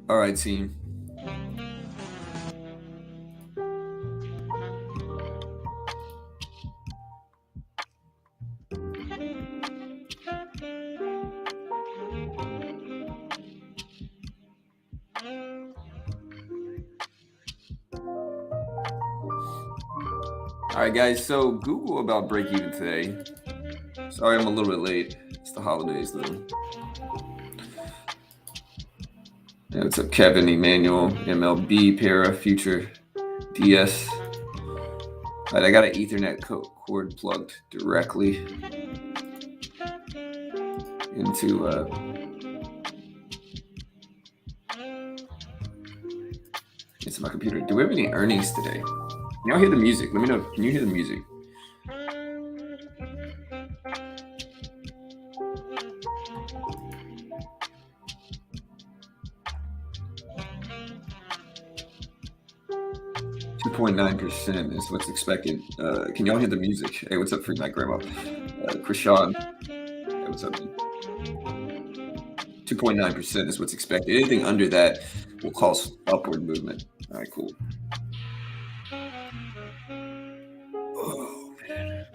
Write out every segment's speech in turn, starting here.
All right, team. All right, guys. So Google about break even today. Sorry, I'm a little bit late. It's the holidays, though. Yeah, what's up, Kevin, Emmanuel, MLB, Para, Future, DS. All right, I got an Ethernet cord plugged directly into my computer. Do we have any earnings today? Can y'all hear the music? Let me know. Can you hear the music? .9% is what's expected. Can y'all hear the music? Hey, what's up, Free Night Grandma? Krishan. Hey, what's up? 2.9% is what's expected. Anything under that will cause upward movement. All right, cool. Oh, man.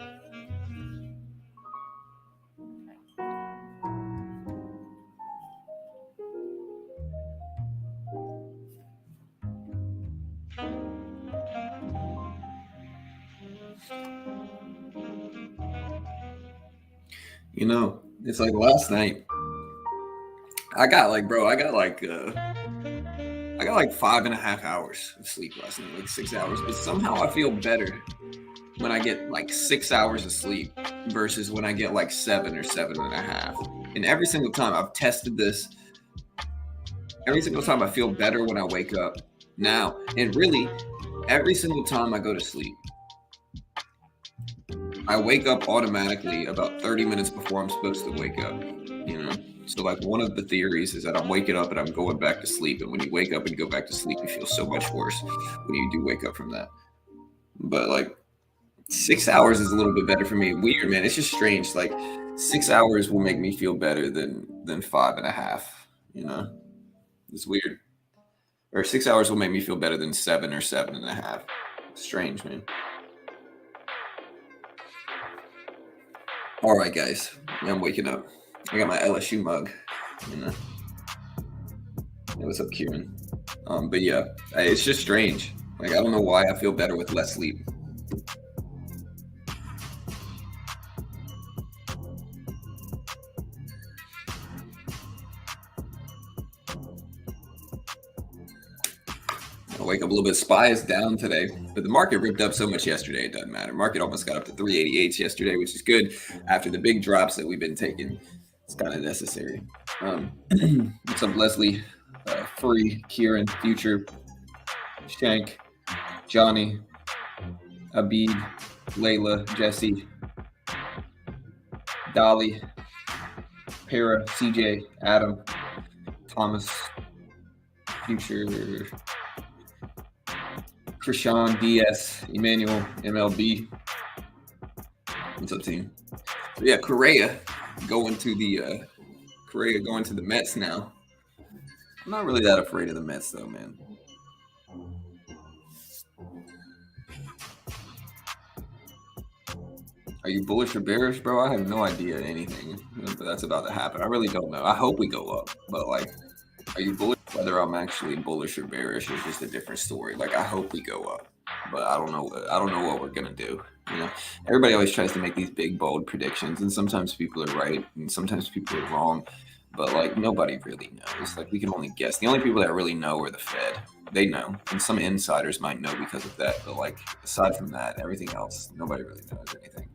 You know, it's like last night. I got like 5.5 hours of sleep last night, like 6 hours. But somehow I feel better when I get like 6 hours of sleep versus when I get like 7 or 7.5. And every single time I've tested this, every single time I feel better when I wake up now. And really, every single time I go to sleep, I wake up automatically about 30 minutes before I'm supposed to wake up, you know? So like one of the theories is that I'm waking up and I'm going back to sleep. And when you wake up and go back to sleep, you feel so much worse when you do wake up from that. But like 6 hours is a little bit better for me. Weird, man. It's just strange. Like 6 hours will make me feel better than 5.5, you know? It's weird. Or 6 hours will make me feel better than 7 or 7.5. Strange, man. All right, guys. Yeah, I'm waking up. I got my LSU mug. You know. Hey, what's up, Kieran? But yeah, it's just strange. Like I don't know why I feel better with less sleep. I wake up a little bit. SPY is down today, but the market ripped up so much yesterday. It doesn't matter. Market almost got up to 388 yesterday, which is good. After the big drops that we've been taking, it's kind of necessary. What's up, Leslie? Free, Kieran, Future, Shank, Johnny, Abid, Layla, Jesse, Dolly, Para, CJ, Adam, Thomas, Future, Krishan, DS, Emmanuel, MLB. What's up, team? So yeah, Correa going to the Mets now. I'm not really that afraid of the Mets though, man. Are you bullish or bearish, bro? I have no idea anything that's about to happen. I really don't know. I hope we go up, but like, are you bullish? Whether I'm actually bullish or bearish is just a different story. Like, I hope we go up, but I don't know. I don't know what we're gonna do. You know, everybody always tries to make these big, bold predictions, and sometimes people are right, and sometimes people are wrong. But like, nobody really knows. Like, we can only guess. The only people that really know are the Fed. They know, and some insiders might know because of that. But like, aside from that, everything else, nobody really knows anything.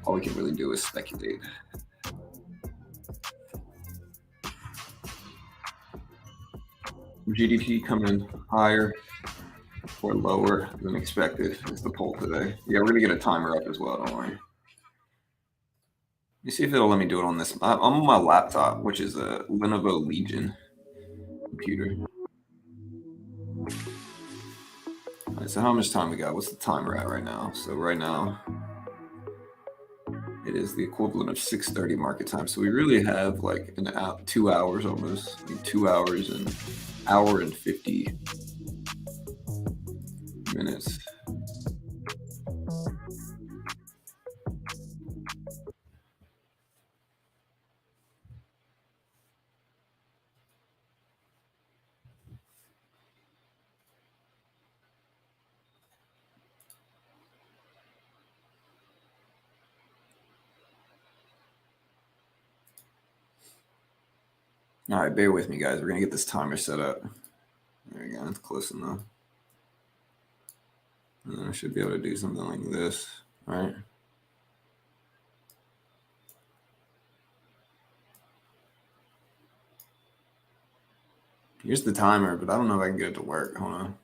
All we can really do is speculate. GDP coming higher or lower than expected is the poll today. Yeah, we're gonna get a timer up as well. Don't worry. Let me see if it'll let me do it on this. I'm on my laptop, which is a Lenovo Legion computer. All right, so how much time we got? What's the timer at right now? So right now, It is the equivalent of 6:30 market time. So we really have like 2 hours almost, like 2 hours and hour and 50 minutes. All right, bear with me, guys. We're gonna get this timer set up. There we go. It's close enough. And then I should be able to do something like this, right? Here's the timer, but I don't know if I can get it to work. Hold on.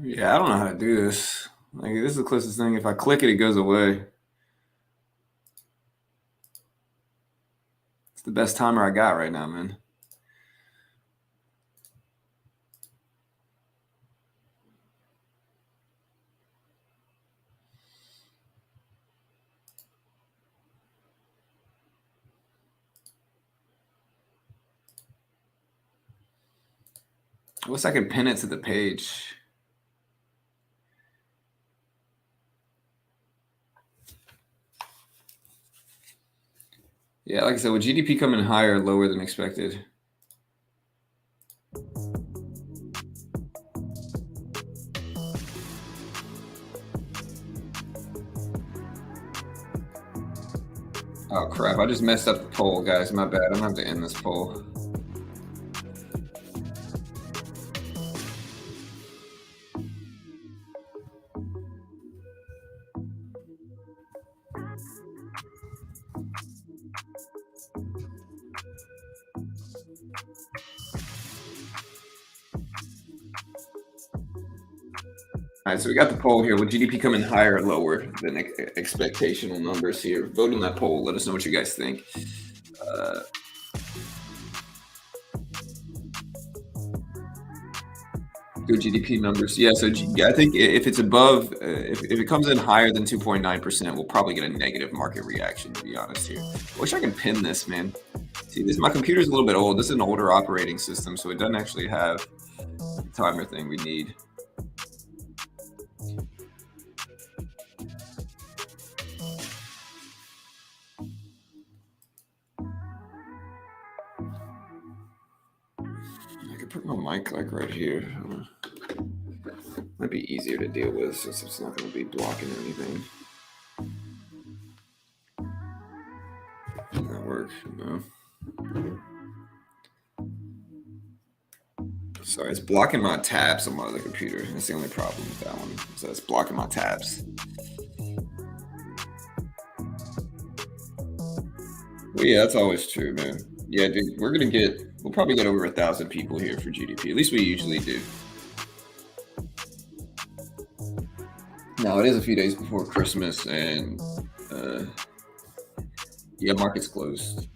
Yeah, I don't know how to do this. Like, this is the closest thing. If I click it, it goes away. It's the best timer I got right now, man. I wish I could pin it to the page. Yeah, like I said, with GDP coming higher or lower than expected? Oh crap, I just messed up the poll, guys. My bad. I'm gonna have to end this poll. All right, so we got the poll here. With GDP coming higher or lower than expectational numbers here? Vote on that poll. Let us know what you guys think. Good GDP numbers. Yeah, so I think if it's above, if it comes in higher than 2.9%, we'll probably get a negative market reaction, to be honest here. I wish I could pin this, man. See, my computer's a little bit old. This is an older operating system, so it doesn't actually have the timer thing we need. I could put my mic like right here. Might be easier to deal with since it's not going to be blocking anything. Does that work? No. Sorry, it's blocking my tabs on my other computer. That's the only problem with that one. So it's blocking my tabs. Well, yeah, that's always true, man. Yeah, dude, we'll probably get over 1,000 people here for GDP. At least we usually do. Now, it is a few days before Christmas, and yeah, market's closed.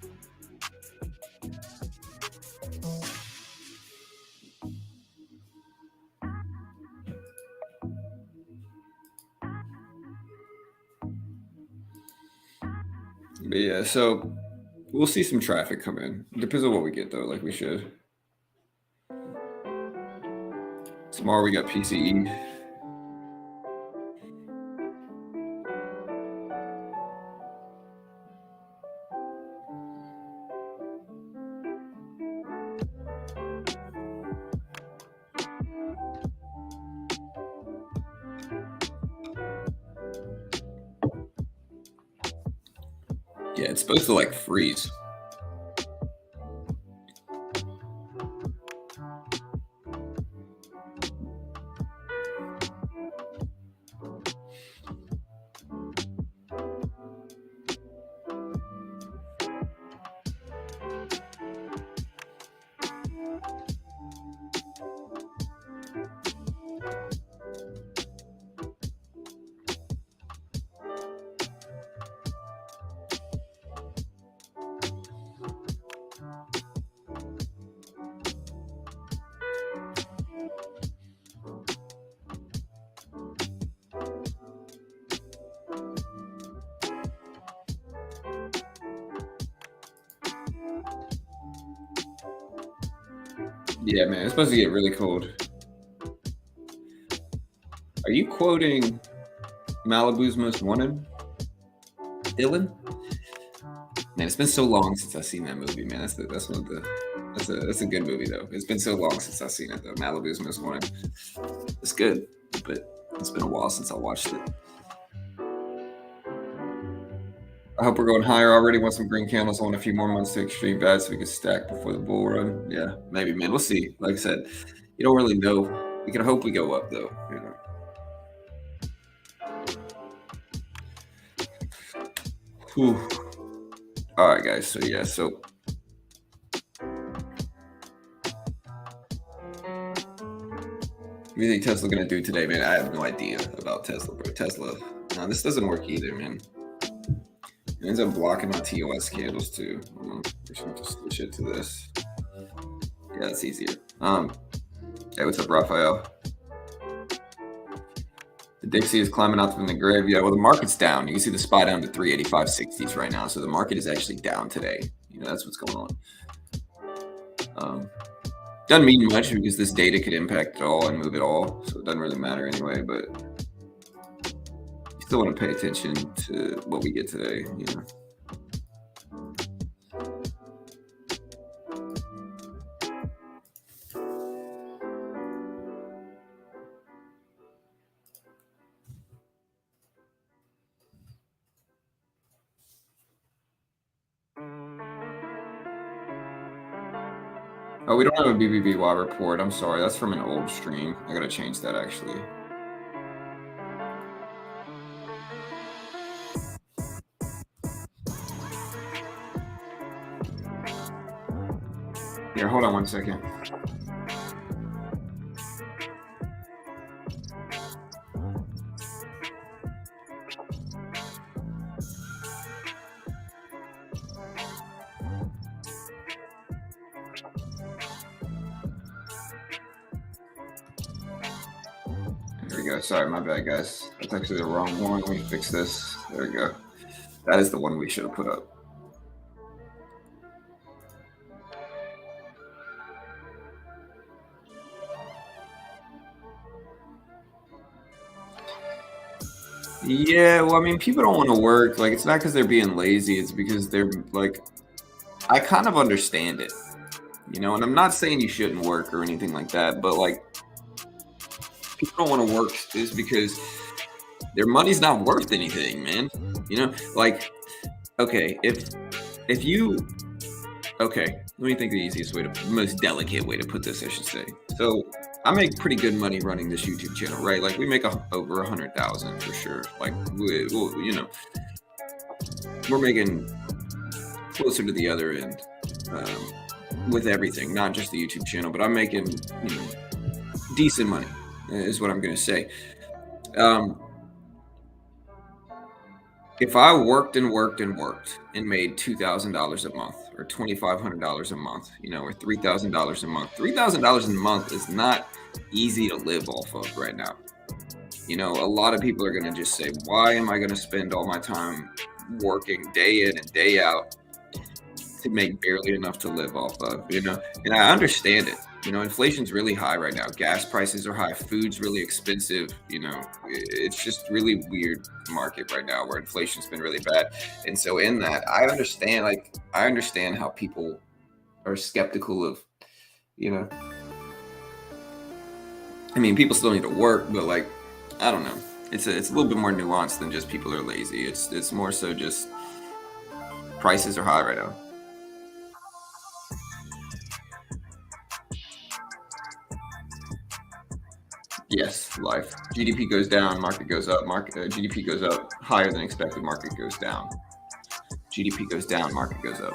But yeah, so we'll see some traffic come in. Depends on what we get, though, like we should. Tomorrow we got PCE. Yeah, it's supposed to like freeze. Yeah, man, it's supposed to get really cold. Are you quoting Malibu's Most Wanted, Dylan? Man, it's been so long since I've seen that movie, man. That's one of the that's a good movie though. It's been so long since I've seen it though. Malibu's Most Wanted. It's good, but it's been a while since I watched it. I hope we're going higher already. Want some green candles. I want a few more months to extreme bad so we can stack before the bull run. Yeah, maybe, man. We'll see. Like I said, you don't really know. We can hope we go up though. You know. Whew. All right, guys. So yeah, so what do you think Tesla gonna do today, man? I have no idea about Tesla, bro. Tesla, no, this doesn't work either, man. It ends up blocking my TOS candles too. We're just going to switch it to this. Yeah, it's easier. Hey, what's up, Raphael? The Dixie is climbing out from the grave. Yeah, well, the market's down. You can see the SPY down to 385.60s right now. So the market is actually down today. You know, that's what's going on. Doesn't mean much because this data could impact it all and move it all. So it doesn't really matter anyway, but you still want to pay attention to what we get today, you know. Oh, we don't have a BBBY report. I'm sorry. That's from an old stream. I got to change that, actually. Here, hold on one second. There we go. Sorry, my bad, guys. That's actually the wrong one. Let me fix this. There we go. That is the one we should have put up. Yeah, well, I mean, people don't want to work. Like, it's not because they're being lazy. It's because they're like, I kind of understand it, you know. And I'm not saying you shouldn't work or anything like that, but like, people don't want to work is because their money's not worth anything, man. You know, like, okay, if you, okay, let me think the easiest way to, most delicate way to put this, I should say. So I make pretty good money running this YouTube channel, right? Like, we make over 100,000 for sure. Like, we'll, you know, we're making closer to the other end with everything, not just the YouTube channel, but I'm making, you know, decent money is what I'm going to say. If I worked and worked and worked and made $2,000 a month or $2,500 a month, you know, or $3,000 a month, $3,000 a month is not easy to live off of right now. You know, a lot of people are going to just say, why am I going to spend all my time working day in and day out to make barely enough to live off of, you know? And I understand it. You know, inflation's really high right now. Gas prices are high. Food's really expensive. You know, it's just really weird market right now where inflation's been really bad. And so in that, I understand, like, I understand how people are skeptical of, you know, I mean, people still need to work, but like, I don't know. It's a little bit more nuanced than just people are lazy. It's more so just prices are high right now. Yes, life. GDP goes down, market goes up. GDP goes up higher than expected, market goes down. GDP goes down, market goes up.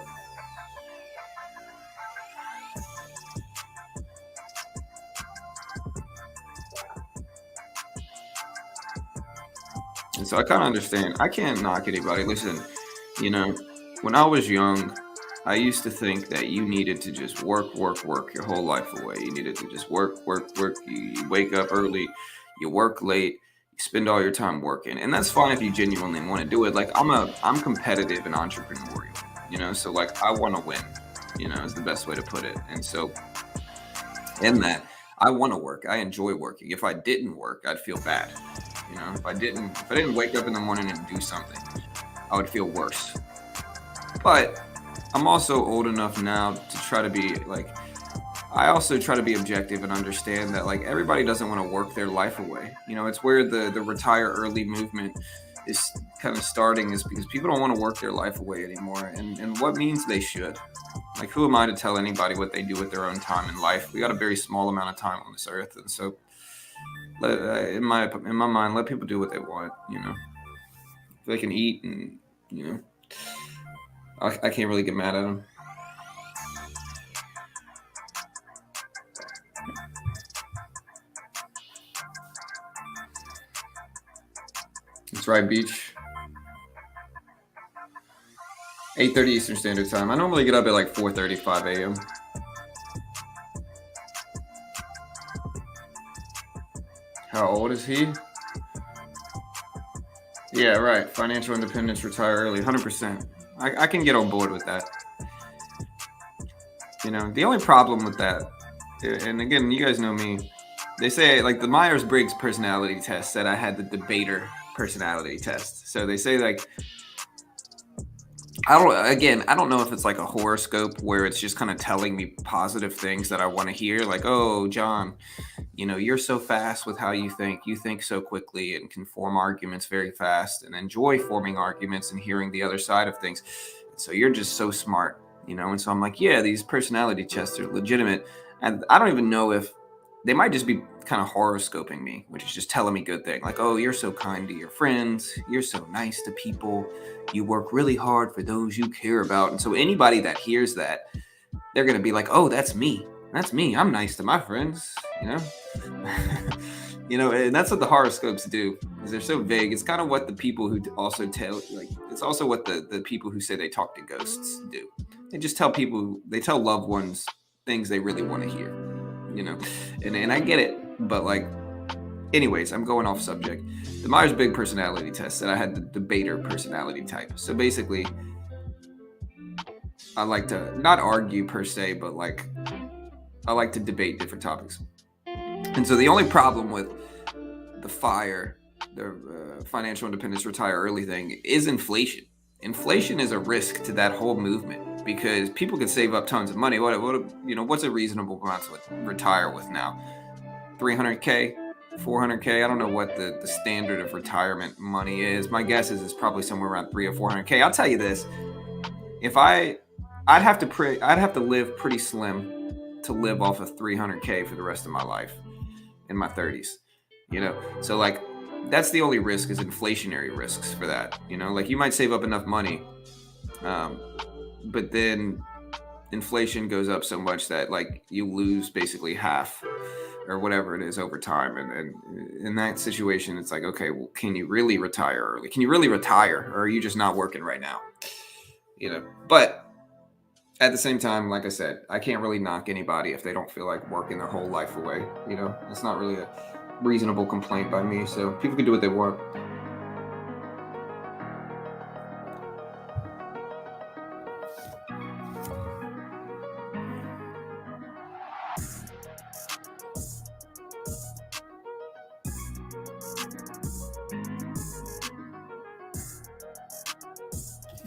And so I kind of understand. I can't knock anybody. Listen, you know, when I was young, I used to think that you needed to just work your whole life away. You needed to just work. You wake up early, you work late, you spend all your time working. And that's fine if you genuinely want to do it. Like, I'm competitive and entrepreneurial, you know, so like, I want to win, you know, is the best way to put it. And so in that I want to work. I enjoy working. If I didn't work, I'd feel bad. If I didn't wake up in the morning and do something, I would feel worse. But I'm also old enough now to try to be like, I also try to be objective and understand that like everybody doesn't want to work their life away. It's where the retire early movement is kind of starting, is because people don't want to work their life away anymore. And what means they should? Like, who am I to tell anybody what they do with their own time in life? We got a very small amount of time on this earth, and so in my mind, let people do what they want. If they can eat, and I can't really get mad at them. That's right, Beach. 8:30 Eastern Standard Time. I normally get up at like 4:35 a.m. How old is he? Yeah, right. Financial independence, retire early, 100%. I can get on board with that. The only problem with that, and again, you guys know me, they say like the Myers-Briggs personality test said I had the debater personality test. So they say like, I don't know if it's like a horoscope where it's just kind of telling me positive things that I want to hear. Like, oh, John, you're so fast with how you think. You think so quickly and can form arguments very fast and enjoy forming arguments and hearing the other side of things. So you're just so smart, And so I'm like, yeah, these personality tests are legitimate. And I don't even know if they might just be kind of horoscoping me, which is just telling me good things. Like, oh, you're so kind to your friends. You're so nice to people. You work really hard for those you care about. And so anybody that hears that, they're going to be like, oh, that's me. That's me. I'm nice to my friends, and that's what the horoscopes do, is they're so vague. It's kind of what the people who also tell, like, it's also what the people who say they talk to ghosts do. They just tell loved ones things they really want to hear, and I get it. But like, anyways, I'm going off subject. The Myers-Briggs personality test said I had the debater personality type. So basically, I like to not argue per se, but like I like to debate different topics. And so the only problem with the financial independence, retire early thing is inflation. Inflation is a risk to that whole movement because people can save up tons of money. What's a reasonable amount to retire with now? 300K, 400K. I don't know what the standard of retirement money is. My guess is it's probably somewhere around 300 or 400K. I'll tell you this: if I'd have to live pretty slim to live off of 300K for the rest of my life in my 30s. So like that's the only risk, is inflationary risks for that. Like you might save up enough money, but then inflation goes up so much that like you lose basically half or whatever it is over time. And in that situation, it's like, okay, well, can you really retire early? Can you really retire, or are you just not working right now? But at the same time, like I said, I can't really knock anybody if they don't feel like working their whole life away. It's not really a reasonable complaint by me. So people can do what they want.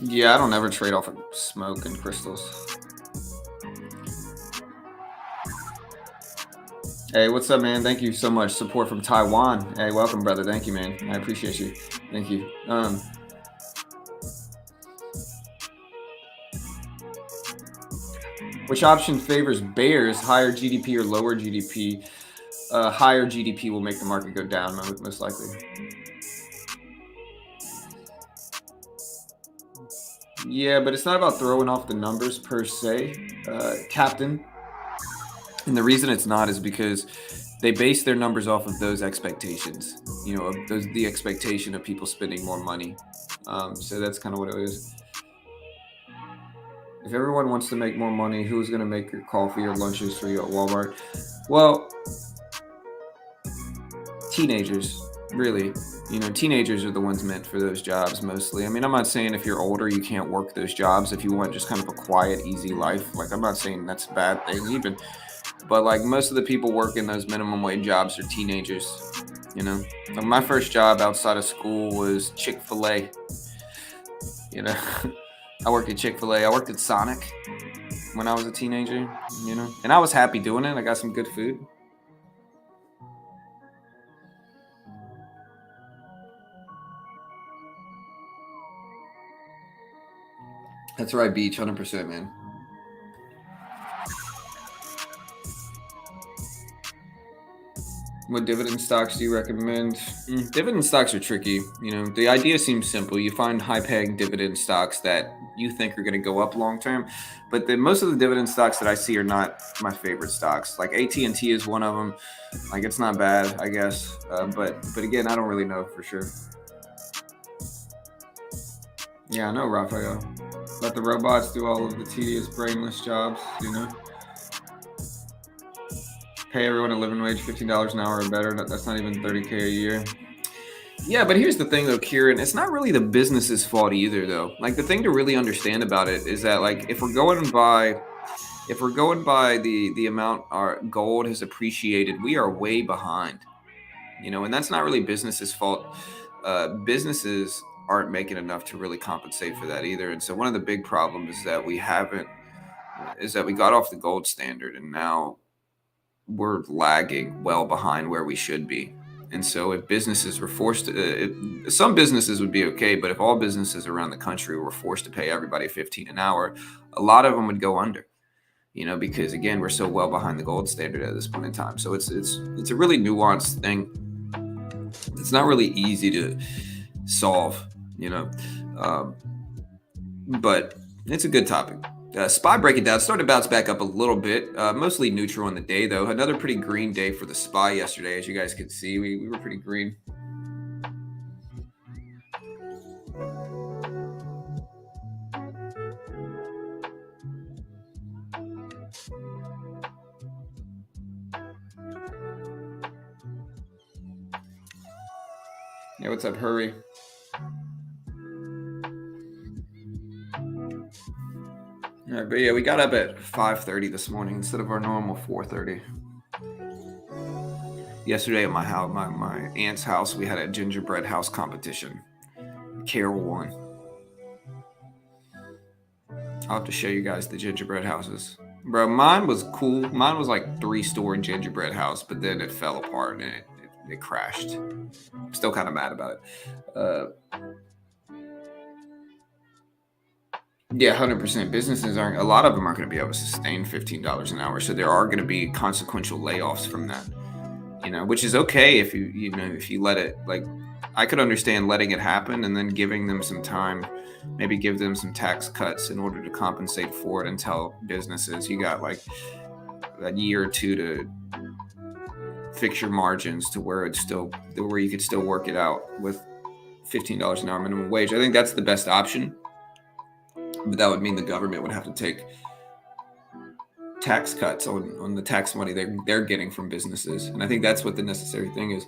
Yeah, I don't ever trade off of smoke and crystals. Hey, what's up, man? Thank you so much. Support from Taiwan. Hey, welcome, brother. Thank you, man. I appreciate you. Thank you. Which option favors bears? Higher GDP or lower GDP? Higher GDP will make the market go down, most likely. Yeah, but it's not about throwing off the numbers per se, Captain. And the reason it's not is because they base their numbers off of those expectations, the expectation of people spending more money. So that's kind of what it is. If everyone wants to make more money, who's going to make your coffee or lunches for you at Walmart? Well, teenagers, really. Teenagers are the ones meant for those jobs mostly. I mean, I'm not saying if you're older, you can't work those jobs. If you want just kind of a quiet, easy life, like I'm not saying that's a bad thing even. But like most of the people working those minimum wage jobs are teenagers. You know, like my first job outside of school was Chick-fil-A. You know, I worked at Chick-fil-A. I worked at Sonic when I was a teenager. You know, and I was happy doing it. I got some good food. That's right, Beach, 100%, man. What dividend stocks do you recommend? Dividend stocks are tricky. You know, the idea seems simple. You find high-paying dividend stocks that you think are going to go up long term, but most of the dividend stocks that I see are not my favorite stocks. Like AT&T is one of them. Like it's not bad, I guess, but again, I don't really know for sure. Yeah, I know, Raphael. Let the robots do all of the tedious, brainless jobs. You know. Pay everyone a living wage, $15 an hour or better. That's not even $30K a year. Yeah, but here's the thing though, Kieran. It's not really the business's fault either, though. Like the thing to really understand about it is that, like, if we're going by the amount our gold has appreciated, we are way behind. You know, and that's not really business's fault. Businesses aren't making enough to really compensate for that either. And so one of the big problems is that we got off the gold standard, and now we're lagging well behind where we should be. And so if businesses were forced to, some businesses would be okay, but if all businesses around the country were forced to pay everybody 15 an hour, a lot of them would go under, you know, because again, we're so well behind the gold standard at this point in time. So it's a really nuanced thing. It's not really easy to solve, you know, but it's a good topic. SPY breaking down, started to bounce back up a little bit, mostly neutral on the day, though. Another pretty green day for the SPY yesterday, as you guys could see. We were pretty green. Yeah, what's up, Hurry? All right, but yeah, we got up at 5:30 this morning instead of our normal 4:30. Yesterday at my house, my aunt's house, we had a gingerbread house competition. Carol won. I'll have to show you guys the gingerbread houses. Bro, mine was cool. Mine was like 3-story gingerbread house, but then it fell apart and it crashed. I'm still kind of mad about it. Yeah, 100%. Businesses aren't, a lot of them aren't going to be able to sustain $15 an hour. So there are going to be consequential layoffs from that, you know, which is okay if you let it, like, I could understand letting it happen and then giving them some time, maybe give them some tax cuts in order to compensate for it and tell businesses you got like a year or two to fix your margins to where you could still work it out with $15 an hour minimum wage. I think that's the best option. But that would mean the government would have to take tax cuts on the tax money they're getting from businesses. And I think that's what the necessary thing is.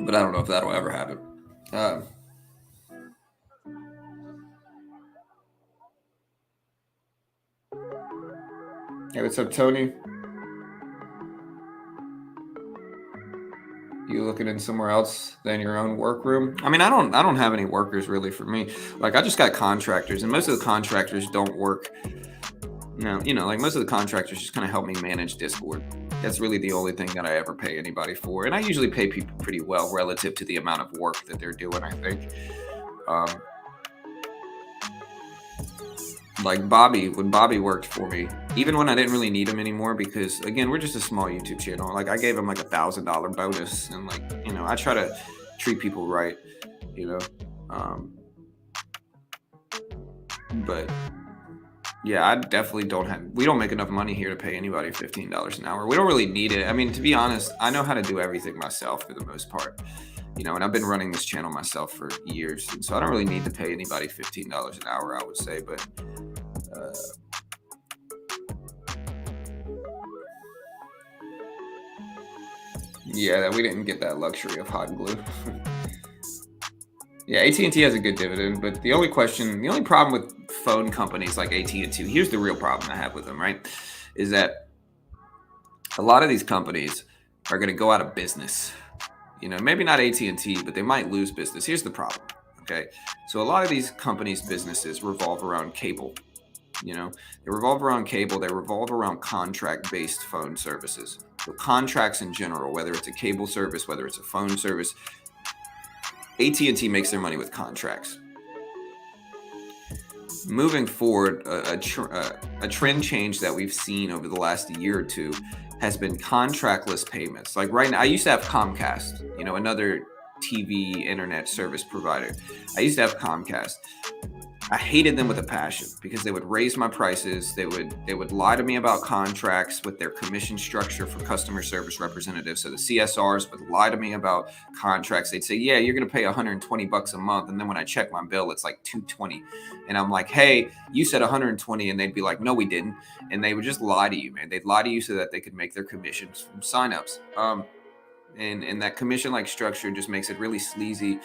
But I don't know if that'll ever happen. Hey, what's up, Tony? You looking in somewhere else than your own workroom? I mean, I don't have any workers really for me. Like I just got contractors, and most of the contractors don't work. You know, like most of the contractors just kind of help me manage Discord. That's really the only thing that I ever pay anybody for, and I usually pay people pretty well relative to the amount of work that they're doing. I think. Like Bobby, when Bobby worked for me, even when I didn't really need him anymore, because again, we're just a small YouTube channel. Like I gave him like $1,000 bonus, and like, you know, I try to treat people right, you know. But yeah, I definitely we don't make enough money here to pay anybody $15 an hour. We don't really need it. I mean, to be honest, I know how to do everything myself for the most part, you know, and I've been running this channel myself for years. And so I don't really need to pay anybody $15 an hour, I would say, but yeah, we didn't get that luxury of hot glue. Yeah, AT&T has a good dividend, but the only problem with phone companies like AT&T, here's the real problem I have with them, right? Is that a lot of these companies are going to go out of business. Maybe not AT&T, but they might lose business. Here's the problem. Okay. So a lot of these companies' businesses revolve around cable. They revolve around cable. They revolve around contract-based phone services. So contracts in general, whether it's a cable service, whether it's a phone service, AT&T makes their money with contracts. Moving forward, a trend change that we've seen over the last year or two has been contractless payments. Like right now, I used to have Comcast, another TV internet service provider. I used to have Comcast. I hated them with a passion because they would raise my prices. They would lie to me about contracts with their commission structure for customer service representatives. So the CSRs would lie to me about contracts. They'd say, yeah, you're going to pay $120 a month. And then when I check my bill, it's like $220. And I'm like, hey, you said $120. And they'd be like, no, we didn't. And they would just lie to you, man. They'd lie to you so that they could make their commissions from signups. And that commission-like structure just makes it really sleazy.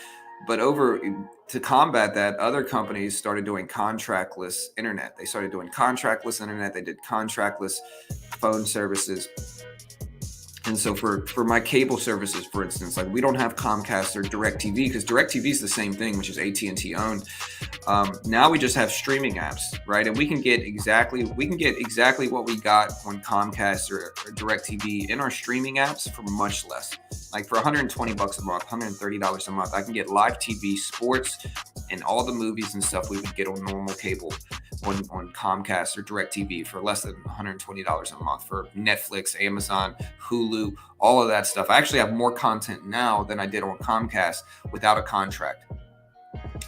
But to combat that, other companies started doing contractless internet. They started doing contractless internet. They did contractless phone services. And so for my cable services, for instance, like we don't have Comcast or DirecTV because DirecTV is the same thing, which is AT&T owned. Now we just have streaming apps, right? And we can get exactly what we got on Comcast or DirecTV in our streaming apps for much less. Like for $120 a month, $130 a month, I can get live TV, sports, and all the movies and stuff we would get on normal cable on Comcast or DirecTV for less than $120 a month for Netflix, Amazon, Hulu, all of that stuff. I actually have more content now than I did on Comcast without a contract.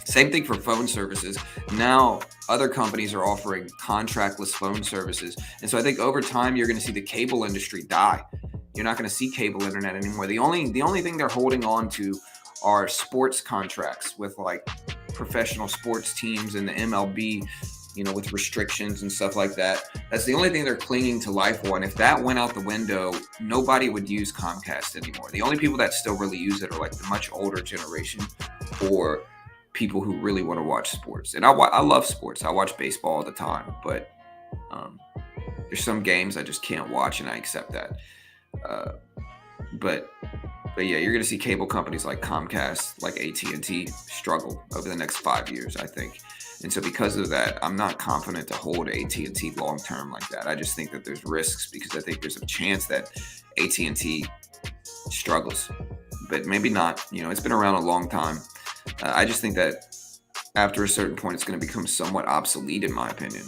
Same thing for phone services. Now, other companies are offering contractless phone services. And so I think over time, you're going to see the cable industry die. You're not going to see cable internet anymore. The only thing they're holding on to are sports contracts with like professional sports teams and the MLB, with restrictions and stuff like that. That's the only thing they're clinging to life for. And if that went out the window, nobody would use Comcast anymore. The only people that still really use it are like the much older generation or people who really want to watch sports. And I love sports. I watch baseball all the time, but there's some games I just can't watch, and I accept that. But yeah, you're going to see cable companies like Comcast, like AT&T struggle over the next 5 years, I think. And so because of that, I'm not confident to hold AT&T long term like that. I just think that there's risks because I think there's a chance that AT&T struggles, but maybe not. It's been around a long time. I just think that after a certain point, it's going to become somewhat obsolete, in my opinion.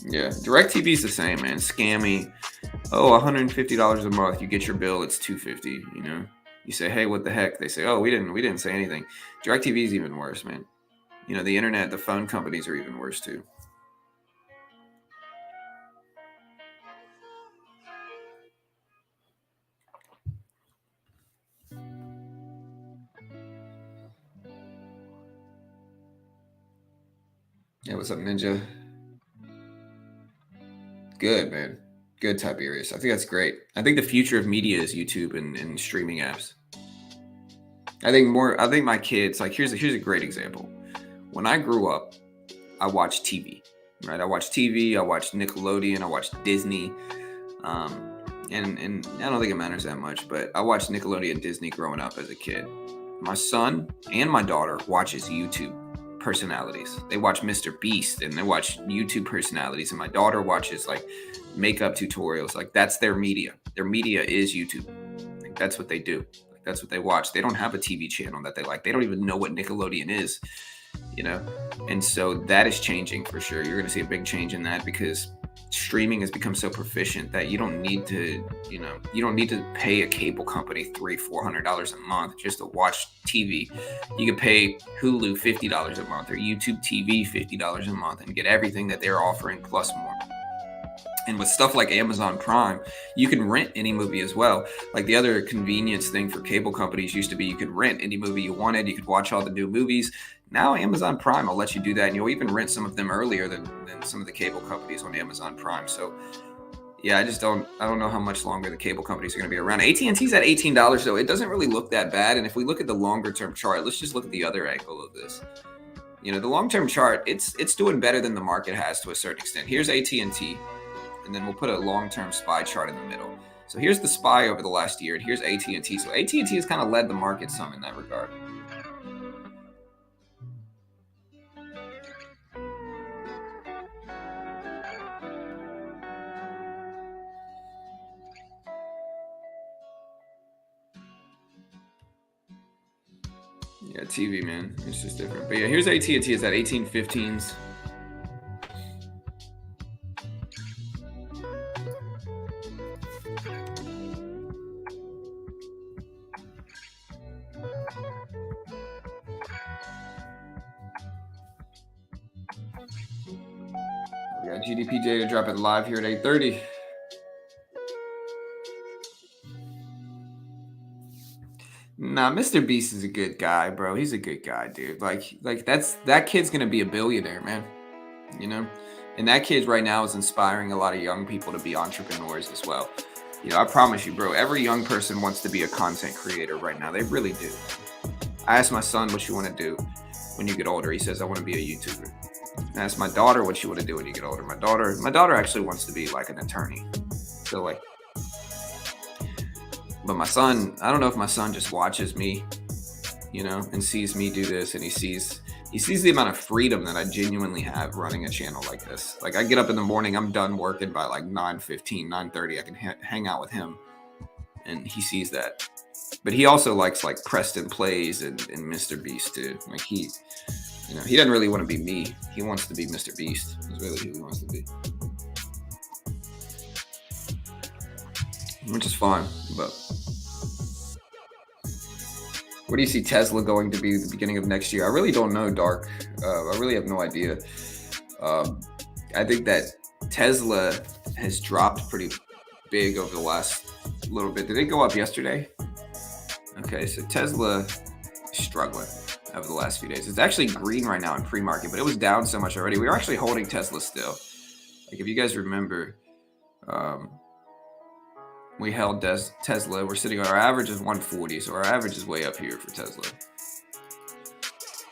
Yeah, DirecTV is the same, man. Scammy. Oh, $150 a month. You get your bill, it's $250. You say, hey, what the heck? They say, oh, we didn't say anything. DirecTV is even worse, man. The internet, the phone companies are even worse too. Yeah, what's up, Ninja? Good, man. Good, Tiberius. I think that's great. I think the future of media is YouTube and streaming apps. I think my kids, like here's a great example. When I grew up, I watched TV, right? I watched TV, I watched Nickelodeon, I watched Disney. And I don't think it matters that much, but I watched Nickelodeon and Disney growing up as a kid. My son and my daughter watches YouTube personalities. They watch Mr. Beast and they watch YouTube personalities, and my daughter watches like makeup tutorials. Like that's their media. Their media is YouTube. Like that's what they do. Like that's what they watch. They don't have a TV channel that they like. They don't even know what Nickelodeon is, and so that is changing for sure. You're going to see a big change in that because streaming has become so proficient that you don't need to pay a cable company $300-$400 a month just to watch TV. You can pay Hulu $50 a month or YouTube TV $50 a month and get everything that they're offering plus more. And with stuff like Amazon Prime, you can rent any movie as well. Like the other convenience thing for cable companies used to be you could rent any movie you wanted. You could watch all the new movies. Now Amazon Prime will let you do that, and you'll even rent some of them earlier than some of the cable companies on Amazon Prime. So yeah, I don't know how much longer the cable companies are going to be around. AT&T's at $18 though. It doesn't really look that bad. And if we look at the longer term chart, let's just look at the other angle of this. You know, the long term chart, it's doing better than the market has to a certain extent. Here's AT&T, and then we'll put a long term SPY chart in the middle. So here's the SPY over the last year, and here's AT&T. So AT&T has kind of led the market some in that regard. Yeah, TV, man. It's just different. But yeah, here's AT&T. It's at 1815s. Yeah, GDP data dropping live here at 8:30. Nah, Mr. Beast is a good guy, bro. He's a good guy, dude. Like that kid's gonna be a billionaire, man. You know, and that kid right now is inspiring a lot of young people to be entrepreneurs as well. You know, I promise you, bro. Every young person wants to be a content creator right now. They really do. I asked my son what you want to do when you get older. He says I want to be a YouTuber. I asked my daughter what you want to do when you get older. My daughter actually wants to be like an attorney. So like. But my son, I don't know if my son just watches me, you know, and sees me do this, and he sees the amount of freedom that I genuinely have running a channel like this. Like I get up in the morning, I'm done working by like 9:15, 9:30. I can hang out with him, and he sees that. But he also likes like Preston Plays and Mr. Beast too. Like he doesn't really want to be me. He wants to be Mr. Beast. Is really who he wants to be. Which is fine, but where do you see Tesla going to be at the beginning of next year? I really don't know, Dark. I really have no idea. I think that Tesla has dropped pretty big over the last little bit. Did it go up yesterday? Okay, so Tesla is struggling over the last few days. It's actually green right now in pre-market, but it was down so much already. We were actually holding Tesla still. Like if you guys remember, we held Tesla. We're sitting on our average is 140, so our average is way up here for Tesla.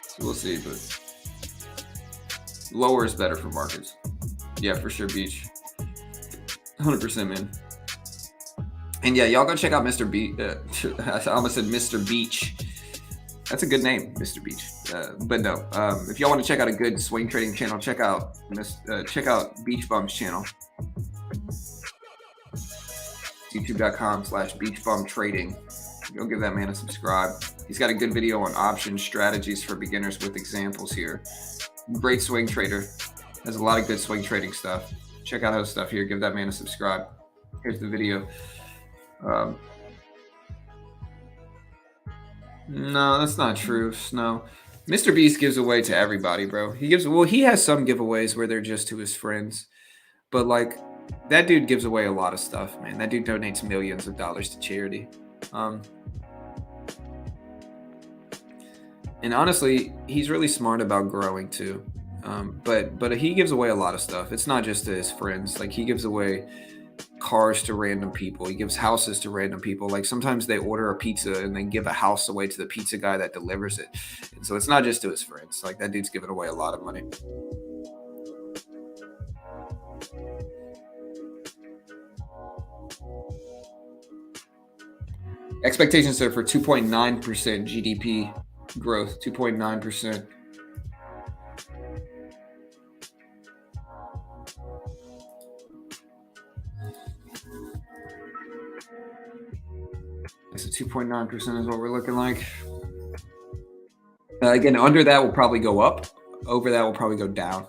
So we'll see, but lower is better for markets. Yeah, for sure, Beach. 100%, man. And yeah, y'all go check out Mr. Beach. I almost said Mr. Beach. That's a good name, Mr. Beach. But no, if y'all want to check out a good swing trading channel, check out Beach Bum's channel. YouTube.com/beachbumtrading. Go give that man a subscribe. He's got a good video on option strategies for beginners with examples here. Great swing trader. Has a lot of good swing trading stuff. Check out his stuff here. Give that man a subscribe. Here's the video. No, that's not true. No. Mr. Beast gives away to everybody, bro. He has some giveaways where they're just to his friends. But like that dude gives away a lot of stuff, man. That dude donates millions of dollars to charity. And honestly, he's really smart about growing too. But he gives away a lot of stuff. It's not just to his friends. Like he gives away cars to random people. He gives houses to random people. Like sometimes they order a pizza and they give a house away to the pizza guy that delivers it. And so it's not just to his friends. Like that dude's giving away a lot of money. Expectations are for 2.9% GDP growth, 2.9%. So 2.9% is what we're looking like. Again, under that will probably go up. Over that will probably go down.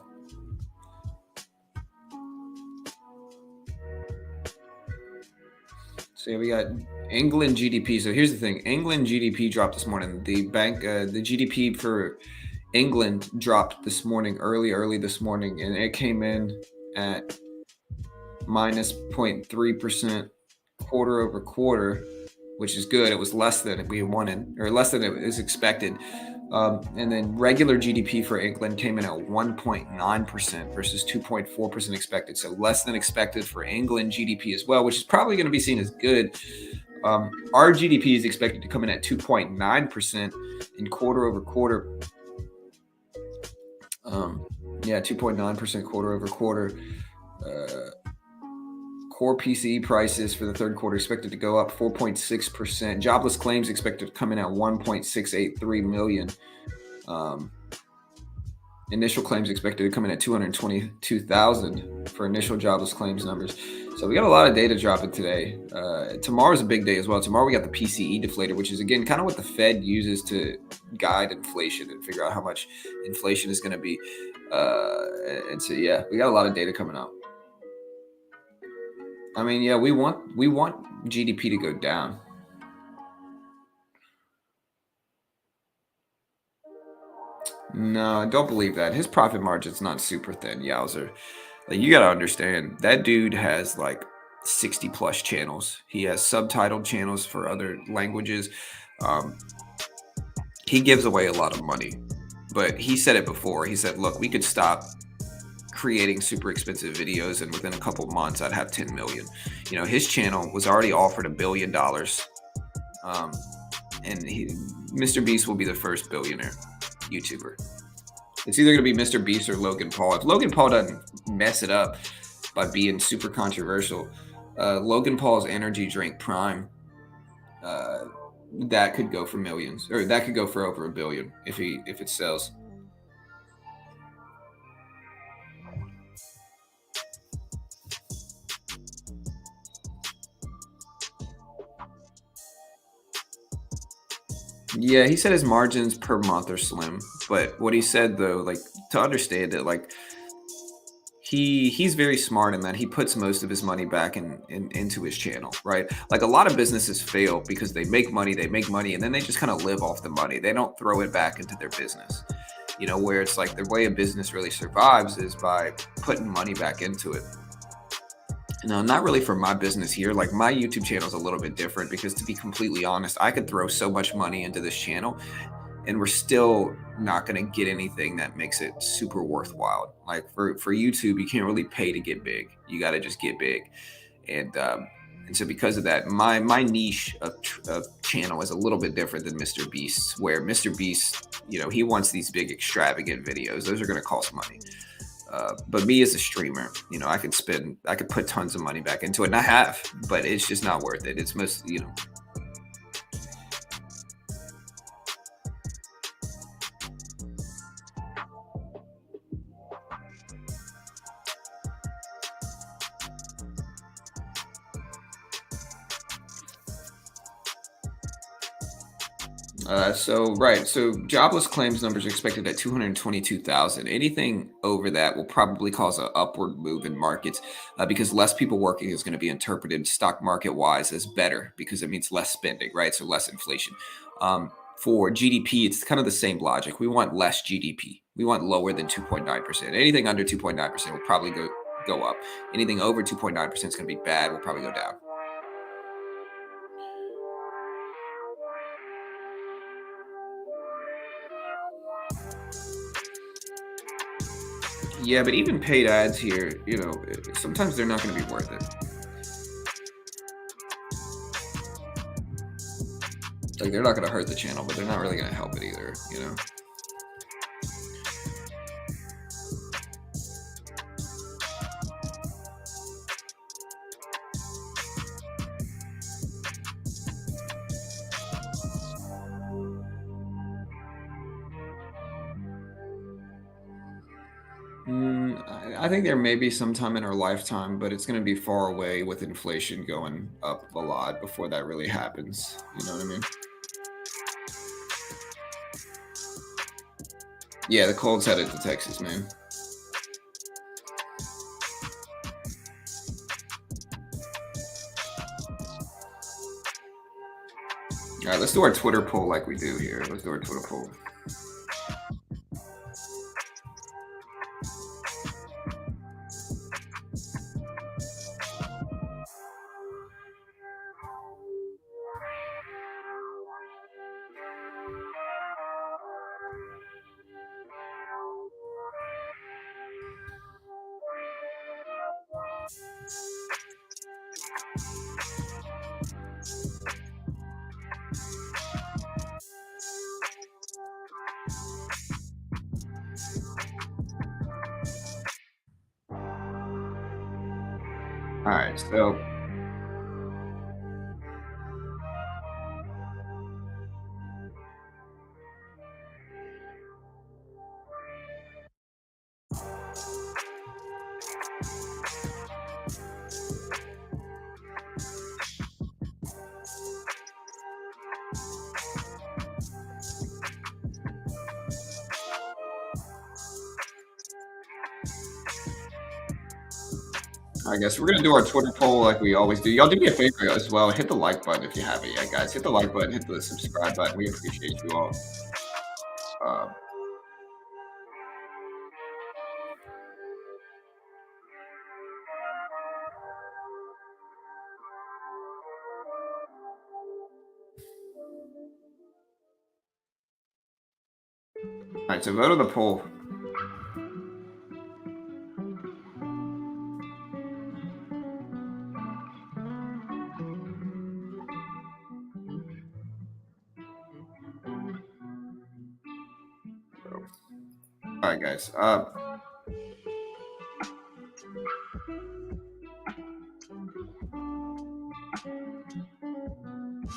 So we got England GDP. So here's the thing. England GDP dropped this morning. The GDP for England dropped this morning, early this morning, and it came in at minus 0.3% quarter over quarter, which is good. It was less than we wanted, or less than it was expected. And then regular GDP for England came in at 1.9% versus 2.4% expected. So less than expected for England GDP as well, which is probably going to be seen as good. Our GDP is expected to come in at 2.9% in quarter over quarter. 2.9% quarter over quarter. Core PCE prices for the third quarter expected to go up 4.6%. Jobless claims expected to come in at 1.683 million. Initial claims expected to come in at 222,000 for initial jobless claims numbers. So we got a lot of data dropping today. Tomorrow's a big day as well. Tomorrow we got the PCE deflator, which is, again, kind of what the Fed uses to guide inflation and figure out how much inflation is going to be. And so, yeah, we got a lot of data coming out. I mean, yeah, we want GDP to go down. No, I don't believe that. His profit margin's not super thin, Yowzer. Like, you got to understand, that dude has like 60 plus channels. He has subtitled channels for other languages. He gives away a lot of money. But he said it before. He said, look, we could stop creating super expensive videos, and within a couple months I'd have 10 million. You know, his channel was already offered $1 billion, and Mr. Beast will be the first billionaire YouTuber. It's either going to be Mr. Beast or Logan Paul. If Logan Paul doesn't mess it up by being super controversial, Logan Paul's energy drink Prime, that could go for millions, or that could go for over $1 billion if it sells. Yeah, he said his margins per month are slim, but what he said, though, like, to understand it, like, he's very smart in that he puts most of his money back into his channel, right? Like, a lot of businesses fail because they make money, and then they just kind of live off the money. They don't throw it back into their business. You know, where it's like the way a business really survives is by putting money back into it. No, not really for my business here. Like, my YouTube channel is a little bit different because, to be completely honest, I could throw so much money into this channel and we're still not going to get anything that makes it super worthwhile. Like, for YouTube, you can't really pay to get big. You got to just get big. And so because of that, my niche of channel is a little bit different than Mr. Beast's, where Mr. Beast, you know, he wants these big extravagant videos. Those are going to cost money. But me as a streamer, you know, I could put tons of money back into it, and I have, but it's just not worth it. It's most, you know. So jobless claims numbers are expected at 222,000. Anything over that will probably cause an upward move in markets because less people working is going to be interpreted stock market wise as better because it means less spending, right? So less inflation. For GDP, it's kind of the same logic. We want less GDP. We want lower than 2.9%. Anything under 2.9% will probably go up. Anything over 2.9% is going to be bad. Will probably go down. Yeah, but even paid ads here, you know, sometimes they're not going to be worth it. Like, they're not going to hurt the channel, but they're not really going to help it either, you know? I think there may be some time in our lifetime, but it's going to be far away with inflation going up a lot before that really happens. You know what I mean? Yeah, the cold's headed to Texas, man. All right, let's do our Twitter poll like we do here. Let's do our Twitter poll. All right, so I guess we're gonna do our Twitter poll like we always do. Y'all do me a favor as well. Hit the like button if you haven't yet, guys. Hit the like button, hit the subscribe button. We appreciate you all. Um, all right, so vote on the poll. All right, guys. And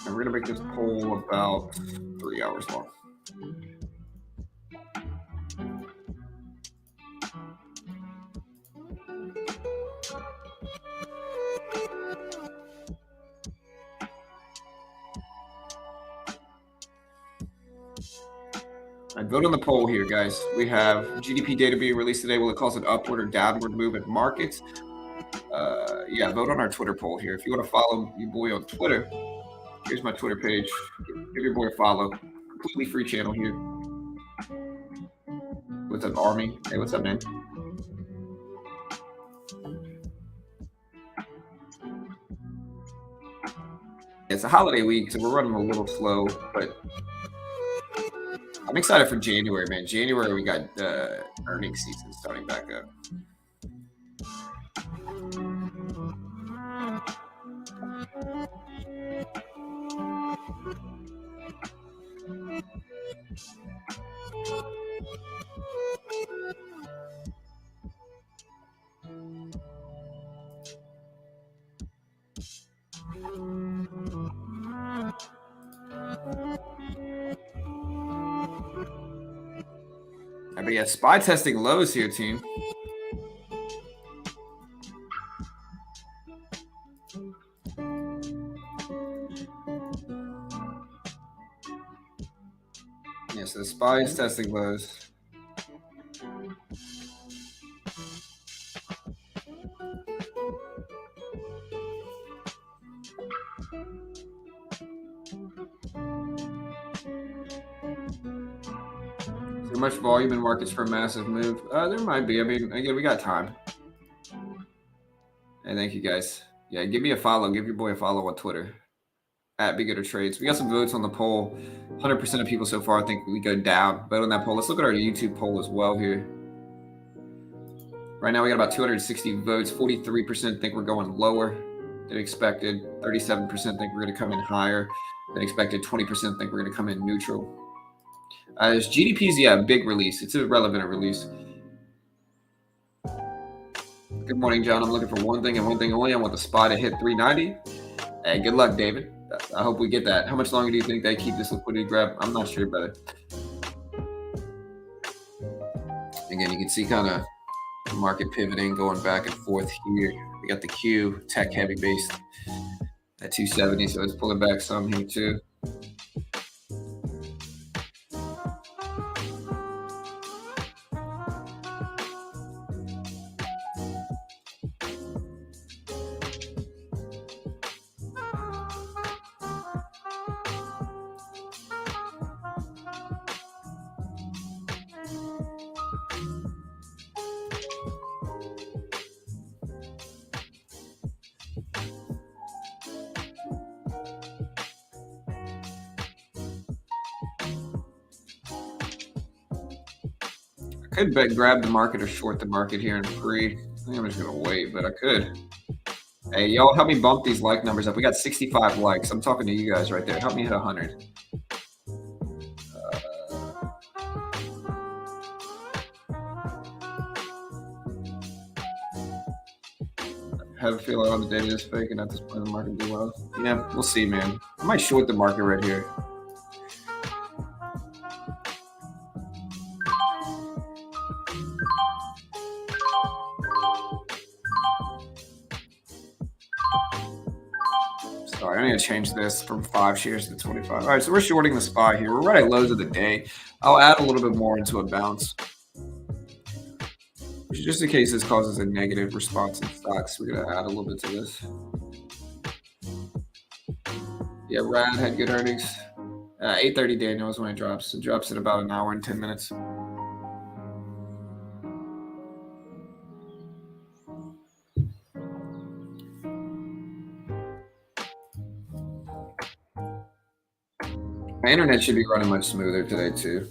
we're gonna make this poll about 3 hours long. I vote on the poll here, guys. We have GDP data being released today. Will it cause an upward or downward move in markets? Yeah, vote on our Twitter poll here. If you want to follow your boy on Twitter, here's my Twitter page. Give your boy a follow. Completely free channel here. What's up, Army? Hey, what's up, man? It's a holiday week, so we're running a little slow, but I'm excited for January, man. January, we got earnings season starting back up. But yeah, SPY testing lows here, team. Yeah, so the SPY is testing lows. So much volume in markets for a massive move. There might be. I mean, again, we got time. And thank you guys. Yeah, give me a follow. Give your boy a follow on Twitter at Be Gooder Trades. We got some votes on the poll. 100% of people so far think we go down. Vote on that poll. Let's look at our YouTube poll as well here. Right now, we got about 260 votes. 43% think we're going lower than expected. 37% think we're going to come in higher than expected. 20% think we're going to come in neutral. As GDP's, yeah, a big release. It's a relevant release. Good morning, John. I'm looking for one thing and one thing only. I want the SPY to hit 390. Hey, good luck, David. I hope we get that. How much longer do you think they keep this liquidity grab? I'm not sure, brother. Again, you can see kind of the market pivoting, going back and forth here. We got the Q, tech heavy based at 270, so it's pulling back some here too. Could bet grab the market or short the market here in free. I think I'm just gonna wait, but I could. Hey, y'all, help me bump these like numbers up. We got 65 likes. I'm talking to you guys right there. Help me hit 100. have a feeling all the data is fake, and at this point, the market do well. Yeah, we'll see, man. I might short the market right here. Sorry, I'm gonna change this from 5 shares to 25. All right, so we're shorting the SPY here. We're right at lows of the day. I'll add a little bit more into a bounce. Just in case this causes a negative response in stocks, we're gonna add a little bit to this. Yeah, Rad had good earnings. 8:30 Daniel is when it drops. It drops in about an hour and 10 minutes. My internet should be running much smoother today too.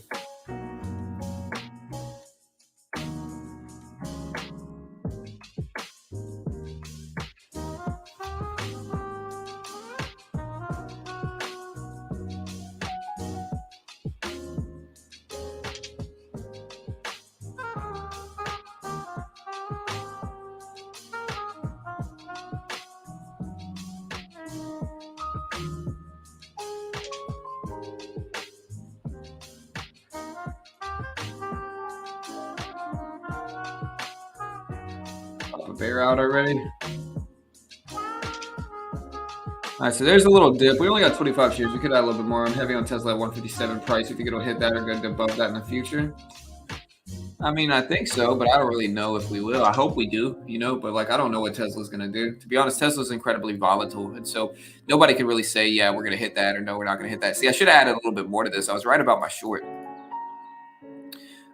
A bear out already. All right, so there's a little dip. We only got 25 shares. We could add a little bit more. I'm heavy on Tesla at 157 price. If you could hit that or go above that in the future. I mean, I think so, but I don't really know if we will. I hope we do, but like I don't know what Tesla's going to do. To be honest, Tesla's incredibly volatile. And so nobody can really say, yeah, we're going to hit that or no, we're not going to hit that. See, I should have added a little bit more to this. I was right about my short.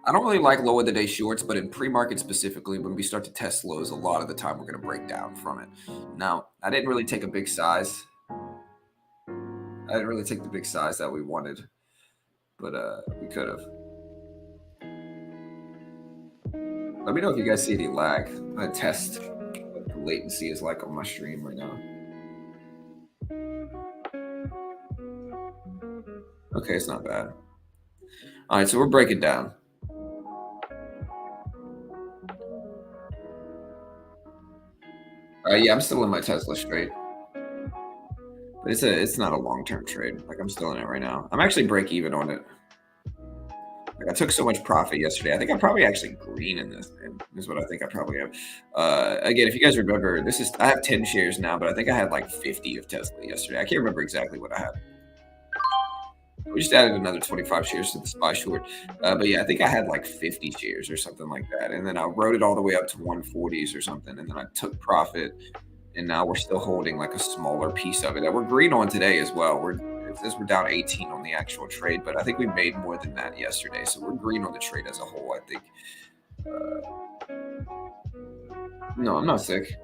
I don't really like low of the day shorts, but in pre-market specifically, when we start to test lows, a lot of the time we're going to break down from it. Now, I didn't really take a big size. I didn't really take the big size that we wanted, but we could have. Let me know if you guys see any lag. I'm going to test what the latency is like on my stream right now. Okay, it's not bad. All right, so we're breaking down. Yeah, I'm still in my Tesla trade. But it's not a long-term trade. Like I'm still in it right now. I'm actually break even on it. Like I took so much profit yesterday. I think I'm probably actually green in this, man. Is what I think I probably have. Again, if you guys remember, I have 10 shares now, but I think I had like 50 of Tesla yesterday. I can't remember exactly what I had. We just added another 25 shares to the SPY short. But yeah, I think I had like 50 shares or something like that. And then I rode it all the way up to 140s or something. And then I took profit. And now we're still holding like a smaller piece of it that we're green on today as well. We're down 18 on the actual trade, but I think we made more than that yesterday. So we're green on the trade as a whole, I think. No, I'm not sick.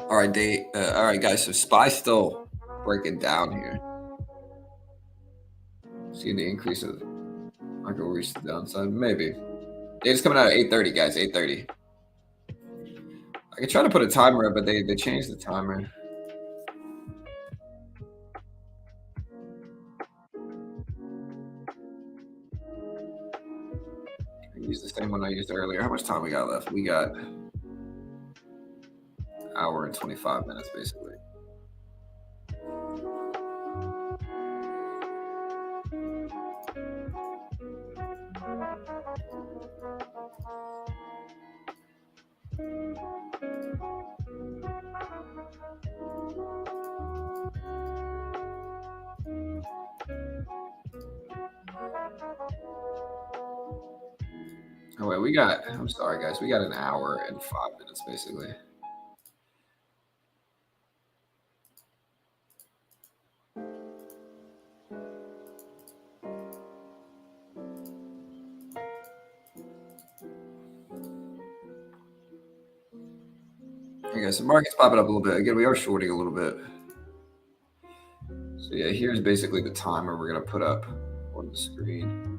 All right, all right, guys. So SPY still breaking down here. See the increase of market will reach the downside, maybe. Data's coming out at 8:30, guys. 8:30. I could try to put a timer up, but they changed the timer. I use the same one I used earlier. How much time we got left? We got hour and 25 minutes, basically. Oh wait, I'm sorry guys, we got an hour and 5 minutes basically. Okay, so market's popping up a little bit. Again, we are shorting a little bit. So yeah, here's basically the timer we're gonna put up on the screen.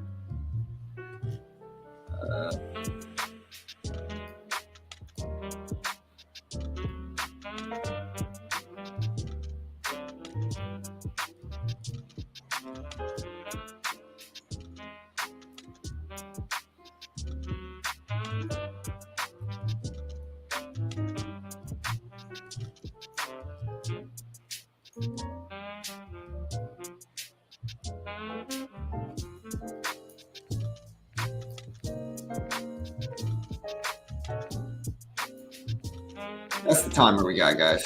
That's the timer we got, guys.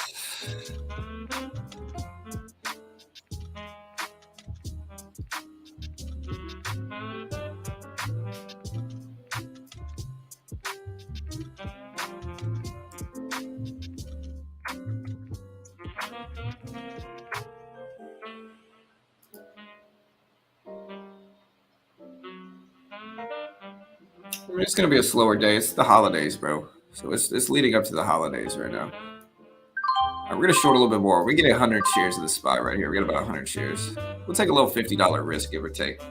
It's gonna be a slower day. It's the holidays, bro. So it's leading up to the holidays right now. All right, we're gonna short a little bit more. We get 100 shares of the spot right here. We got about 100 shares. We'll take a little $50 risk, give or take.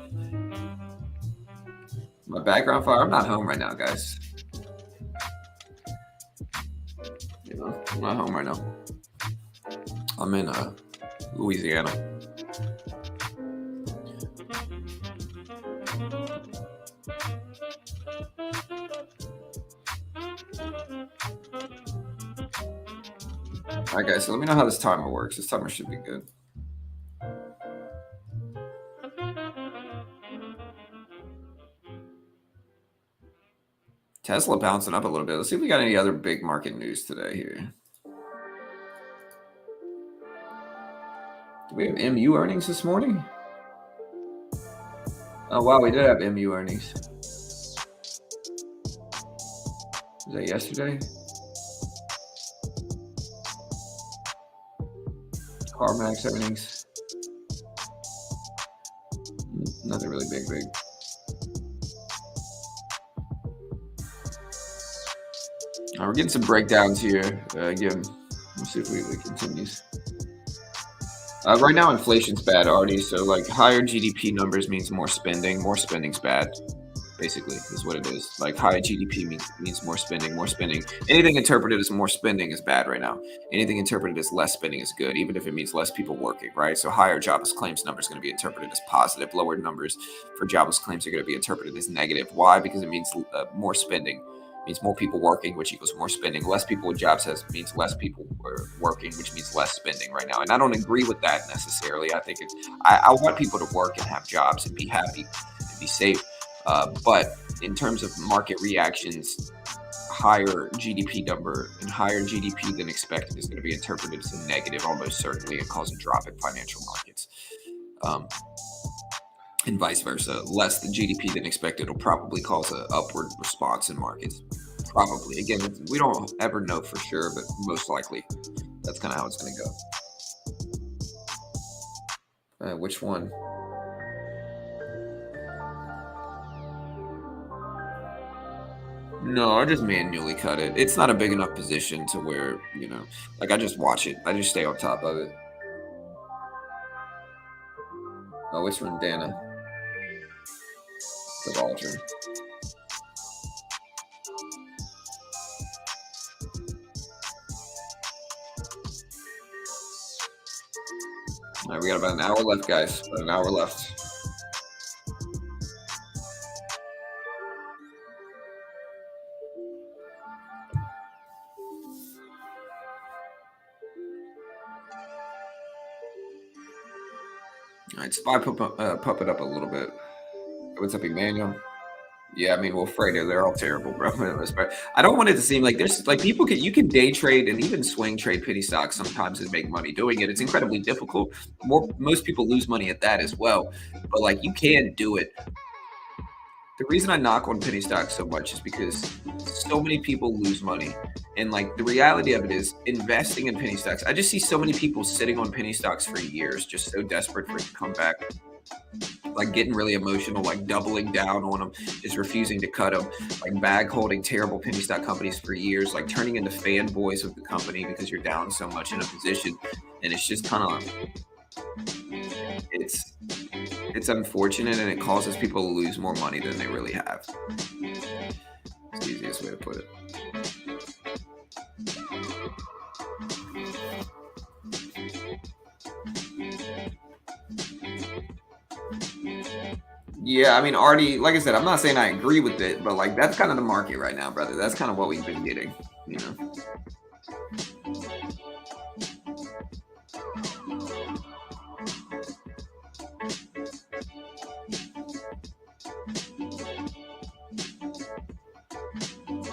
My background fire. I'm not home right now, guys. You know, I'm not home right now. I'm in Louisiana. All right, guys, so let me know how this timer works. This timer should be good. Tesla bouncing up a little bit. Let's see if we got any other big market news today here. Do we have MU earnings this morning? Oh, wow, we did have MU earnings. Was that yesterday? CarMax earnings. Nothing really big. All right, we're getting some breakdowns here. Again, let's see if it continues. Right now, inflation's bad already. So like higher GDP numbers means more spending. More spending's bad. Basically, is what it is. Like high GDP means more spending. More spending. Anything interpreted as more spending is bad right now. Anything interpreted as less spending is good, even if it means less people working, right? So higher jobless claims numbers are going to be interpreted as positive. Lower numbers for jobless claims are going to be interpreted as negative. Why? Because it means more spending. Means more people working, which equals more spending. Less people with jobs means less people working, which means less spending right now. And I don't agree with that necessarily. I think I want people to work and have jobs and be happy and be safe. But in terms of market reactions, higher GDP number and higher GDP than expected is going to be interpreted as a negative almost certainly and cause a drop in financial markets. And vice versa. Less than GDP than expected will probably cause an upward response in markets. Probably. Again, we don't ever know for sure, but most likely that's kind of how it's going to go. Which one? No, I just manually cut it. It's not a big enough position to where, you know, like I just watch it. I just stay on top of it. Oh, it's from Dana. The Vulture. All right, we got about an hour left, guys. About an hour left. All right, SPY pump it up a little bit. What's up, Emmanuel? Yeah, I mean, well, Fredo, they're all terrible, bro. I don't want it to seem like there's like you can day trade and even swing trade penny stocks sometimes and make money doing it. It's incredibly difficult. Most people lose money at that as well, but like you can do it. The reason I knock on penny stocks so much is because so many people lose money. And like the reality of it is investing in penny stocks. I just see so many people sitting on penny stocks for years, just so desperate for it to come back. like getting really emotional, like doubling down on them, just refusing to cut them, like bag holding terrible penny stock companies for years, like turning into fanboys of the company because you're down so much in a position. And it's just kind of, it's it's unfortunate, and it causes people to lose more money than they really have. It's the easiest way to put it. Yeah, I mean, already, like I said, I'm not saying I agree with it, but like that's kind of the market right now, brother. That's kind of what we've been getting, you know.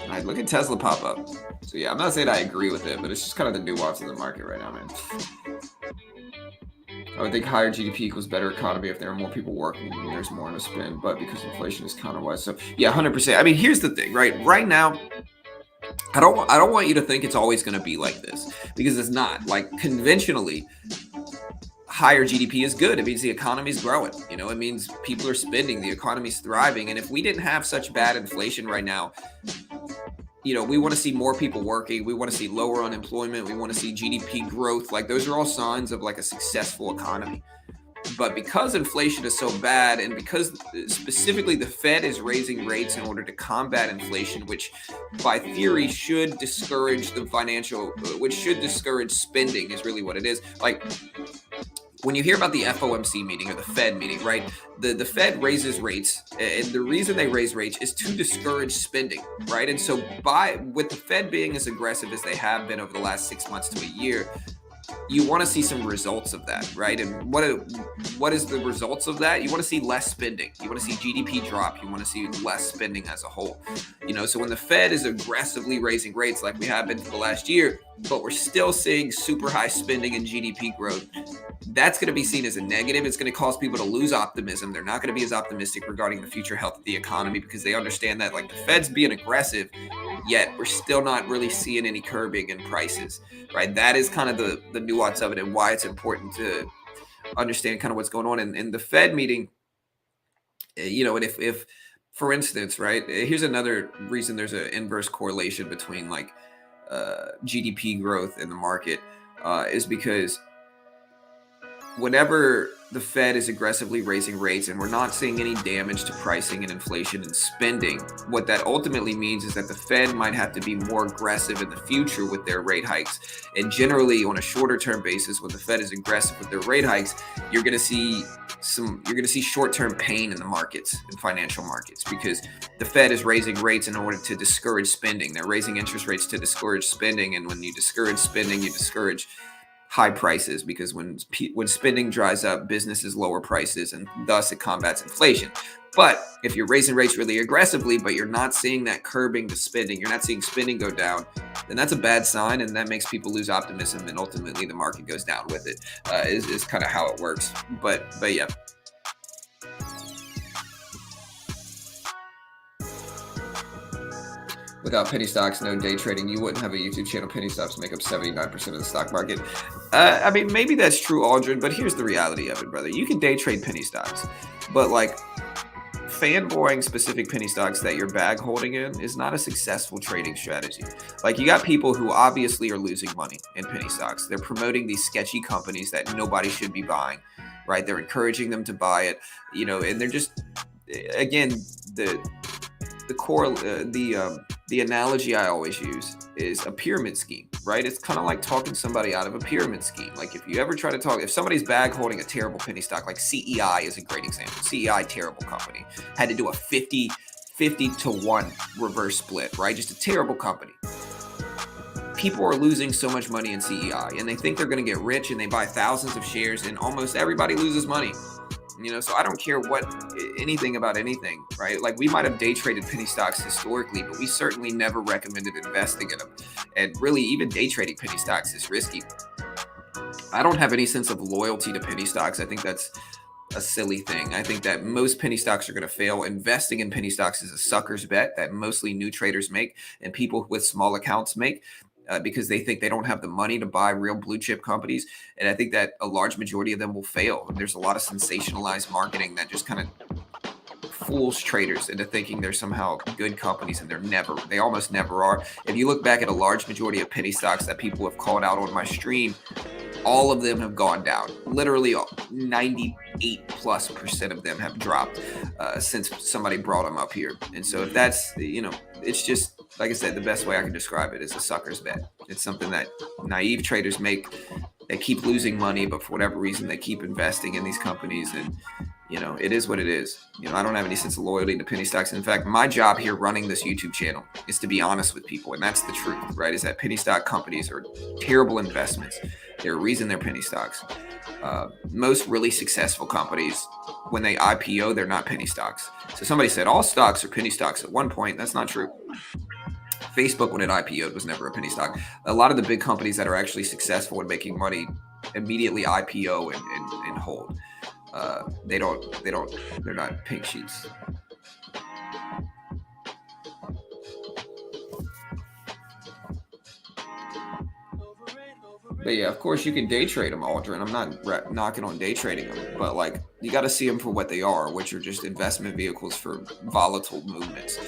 Like, look at Tesla pop up. So yeah, I'm not saying I agree with it, but it's just kind of the nuance of the market right now, man. I would think higher GDP equals better economy if there are more people working and there's more to spend, but because inflation is counterwise. So yeah, 100%. I mean, here's the thing, right? Right now, I don't want you to think it's always going to be like this, because it's not. Like conventionally, higher GDP is good. It means the economy's growing. You know, it means people are spending, the economy's thriving. And if we didn't have such bad inflation right now, you know, we want to see more people working. We want to see lower unemployment. We want to see GDP growth. Like those are all signs of like a successful economy. But because inflation is so bad, and because specifically the Fed is raising rates in order to combat inflation, which by theory should discourage the financial, which should discourage spending, is really what it is. Like when you hear about the FOMC meeting or the Fed meeting, right? The Fed raises rates, and the reason they raise rates is to discourage spending, right? And so with the Fed being as aggressive as they have been over the last 6 months to a year, you want to see some results of that, right? And what is the results of that? You want to see less spending. You want to see GDP drop. You want to see less spending as a whole. You know, so when the Fed is aggressively raising rates like we have been for the last year, but we're still seeing super high spending and GDP growth, that's going to be seen as a negative. It's going to cause people to lose optimism. They're not going to be as optimistic regarding the future health of the economy, because they understand that like the Fed's being aggressive, yet we're still not really seeing any curbing in prices, right? That is kind of the nuance of it, and why it's important to understand kind of what's going on in the Fed meeting. You know, and if for instance, right, here's another reason there's an inverse correlation between like GDP growth in the market, is because whenever the Fed is aggressively raising rates and we're not seeing any damage to pricing and inflation and spending, what that ultimately means is that the Fed might have to be more aggressive in the future with their rate hikes. And generally, on a shorter term basis, when the Fed is aggressive with their rate hikes, you're going to see short-term pain in the markets, in financial markets, because the Fed is raising rates in order to discourage spending. They're raising interest rates to discourage spending, and when you discourage spending, you discourage high prices, because when spending dries up, businesses lower prices, and thus it combats inflation. But if you're raising rates really aggressively, but you're not seeing that curbing to spending, you're not seeing spending go down, then that's a bad sign, and that makes people lose optimism, and ultimately the market goes down with it. Is kind of how it works. But yeah. Without penny stocks, no day trading, you wouldn't have a YouTube channel. Penny stocks make up 79% of the stock market. I mean, maybe that's true, Aldrin, but here's the reality of it, brother. You can day trade penny stocks, but like fanboying specific penny stocks that you're bag holding in is not a successful trading strategy. Like you got people who obviously are losing money in penny stocks. They're promoting these sketchy companies that nobody should be buying, right? They're encouraging them to buy it, you know, and they're just, again, the analogy I always use is a pyramid scheme, right? It's kind of like talking somebody out of a pyramid scheme. Like if you ever try to talk, if somebody's bag holding a terrible penny stock, like CEI is a great example. CEI, terrible company, had to do a 50 to 1 reverse split, right? Just a terrible company. People are losing so much money in CEI, and they think they're going to get rich, and they buy thousands of shares, and almost everybody loses money. You know, so I don't care anything about anything, right? Like we might have day traded penny stocks historically, but we certainly never recommended investing in them. And really, even day trading penny stocks is risky. I don't have any sense of loyalty to penny stocks. I think that's a silly thing. I think that most penny stocks are going to fail. Investing in penny stocks is a sucker's bet that mostly new traders make and people with small accounts make. because they think they don't have the money to buy real blue chip companies. And I think that a large majority of them will fail. There's a lot of sensationalized marketing that just kind of fools traders into thinking they're somehow good companies, and they almost never are. If you look back at a large majority of penny stocks that people have called out on my stream, all of them have gone down. Literally 98+% of them have dropped since somebody brought them up here. And so if that's, it's just, like I said, the best way I can describe it is a sucker's bet. It's something that naive traders make. They keep losing money, but for whatever reason, they keep investing in these companies. And, it is what it is. I don't have any sense of loyalty to penny stocks. In fact, my job here running this YouTube channel is to be honest with people. And that's the truth, right? Is that penny stock companies are terrible investments. There's a reason they're penny stocks. Most really successful companies, when they IPO, they're not penny stocks. So somebody said all stocks are penny stocks at one point. That's not true. Facebook, when it IPO'd, was never a penny stock. A lot of the big companies that are actually successful in making money immediately IPO and hold. They're not pink sheets. But yeah, of course you can day trade them, Aldrin. I'm not knocking on day trading them, but like you got to see them for what they are, which are just investment vehicles for volatile movements.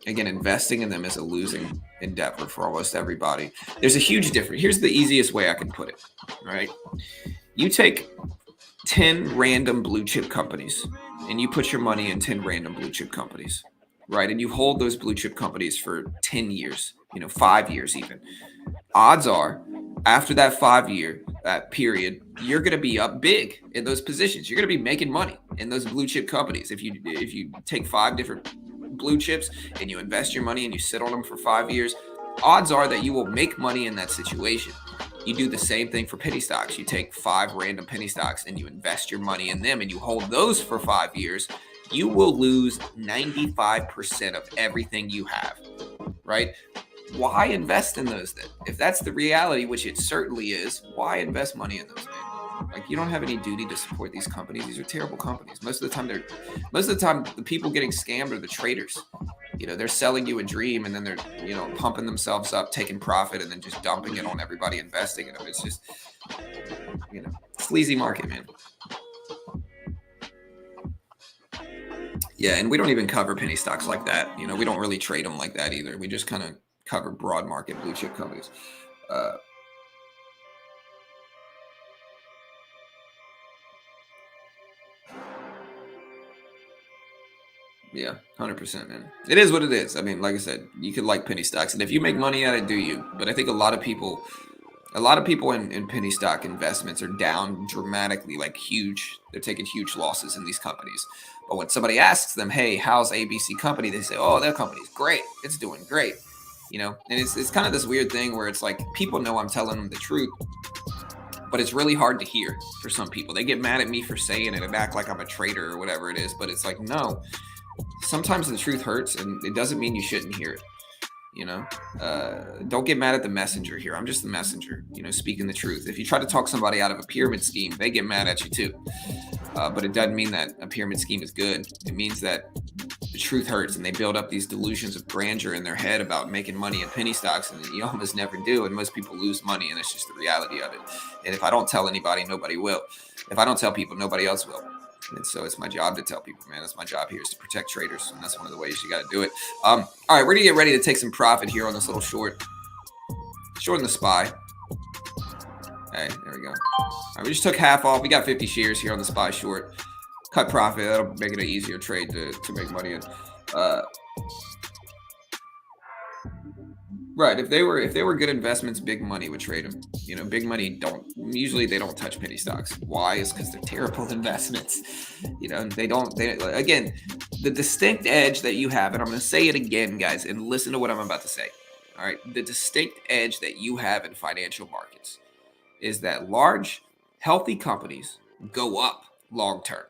Again, investing in them is a losing endeavor for almost everybody. There's a huge difference. Here's the easiest way I can put it. All right, you take 10 random blue chip companies and you put your money in 10 random blue chip companies, right? And you hold those blue chip companies for 10 years, 5 years even. Odds are, after that 5-year period, you're going to be up big in those positions. You're going to be making money in those blue chip companies. If you take 5 different blue chips and you invest your money and you sit on them for 5 years, odds are that you will make money in that situation. You do the same thing for penny stocks. You take 5 random penny stocks and you invest your money in them and you hold those for 5 years. You will lose 95% of everything you have, right? Why invest in those then? If that's the reality, which it certainly is, why invest money in those, man? Like, you don't have any duty to support these companies. These are terrible companies. Most of the time, the people getting scammed are the traders. They're selling you a dream and then they're, pumping themselves up, taking profit, and then just dumping it on everybody investing in them. It's just, sleazy market, man. Yeah, and we don't even cover penny stocks like that. We don't really trade them like that either. We just kind of cover broad market blue chip companies. Yeah, 100%, man. It is what it is. I mean, like I said, you could like penny stocks, and if you make money at it, do you? But I think a lot of people in penny stock investments are down dramatically, like huge. They're taking huge losses in these companies. But when somebody asks them, "Hey, how's ABC company?" they say, "Oh, that company's great. It's doing great." And it's kind of this weird thing where it's like people know I'm telling them the truth, but it's really hard to hear for some people. They get mad at me for saying it and act like I'm a traitor or whatever it is. But it's like, no. Sometimes the truth hurts, and it doesn't mean you shouldn't hear it. Don't get mad at the messenger here. I'm just the messenger, speaking the truth. If you try to talk somebody out of a pyramid scheme, they get mad at you too. But it doesn't mean that a pyramid scheme is good. It means that the truth hurts, and they build up these delusions of grandeur in their head about making money in penny stocks, and you almost never do. And most people lose money, and it's just the reality of it. And if I don't tell anybody, nobody will. If I don't tell people, nobody else will. And so it's my job to tell people, man. That's my job here, is to protect traders. And that's one of the ways you got to do it. All right, we're going to get ready to take some profit here on this little short in the SPY. Hey, there we go. All right, we just took half off. We got 50 shares here on the SPY short. Cut profit. That'll make it an easier trade to make money in. Right. If they were good investments, big money would trade them. Big money usually don't touch penny stocks. Why? Is because they're terrible investments. Again, the distinct edge that you have, and I'm going to say it again, guys, and listen to what I'm about to say. All right. The distinct edge that you have in financial markets is that large, healthy companies go up long term.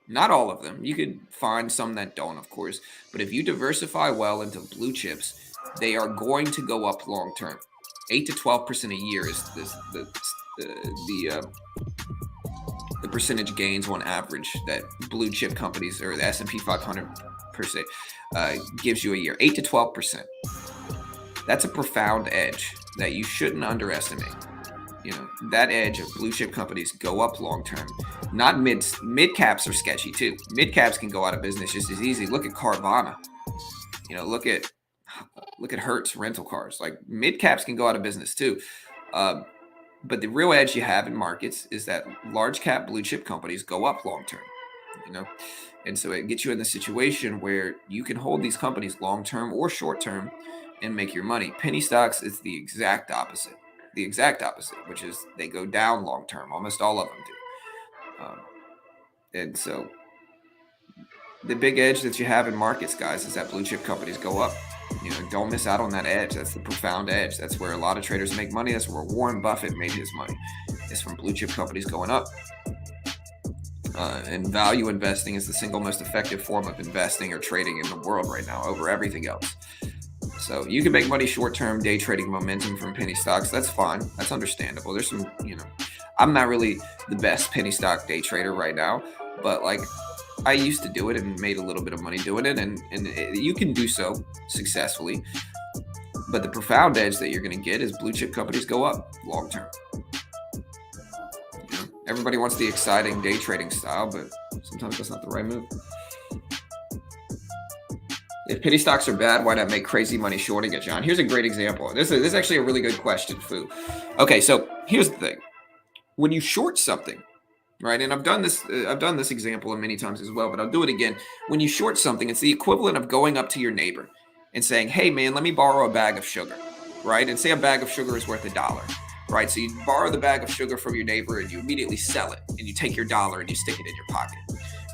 Not all of them. You could find some that don't, of course. But if you diversify well into blue chips, they are going to go up long term. 8 to 12% a year is the percentage gains on average that blue chip companies, or the S&P 500 per se, gives you a year. 8 to 12%. That's a profound edge that you shouldn't underestimate. That edge of blue chip companies go up long term. Not mid caps are sketchy too. Mid caps can go out of business just as easy. Look at Carvana. Look at Hertz rental cars. Like mid caps can go out of business too. But the real edge you have in markets is that large cap blue chip companies go up long term. And so it gets you in the situation where you can hold these companies long term or short term and make your money. Penny stocks is the exact opposite. Which is they go down long term. Almost all of them do. And so the big edge that you have in markets, guys, is that blue chip companies go up. Don't miss out on that edge. That's the profound edge. That's where a lot of traders make money. That's where Warren Buffett made his money. It's from blue chip companies going up. And value investing is the single most effective form of investing or trading in the world right now over everything else. So you can make money short-term day trading momentum from penny stocks. That's fine. That's understandable. There's some, I'm not really the best penny stock day trader right now, but like I used to do it and made a little bit of money doing it, and you can do so successfully. But the profound edge that you're going to get is blue chip companies go up long term. Everybody wants the exciting day trading style, but sometimes that's not the right move. If penny stocks are bad, why not make crazy money shorting it, John? Here's a great example. This is actually a really good question, Fu. Okay, so here's the thing. When you short something, right? And I've done this example many times as well, but I'll do it again. When you short something, it's the equivalent of going up to your neighbor and saying, "Hey man, let me borrow a bag of sugar," right? And say a bag of sugar is worth $1, right? So you borrow the bag of sugar from your neighbor and you immediately sell it, and you take your $1 and you stick it in your pocket,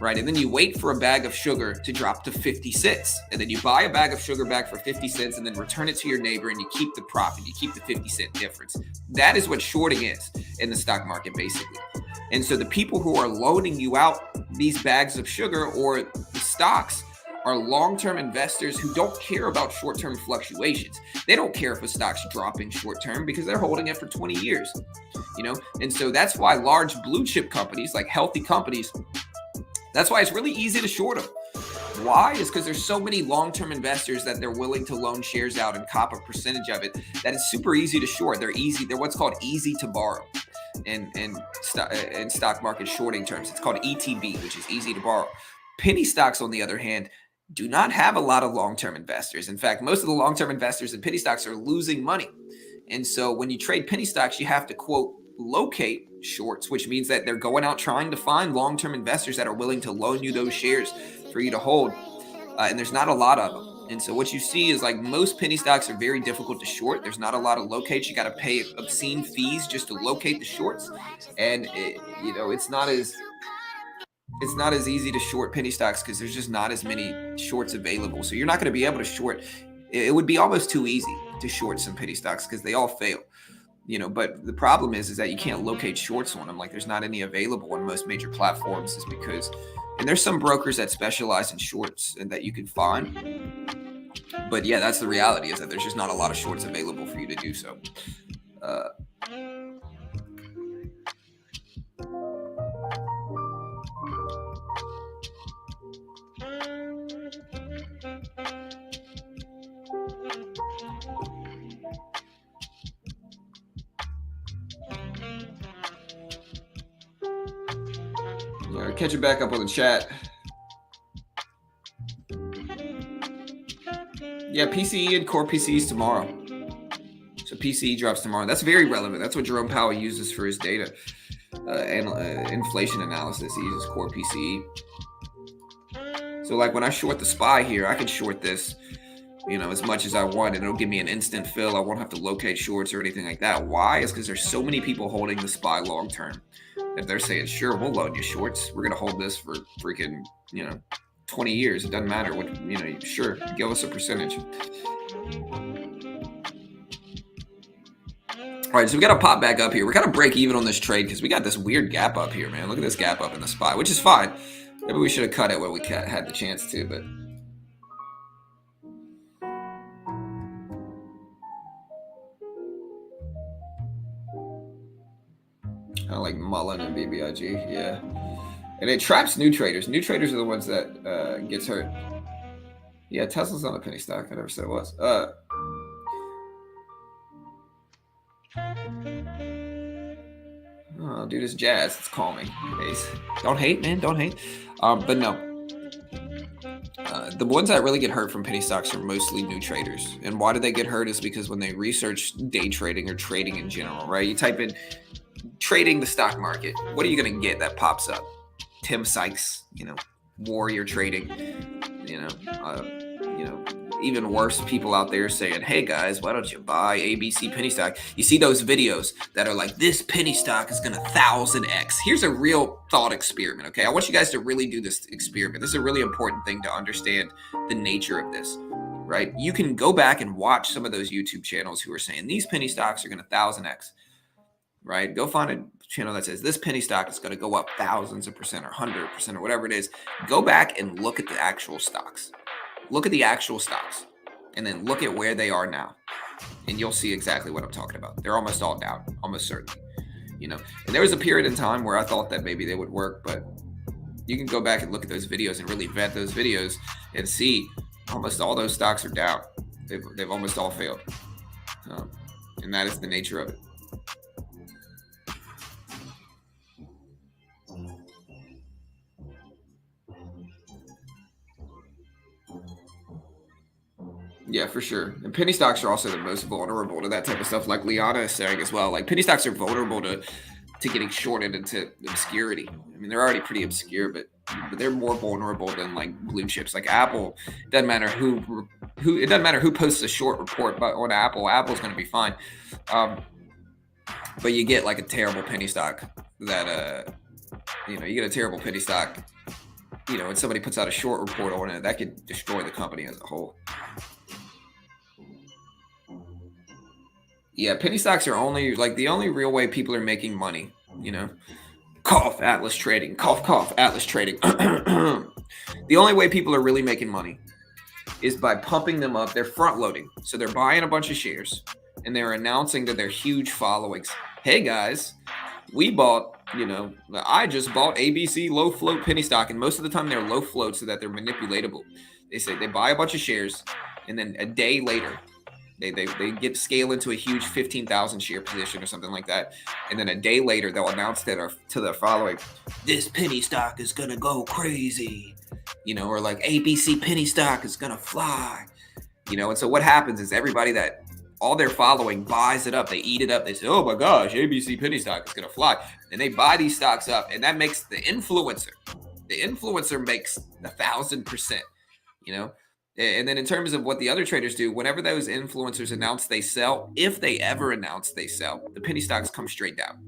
right? And then you wait for a bag of sugar to drop to 50 cents, and then you buy a bag of sugar back for 50 cents and then return it to your neighbor, and you keep the profit. You keep the 50-cent difference. That is what shorting is in the stock market, basically. And so the people who are loaning you out these bags of sugar or the stocks are long-term investors who don't care about short-term fluctuations. They don't care if a stock's dropping short-term because they're holding it for 20 years, And so that's why large blue chip companies, like healthy companies, that's why it's really easy to short them. Why? Is because there's so many long-term investors that they're willing to loan shares out and cop a percentage of it that it's super easy to short. They're what's called easy to borrow. In stock market shorting terms, it's called ETB, which is easy to borrow. Penny stocks, on the other hand, do not have a lot of long-term investors. In fact, most of the long-term investors in penny stocks are losing money. And so when you trade penny stocks, you have to, quote, locate shorts, which means that they're going out trying to find long-term investors that are willing to loan you those shares for you to hold. And there's not a lot of them. And so what you see is like most penny stocks are very difficult to short. There's not a lot of locates. You got to pay obscene fees just to locate the shorts. And it's not as easy to short penny stocks because there's just not as many shorts available. So you're not going to be able to short. It would be almost too easy to short some penny stocks because they all fail. But the problem is that you can't locate shorts on them. Like there's not any available on most major platforms is because, and there's some brokers that specialize in shorts and that you can find. But yeah, that's the reality is that there's just not a lot of shorts available for you to do so. Catch it back up on the chat. Yeah, PCE and core PCEs tomorrow. So PCE drops tomorrow. That's very relevant. That's what Jerome Powell uses for his data and inflation analysis. He uses core PCE. So like when I short the SPY here, I can short this, as much as I want, and it'll give me an instant fill. I won't have to locate shorts or anything like that. Why? It's because there's so many people holding the SPY long term. If they're saying, sure, we'll loan you shorts. We're going to hold this for freaking, 20 years. It doesn't matter what, sure, give us a percentage. All right, so we got to pop back up here. We're going to break even on this trade because we got this weird gap up here, man. Look at this gap up in the SPY, which is fine. Maybe we should have cut it when we had the chance to, but. Kind of like Mullen and BBIG, yeah. And it traps new traders. New traders are the ones that gets hurt. Yeah, Tesla's not a penny stock. I never said it was. Oh, dude, it's jazz. It's calming. Don't hate, man. Don't hate. But no, the ones that really get hurt from penny stocks are mostly new traders. And why do they get hurt is because when they research day trading or trading in general, right? You type in trading the stock market, what are you going to get that pops up? Tim Sykes, warrior trading, even worse, people out there saying, hey guys, why don't you buy ABC penny stock? You see those videos that are like, this penny stock is going to 1000x. Here's a real thought experiment, okay? I want you guys to really do this experiment. This is a really important thing to understand the nature of this, right? You can go back and watch some of those YouTube channels who are saying these penny stocks are going to 1000x, right? Go find a channel that says this penny stock is going to go up thousands of percent or 100% or whatever it is. Go back and look at the actual stocks. Look at the actual stocks and then look at where they are now. And you'll see exactly what I'm talking about. They're almost all down, almost certainly. And there was a period in time where I thought that maybe they would work, but you can go back and look at those videos and really vet those videos and see almost all those stocks are down. They've almost all failed. And that is the nature of it. Yeah, for sure. And penny stocks are also the most vulnerable to that type of stuff, like Liana is saying as well. Like penny stocks are vulnerable to getting shorted into obscurity. I mean, they're already pretty obscure, but they're more vulnerable than like blue chips. Like Apple, it doesn't matter who posts a short report, but on Apple's going to be fine. But you get like a terrible penny stock that you get a terrible penny stock. When somebody puts out a short report on it, that could destroy the company as a whole. Yeah, penny stocks are only like the only real way people are making money, Cough, Atlas trading. Cough, cough, Atlas trading. The only way people are really making money is by pumping them up. They're front loading. So they're buying a bunch of shares and they're announcing that they're huge followings. Hey guys, we bought, I just bought ABC low float penny stock. And most of the time they're low float so that they're manipulatable. They say they buy a bunch of shares and then a day later, they get scale into a huge 15,000 share position or something like that. And then a day later, they'll announce that to their following, this penny stock is going to go crazy, or like ABC penny stock is going to fly, And so what happens is everybody that all their following buys it up. They eat it up. They say, oh my gosh, ABC penny stock is going to fly. And they buy these stocks up. And that makes the influencer makes 1,000%, And then in terms of what the other traders do, whenever those influencers announce they sell, if they ever announce they sell, the penny stocks come straight down.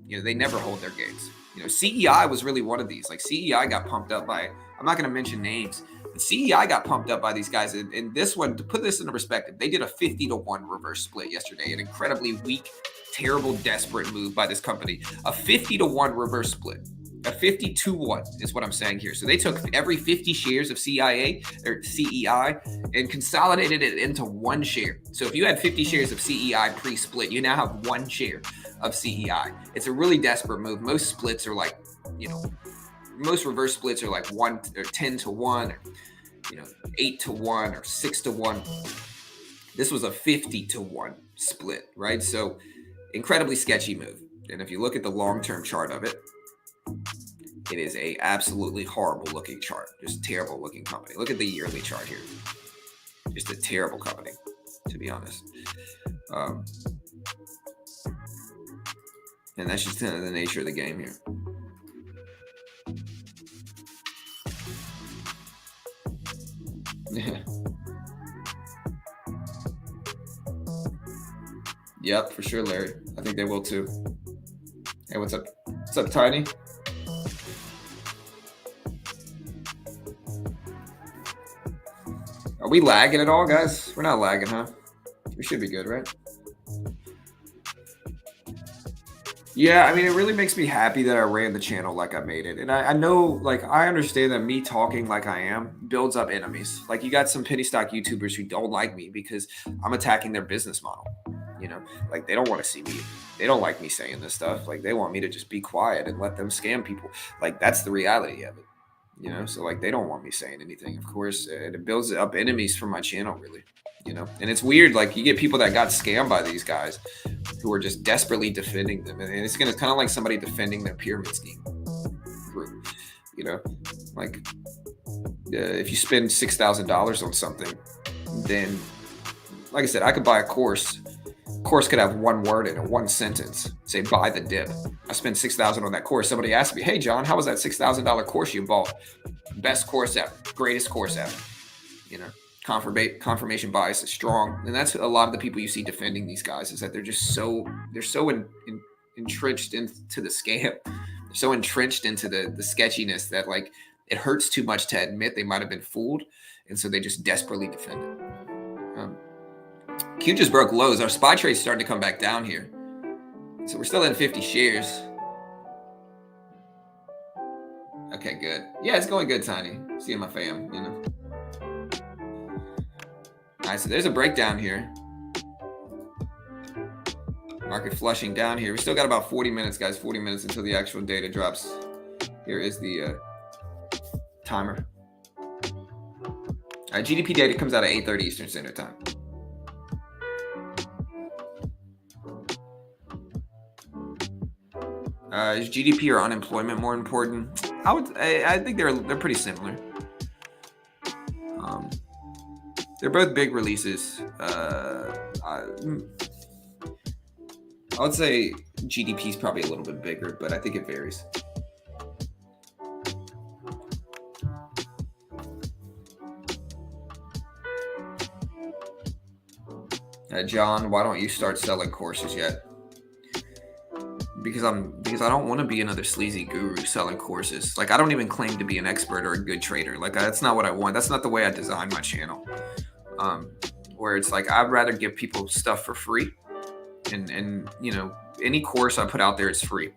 They never hold their gains. CEI was really one of these. Like CEI got pumped up by, I'm not going to mention names, but CEI got pumped up by these guys. And this one, to put this into perspective, they did a 50-1 reverse split yesterday. An incredibly weak, terrible, desperate move by this company. A 50-1 reverse split. A 50-1 is what I'm saying here. So they took every 50 shares of CEI and consolidated it into one share. So if you had 50 shares of CEI pre-split, you now have one share of CEI. It's a really desperate move. Most splits are like, most reverse splits are like 1 or 10-1 or 8-1 or 6-1. This was a 50-1 split, right? So incredibly sketchy move. And if you look at the long-term chart of it, it is a absolutely horrible looking chart. Just terrible looking company. Look at the yearly chart here. Just a terrible company, to be honest. And that's just kind of the nature of the game here. Yeah. Yep, for sure, Larry. I think they will too. Hey, what's up? What's up, Tiny? Are we lagging at all, guys? We're not lagging, huh? We should be good, right? Yeah, I mean, it really makes me happy that I ran the channel like I made it. And I know, like, I understand that me talking like I am builds up enemies. Like, you got some penny stock YouTubers who don't like me because I'm attacking their business model. Like, they don't want to see me. They don't like me saying this stuff. Like, they want me to just be quiet and let them scam people. Like, that's the reality of it. you know, so like they don't want me saying anything, of course, and it builds up enemies for my channel, really, you know. And it's weird, like you get people that got scammed by these guys who are just desperately defending them, and it's kind of like somebody defending their pyramid scheme group, you know, like if you spend $6,000 on something, then like I said, I could buy a course. Course could have one word in it, one sentence, say buy the dip. I spent $6,000 on that course. Somebody asked me, hey John, how was that $6,000 course you bought? Best course ever, greatest course ever. You know, confirmation bias is strong, and that's a lot of the people you see defending these guys, is that they're so entrenched into the scam. They're so entrenched into the sketchiness that like it hurts too much to admit they might have been fooled, and so they just desperately defend it. Q just broke lows. Our SPY trade's starting to come back down here. So we're still in 50 shares. Okay, good. Yeah, it's going good, Tiny. Seeing my fam, you know. All right, so there's a breakdown here. Market flushing down here. We still got about 40 minutes, guys. 40 minutes until the actual data drops. Here is the timer. All right, GDP data comes out at 8:30 Eastern Standard Time. Is GDP or unemployment more important? I think they're pretty similar. They're both big releases. I would say GDP is probably a little bit bigger, but I think it varies. John, why don't you start selling courses yet? Because I don't want to be another sleazy guru selling courses. Like I don't even claim to be an expert or a good trader. Like that's not what I want. That's not the way I design my channel. Where it's like I'd rather give people stuff for free, and you know, any course I put out there, it's free.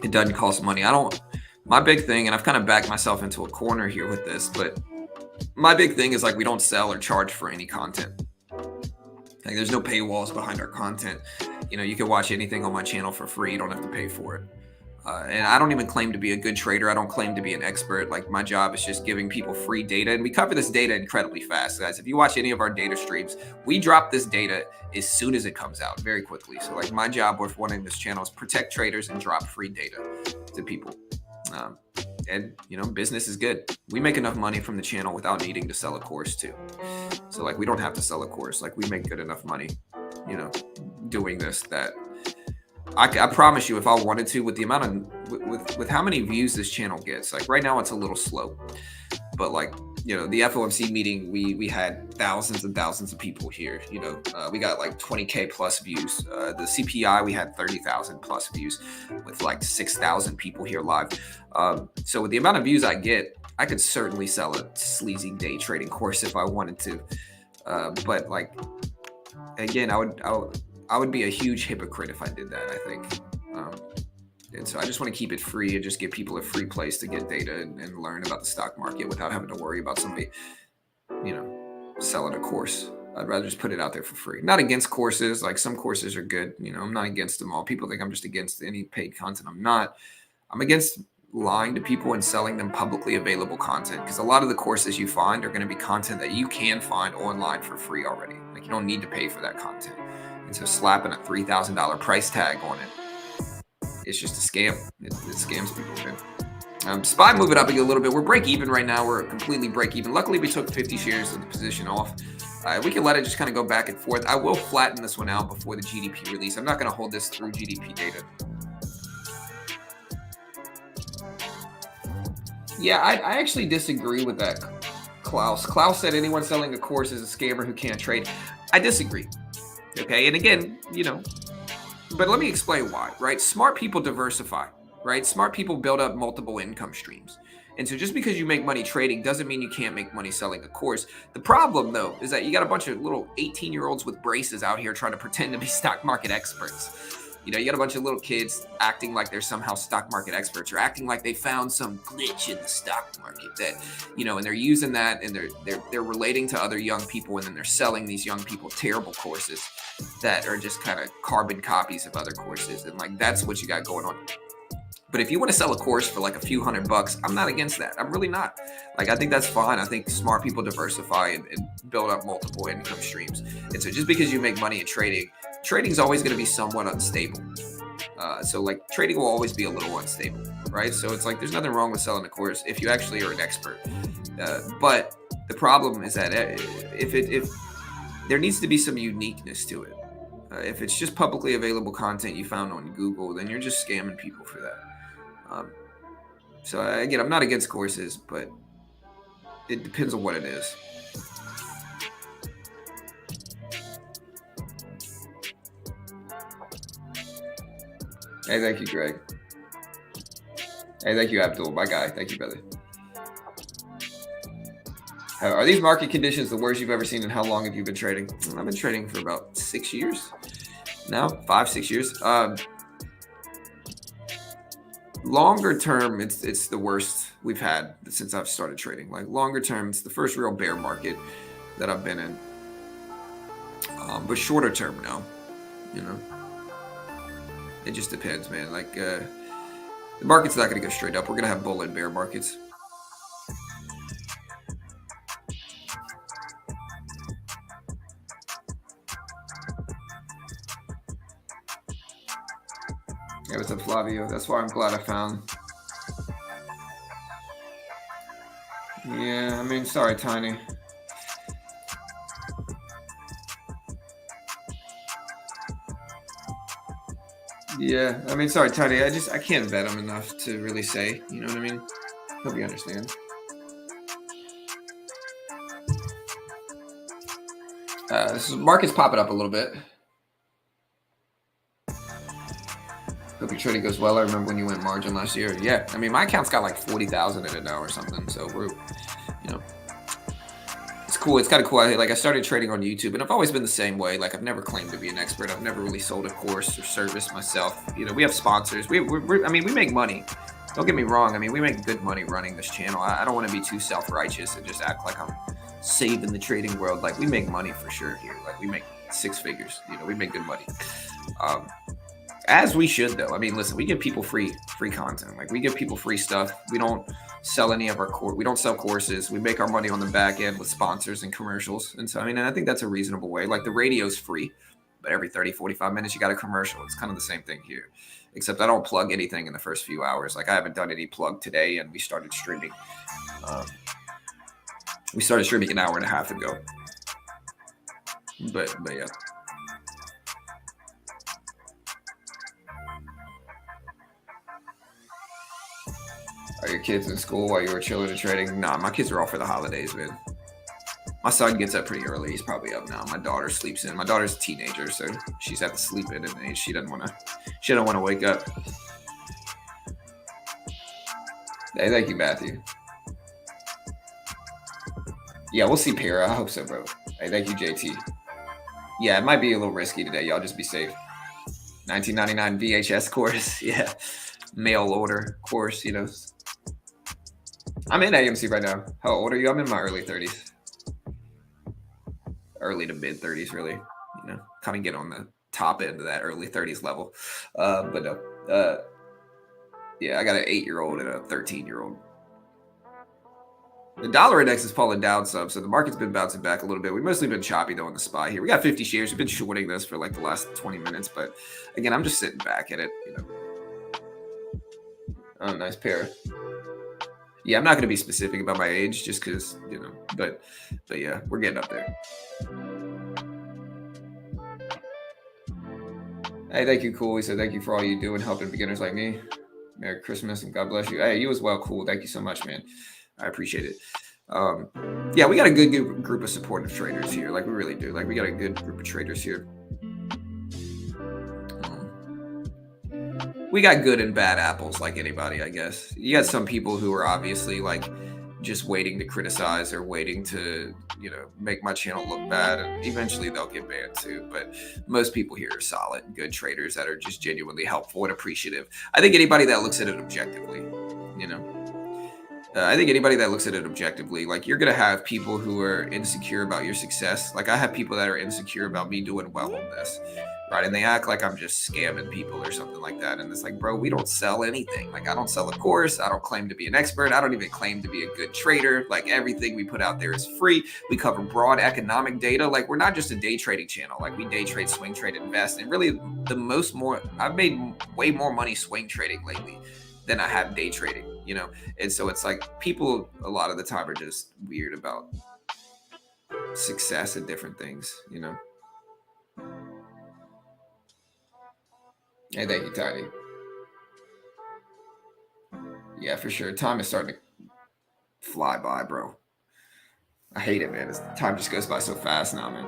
It doesn't cost money. My big thing, and I've kind of backed myself into a corner here with this, but my big thing is like we don't sell or charge for any content. Like there's no paywalls behind our content. You know, you can watch anything on my channel for free. You don't have to pay for it. And I don't even claim to be a good trader. I don't claim to be an expert. Like my job is just giving people free data. And we cover this data incredibly fast, guys. If you watch any of our data streams, we drop this data as soon as it comes out, very quickly. So like my job with running this channel is protect traders and drop free data to people. And you know, business is good. We make enough money from the channel without needing to sell a course too. So like we don't have to sell a course. Like we make good enough money, you know, doing this that I promise you, if I wanted to, with the amount of with how many views this channel gets, like right now it's a little slow, but like, you know, the FOMC meeting, we had thousands and thousands of people here. You know, we got like 20K plus views. The CPI, we had 30,000 plus views with like 6,000 people here live. So with the amount of views I get, I could certainly sell a sleazy day trading course if I wanted to. But like, again, I would be a huge hypocrite if I did that, I think. And so I just want to keep it free and just give people a free place to get data and learn about the stock market without having to worry about somebody, you know, selling a course. I'd rather just put it out there for free. Not against courses. Like some courses are good. You know, I'm not against them all. People think I'm just against any paid content. I'm not. I'm against lying to people and selling them publicly available content, because a lot of the courses you find are going to be content that you can find online for free already. Like you don't need to pay for that content. And so slapping a $3,000 price tag on it, it's just a scam. It scams people, man. SPY moving up a little bit. We're break even right now. We're completely break even. Luckily, we took 50 shares of the position off. We can let it just kind of go back and forth. I will flatten this one out before the GDP release. I'm not going to hold this through GDP data. Yeah, I actually disagree with that, Klaus. Klaus said anyone selling a course is a scammer who can't trade. I disagree. Okay, and again, you know, but let me explain why, right? Smart people diversify, right? Smart people build up multiple income streams. And so just because you make money trading doesn't mean you can't make money selling a course. The problem, though, is that you got a bunch of little 18-year-olds with braces out here trying to pretend to be stock market experts. You know, you got a bunch of little kids acting like they're somehow stock market experts, or acting like they found some glitch in the stock market that, you know, and they're using that and they're relating to other young people, and then they're selling these young people terrible courses that are just kind of carbon copies of other courses. And like, that's what you got going on. But if you want to sell a course for like a few $100, I'm not against that. I'm really not. Like, I think that's fine. I think smart people diversify and build up multiple income streams. And so just because you make money in trading, trading is always going to be somewhat unstable. So like trading will always be a little unstable, right? So it's like there's nothing wrong with selling a course if you actually are an expert. But the problem is that if there needs to be some uniqueness to it. If it's just publicly available content you found on Google, then you're just scamming people for that. So again, I'm not against courses, but it depends on what it is. Hey, thank you, Greg. Hey, thank you, Aapl, my guy. Thank you, brother. Are these market conditions the worst you've ever seen, and how long have you been trading? I've been trading for about 6 years now, 5-6 years. Longer term, it's the worst we've had since I've started trading. Like longer term, it's the first real bear market that I've been in. But shorter term, no. You know, it just depends, man. Like the market's not going to go straight up. We're going to have bull and bear markets. Yeah, what's up, Flavio? That's why I'm glad I found. Yeah, I mean, sorry, Tiny. Yeah, I mean, sorry, Tiny. I can't vet them enough to really say. You know what I mean? Hope you understand. This market's popping up a little bit. Hope your trading goes well. I remember when you went margin last year. Yeah, I mean, my account's got like 40,000 in it now or something. So we're, you know, it's cool. It's kind of cool. I started trading on YouTube, and I've always been the same way. Like, I've never claimed to be an expert. I've never really sold a course or service myself. You know, we have sponsors. I mean, we make money. Don't get me wrong. I mean, we make good money running this channel. I don't want to be too self-righteous and just act like I'm saving the trading world. Like, we make money for sure here. Like, we make 6 figures. You know, we make good money. As we should, though. I mean, listen, we give people free content. Like, we give people free stuff. We don't sell any of our we don't sell courses. We make our money on the back end with sponsors and commercials. And so, I mean, and I think that's a reasonable way. Like, the radio's free, but every 30, 45 minutes, you got a commercial. It's kind of the same thing here, except I don't plug anything in the first few hours. Like, I haven't done any plug today, and we started streaming. We started streaming an hour and a half ago. But yeah. Are your kids in school while you were chilling and trading? Nah, my kids are all for the holidays, man. My son gets up pretty early. He's probably up now. My daughter sleeps in. My daughter's a teenager, so she's at the sleep in, and she doesn't want to wake up. Hey, thank you, Matthew. Yeah, we'll see, Para. I hope so, bro. Hey, thank you, JT. Yeah, it might be a little risky today. Y'all just be safe. 1999 VHS course. Yeah. Mail order course, you know. I'm in AMC right now. How old are you? I'm in my early 30s. Early to mid 30s, really. You know, kind of get on the top end of that early 30s level. But no. Yeah, I got an 8-year-old and a 13-year-old. The dollar index is falling down some, so the market's been bouncing back a little bit. We've mostly been choppy, though, on the SPY here. We got 50 shares. We've been shorting this for like the last 20 minutes, but again, I'm just sitting back at it, you know. Oh, nice pair. Yeah, I'm not going to be specific about my age just because, you know, but yeah, we're getting up there. Hey, thank you, Cool. He said, thank you for all you do and helping beginners like me. Merry Christmas and God bless you. Hey, you as well, Cool. Thank you so much, man. I appreciate it. Yeah, we got a good group of supportive traders here. Like, we really do. Like, we got a good group of traders here. We got good and bad apples like anybody, I guess. You got some people who are obviously like just waiting to criticize or waiting to, you know, make my channel look bad, and eventually they'll get banned too. But most people here are solid, good traders that are just genuinely helpful and appreciative. I think anybody that looks at it objectively, you know. I think anybody that looks at it objectively, like you're gonna have people who are insecure about your success. Like I have people that are insecure about me doing well on this, right? And they act like I'm just scamming people or something like that. And it's like, bro, we don't sell anything. Like I don't sell a course. I don't claim to be an expert. I don't even claim to be a good trader. Like everything we put out there is free. We cover broad economic data. Like we're not just a day trading channel. Like we day trade, swing trade, invest. And really I've made way more money swing trading lately than I have day trading, you know? And so it's like people a lot of the time are just weird about success and different things, you know? Hey, thank you, Tiny. Yeah, for sure. Time is starting to fly by, bro. I hate it, man. Time just goes by so fast now, man.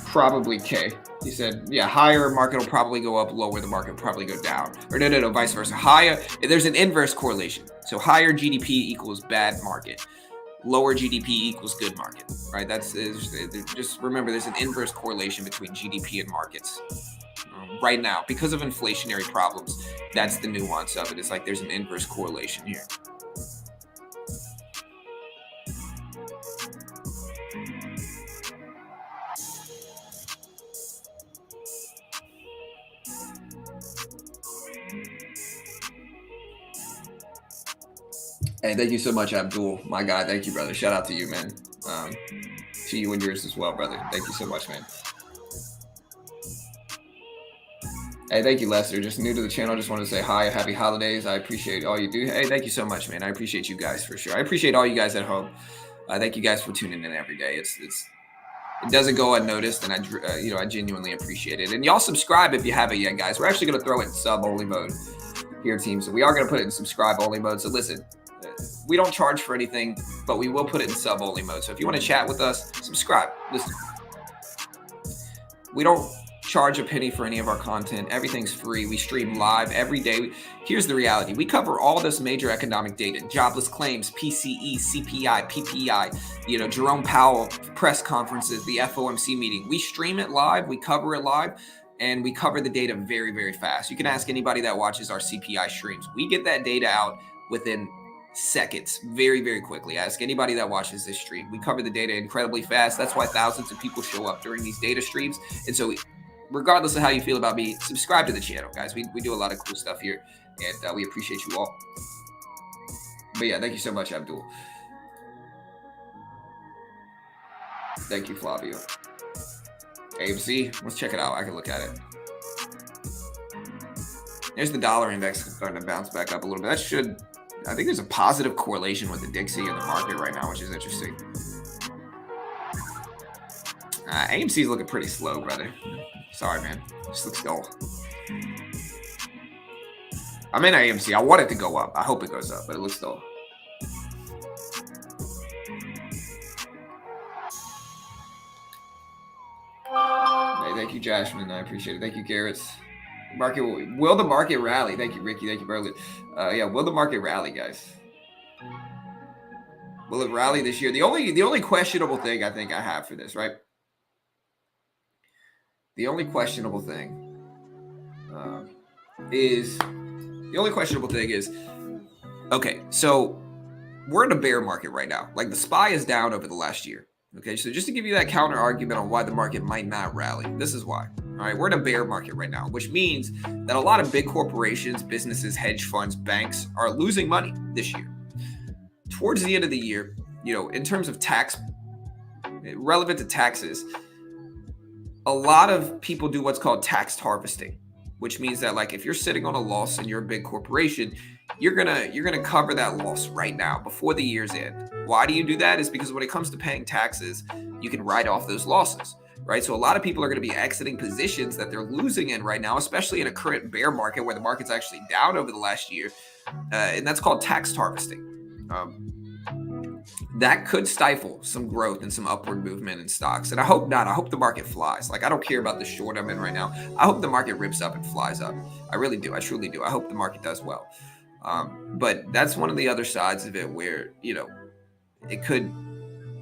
Probably K. He said, yeah, higher market will probably go up, lower the market will probably go down. Or no, vice versa. Higher, there's an inverse correlation. So higher GDP equals bad market. Lower GDP equals good market, right? Just remember there's an inverse correlation between GDP and markets right now because of inflationary problems. That's the nuance of it. It's like there's an inverse correlation here. Hey, thank you so much, Abdul, my guy. Thank you, brother. Shout out to you, man. To you and yours as well, brother. Thank you so much, man. Hey, thank you, Lester. Just new to the channel. Just wanted to say hi. Happy holidays. I appreciate all you do. Hey, thank you so much, man. I appreciate you guys for sure. I appreciate all you guys at home. Thank you guys for tuning in every day. It doesn't go unnoticed, and I genuinely appreciate it. And y'all subscribe if you haven't yet, guys. We're actually gonna throw it in sub only mode here, team. So we are gonna put it in subscribe only mode. So listen, we don't charge for anything, but we will put it in sub only mode. So if you want to chat with us, subscribe. Listen, we don't charge a penny for any of our content. Everything's free. We stream live every day. Here's the reality. We cover all this major economic data: jobless claims, PCE, CPI, PPI, Jerome Powell press conferences, the FOMC meeting. We stream it live. We cover it live. And we cover the data very, very fast. You can ask anybody that watches our CPI streams. We get that data out within seconds, very, very quickly. Ask anybody that watches this stream. We cover the data incredibly fast. That's why thousands of people show up during these data streams. And so regardless of how you feel about me, subscribe to the channel, guys. We do a lot of cool stuff here, and we appreciate you all. But yeah, thank you so much, Abdul. Thank you, Flavio. AMC, let's check it out. I can look at it. There's the dollar index starting to bounce back up a little bit. I think there's a positive correlation with the Dixie in the market right now, which is interesting. AMC's looking pretty slow, brother. Sorry, man. Just looks dull. I'm in AMC. I want it to go up. I hope it goes up, but it looks dull. Hey, thank you, Jashmin. I appreciate it. Thank you, Garrett. Will the market rally? Thank you, Ricky. Thank you, Burley. Yeah, will the market rally, guys? Will it rally this year? The only questionable thing I think I have for this, right? The only questionable thing is okay. So we're in a bear market right now. Like the SPY is down over the last year. Okay, so just to give you that counter argument on why the market might not rally, this is why. All right, we're in a bear market right now, which means that a lot of big corporations, businesses, hedge funds, banks are losing money this year. Towards the end of the year, in terms of tax, relevant to taxes, a lot of people do what's called tax harvesting, which means that like if you're sitting on a loss and you're a big corporation, you're gonna cover that loss right now before the year's end. Why do you do that? Is because when it comes to paying taxes, you can write off those losses, right? So a lot of people are going to be exiting positions that they're losing in right now, especially in a current bear market where the market's actually down over the last year, and that's called tax harvesting. That could stifle some growth and some upward movement in stocks. And I hope not. I hope the market flies. Like, I don't care about the short I'm in right now. I hope the market rips up and flies up. I really do. I truly do. I hope the market does well. But that's one of the other sides of it where, it could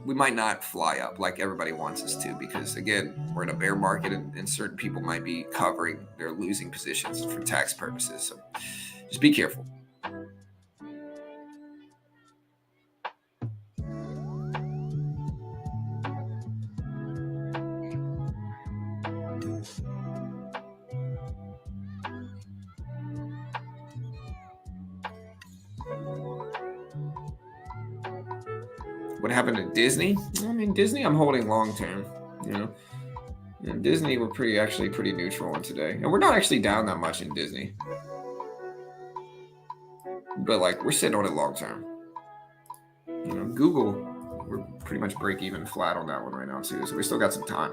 we might not fly up like everybody wants us to, because again, we're in a bear market, and certain people might be covering their losing positions for tax purposes. So just be careful. What happened to Disney? I mean, Disney, I'm holding long term. You know, and Disney, we're actually pretty neutral on today, and we're not actually down that much in Disney. But like, we're sitting on it long term. You know, Google, we're pretty much break even flat on that one right now too. So we still got some time.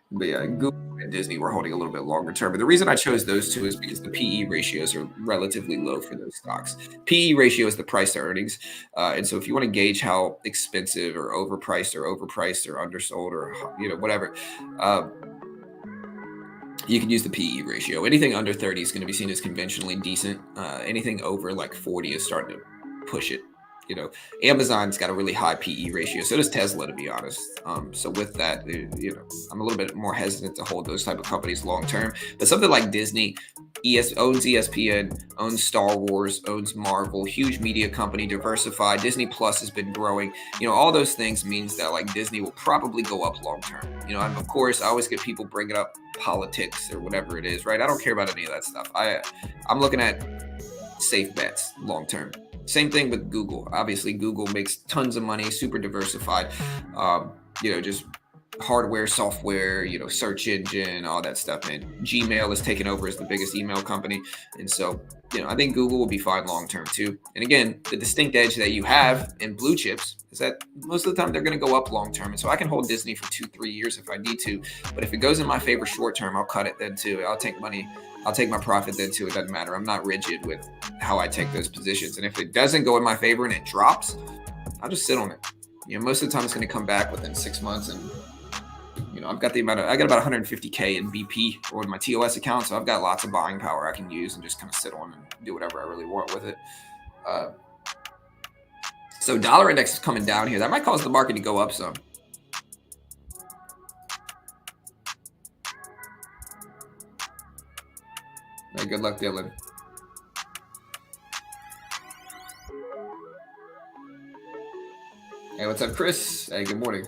But yeah, Google and Disney we're holding a little bit longer term. But the reason I chose those two is because the PE ratios are relatively low for those stocks. PE ratio is the price to earnings. And so if you want to gauge how expensive or overpriced or undersold or, you know, whatever, you can use the PE ratio. Anything under 30 is going to be seen as conventionally decent. Anything over like 40 is starting to push it. You know, Amazon's got a really high PE ratio. So does Tesla, to be honest. So with that, you know, I'm a little bit more hesitant to hold those type of companies long term. But something like Disney owns ESPN, owns Star Wars, owns Marvel, huge media company, diversified. Disney Plus has been growing. You know, all those things means that like Disney will probably go up long term. You know, and of course, I always get people bringing up politics or whatever it is, right? I don't care about any of that stuff. I'm looking at safe bets long term. Same thing with Google. Obviously, Google makes tons of money, super diversified. You know, just hardware, software, you know, search engine, all that stuff. And Gmail is taken over as the biggest email company. And so, you know, I think Google will be fine long term too. And again, the distinct edge that you have in blue chips is that most of the time they're going to go up long term. And so I can hold Disney for 2-3 years if I need to. But if it goes in my favor short term, I'll cut it then too. I'll take money. I'll take my profit then too. It doesn't matter. I'm not rigid with how I take those positions. And if it doesn't go in my favor and it drops, I'll just sit on it. You know, most of the time it's going to come back within 6 months. And, you know, I got about 150K in BP or in my TOS account. So I've got lots of buying power I can use and just kind of sit on and do whatever I really want with it. So dollar index is coming down here. That might cause the market to go up some. Hey, good luck, Dylan. Hey, what's up, Chris? Hey, good morning.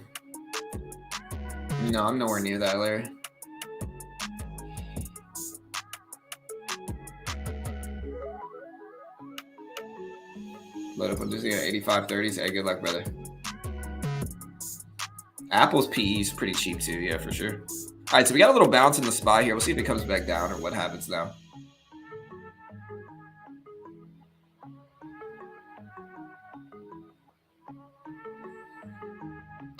No, I'm nowhere near that, Larry. Load up on Disney at 85.30s. Hey, good luck, brother. Apple's PE is pretty cheap too. Yeah, for sure. All right, so we got a little bounce in the SPY here. We'll see if it comes back down or what happens now.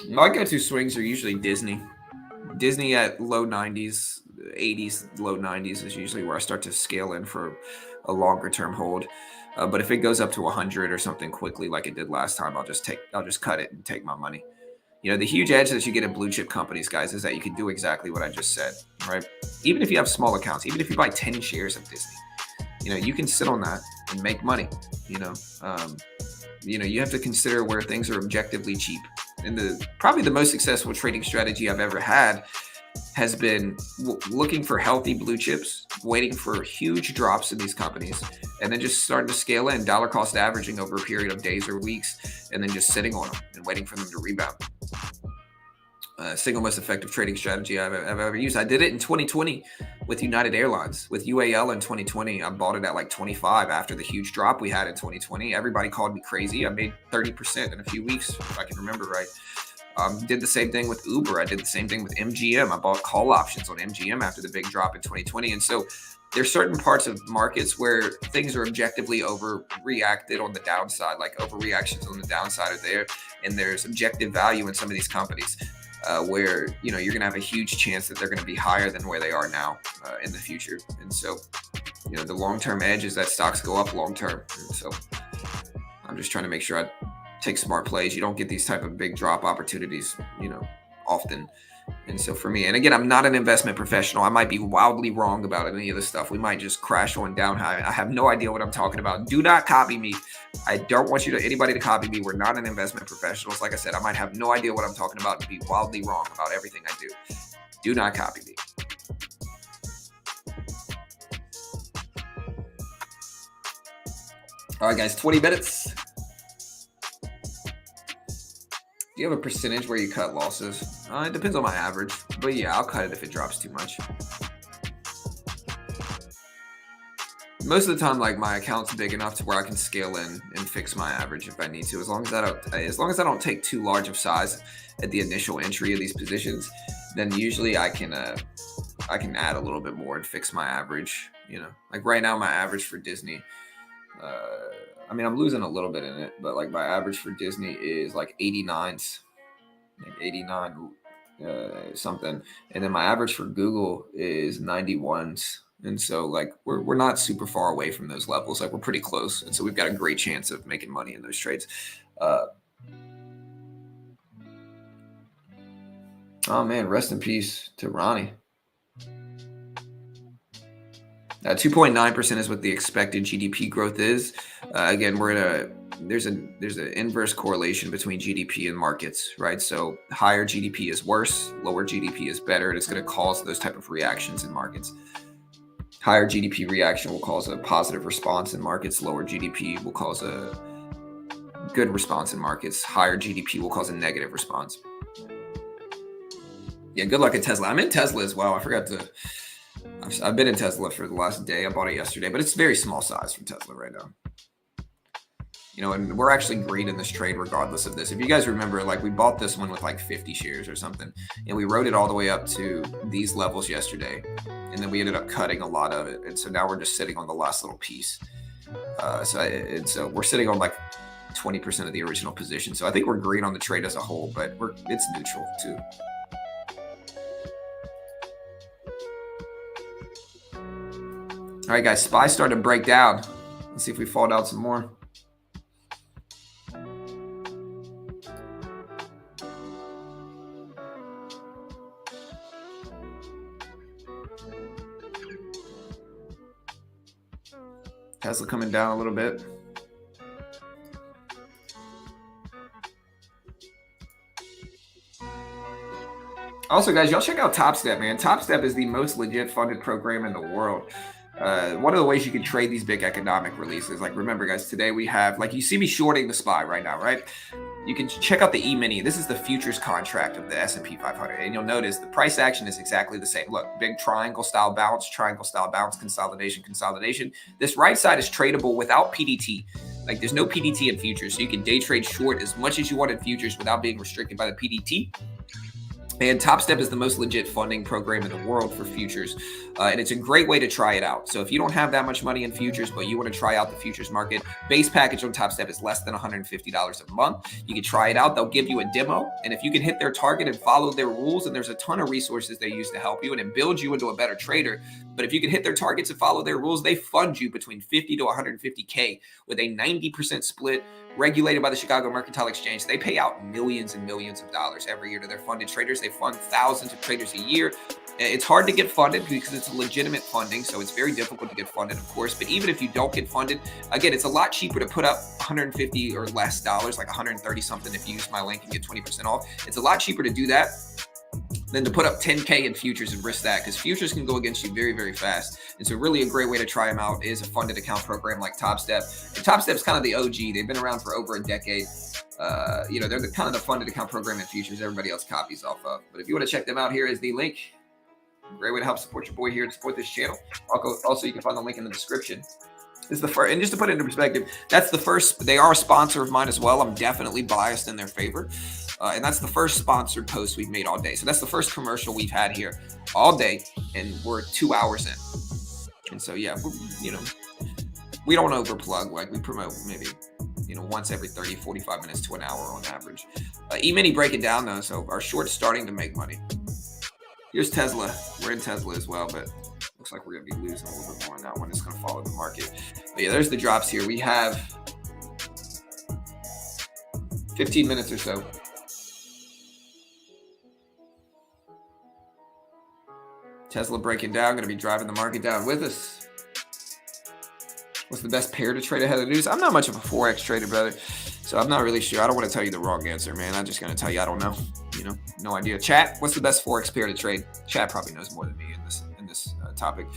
My go-to swings are usually Disney. Disney at low 90s, 80s, low 90s is usually where I start to scale in for a longer term hold. But if it goes up to 100 or something quickly like it did last time, I'll just cut it and take my money. You know, the huge edge that you get in blue chip companies, guys, is that you can do exactly what I just said, right? Even if you have small accounts, even if you buy 10 shares of Disney, you know, you can sit on that and make money. You know, you have to consider where things are objectively cheap. And probably the most successful trading strategy I've ever had has been looking for healthy blue chips, waiting for huge drops in these companies, and then just starting to scale in dollar cost averaging over a period of days or weeks, and then just sitting on them and waiting for them to rebound. Single most effective trading strategy I've ever used. I did it in 2020 with United Airlines. With UAL in 2020, I bought it at like 25 after the huge drop we had in 2020. Everybody called me crazy. I made 30% in a few weeks, if I can remember right. Did the same thing with Uber. I did the same thing with MGM. I bought call options on MGM after the big drop in 2020. And so there's certain parts of markets where things are objectively overreacted on the downside, like overreactions on the downside are there. And there's objective value in some of these companies. Where, you know, you're going to have a huge chance that they're going to be higher than where they are now in the future. And so, you know, the long-term edge is that stocks go up long-term. And so I'm just trying to make sure I take smart plays. You don't get these type of big drop opportunities, you know, often. And so for me, and again, I'm not an investment professional. I might be wildly wrong about any of this stuff. We might just crash on down high. I have no idea what I'm talking about. Do not copy me. I don't want anybody to copy me. We're not an investment professionals. Like I said, I might have no idea what I'm talking about and be wildly wrong about everything I do. Do not copy me. All right, guys, 20 minutes. Do you have a percentage where you cut losses? It depends on my average, but yeah, I'll cut it if it drops too much. Most of the time, like my account's big enough to where I can scale in and fix my average if I need to. As long as I don't take too large of size at the initial entry of these positions, then usually I can add a little bit more and fix my average. You know, like right now, my average for Disney. I mean, I'm losing a little bit in it, but like my average for Disney is like 89s, like 89 something, and then my average for Google is 91s. And so like we're not super far away from those levels. Like we're pretty close, and so we've got a great chance of making money in those trades. Oh man, rest in peace to Ronnie. 2.9% is what the expected GDP growth is. Again, there's an inverse correlation between GDP and markets, right? So higher GDP is worse, lower GDP is better, and it's going to cause those type of reactions in markets. Higher GDP reaction will cause a positive response in markets. Lower GDP will cause a good response in markets. Higher GDP will cause a negative response. Yeah, good luck at Tesla. I'm in Tesla as well. I forgot to. I've been in Tesla for the last day. I bought it yesterday, but it's very small size from Tesla right now. You know, and we're actually green in this trade regardless of this. If you guys remember, like we bought this one with like 50 shares or something, and we rode it all the way up to these levels yesterday, and then we ended up cutting a lot of it, and so now we're just sitting on the last little piece. So we're sitting on like 20% of the original position. So I think we're green on the trade as a whole, but it's neutral too. All right, guys, SPY started to break down. Let's see if we fall down some more. Tesla coming down a little bit. Also, guys, y'all check out TopStep, man. TopStep is the most legit funded program in the world. One of the ways you can trade these big economic releases, like remember guys, today we have, like you see me shorting the SPY right now, right? You can check out the E-mini. This is the futures contract of the S&P 500. And you'll notice the price action is exactly the same. Look, big triangle style bounce, consolidation, consolidation. This right side is tradable without PDT. Like there's no PDT in futures. So you can day trade short as much as you want in futures without being restricted by the PDT. And TopStep is the most legit funding program in the world for futures. And it's a great way to try it out. So if you don't have that much money in futures, but you want to try out the futures market, base package on TopStep is less than $150 a month. You can try it out. They'll give you a demo. And if you can hit their target and follow their rules, and there's a ton of resources they use to help you and it builds you into a better trader. But if you can hit their targets and follow their rules, they fund you between 50 to 150K with a 90% split, regulated by the Chicago Mercantile Exchange. They pay out millions and millions of dollars every year to their funded traders. They fund thousands of traders a year. It's hard to get funded because it's legitimate funding, so it's very difficult to get funded, of course. But even if you don't get funded, again, it's a lot cheaper to put up 150 or less dollars, like 130 something if you use my link and get 20% off. It's a lot cheaper to do that than to put up 10K in futures and risk that, because futures can go against you very, very fast. And so really a great way to try them out is a funded account program like TopStep. And TopStep's kind of the OG. They've been around for over a decade. You know, they're kind of the funded account program in futures everybody else copies off of. But if you want to check them out, here is the link. Great way to help support your boy here and support this channel. Also, you can find the link in the description. This is the first, and just to put it into perspective, that's the first. They are a sponsor of mine as well. I'm definitely biased in their favor. And that's the first sponsored post we've made all day. So that's the first commercial we've had here all day, and we're 2 hours in. And so, yeah, you know, we don't overplug. Like we promote maybe, you know, once every 30, 45 minutes to an hour on average. E-mini breaking down though. So our short's starting to make money. Here's Tesla. We're in Tesla as well, but looks like we're going to be losing a little bit more on that one. It's going to follow the market. But yeah, there's the drops here. We have 15 minutes or so. Tesla breaking down, going to be driving the market down with us. What's the best pair to trade ahead of the news? I'm not much of a Forex trader, brother, so I'm not really sure. I don't want to tell you the wrong answer, man. I'm just going to tell you I don't know. No idea. Chat, what's the best Forex pair to trade? Chat probably knows more than me in this topic.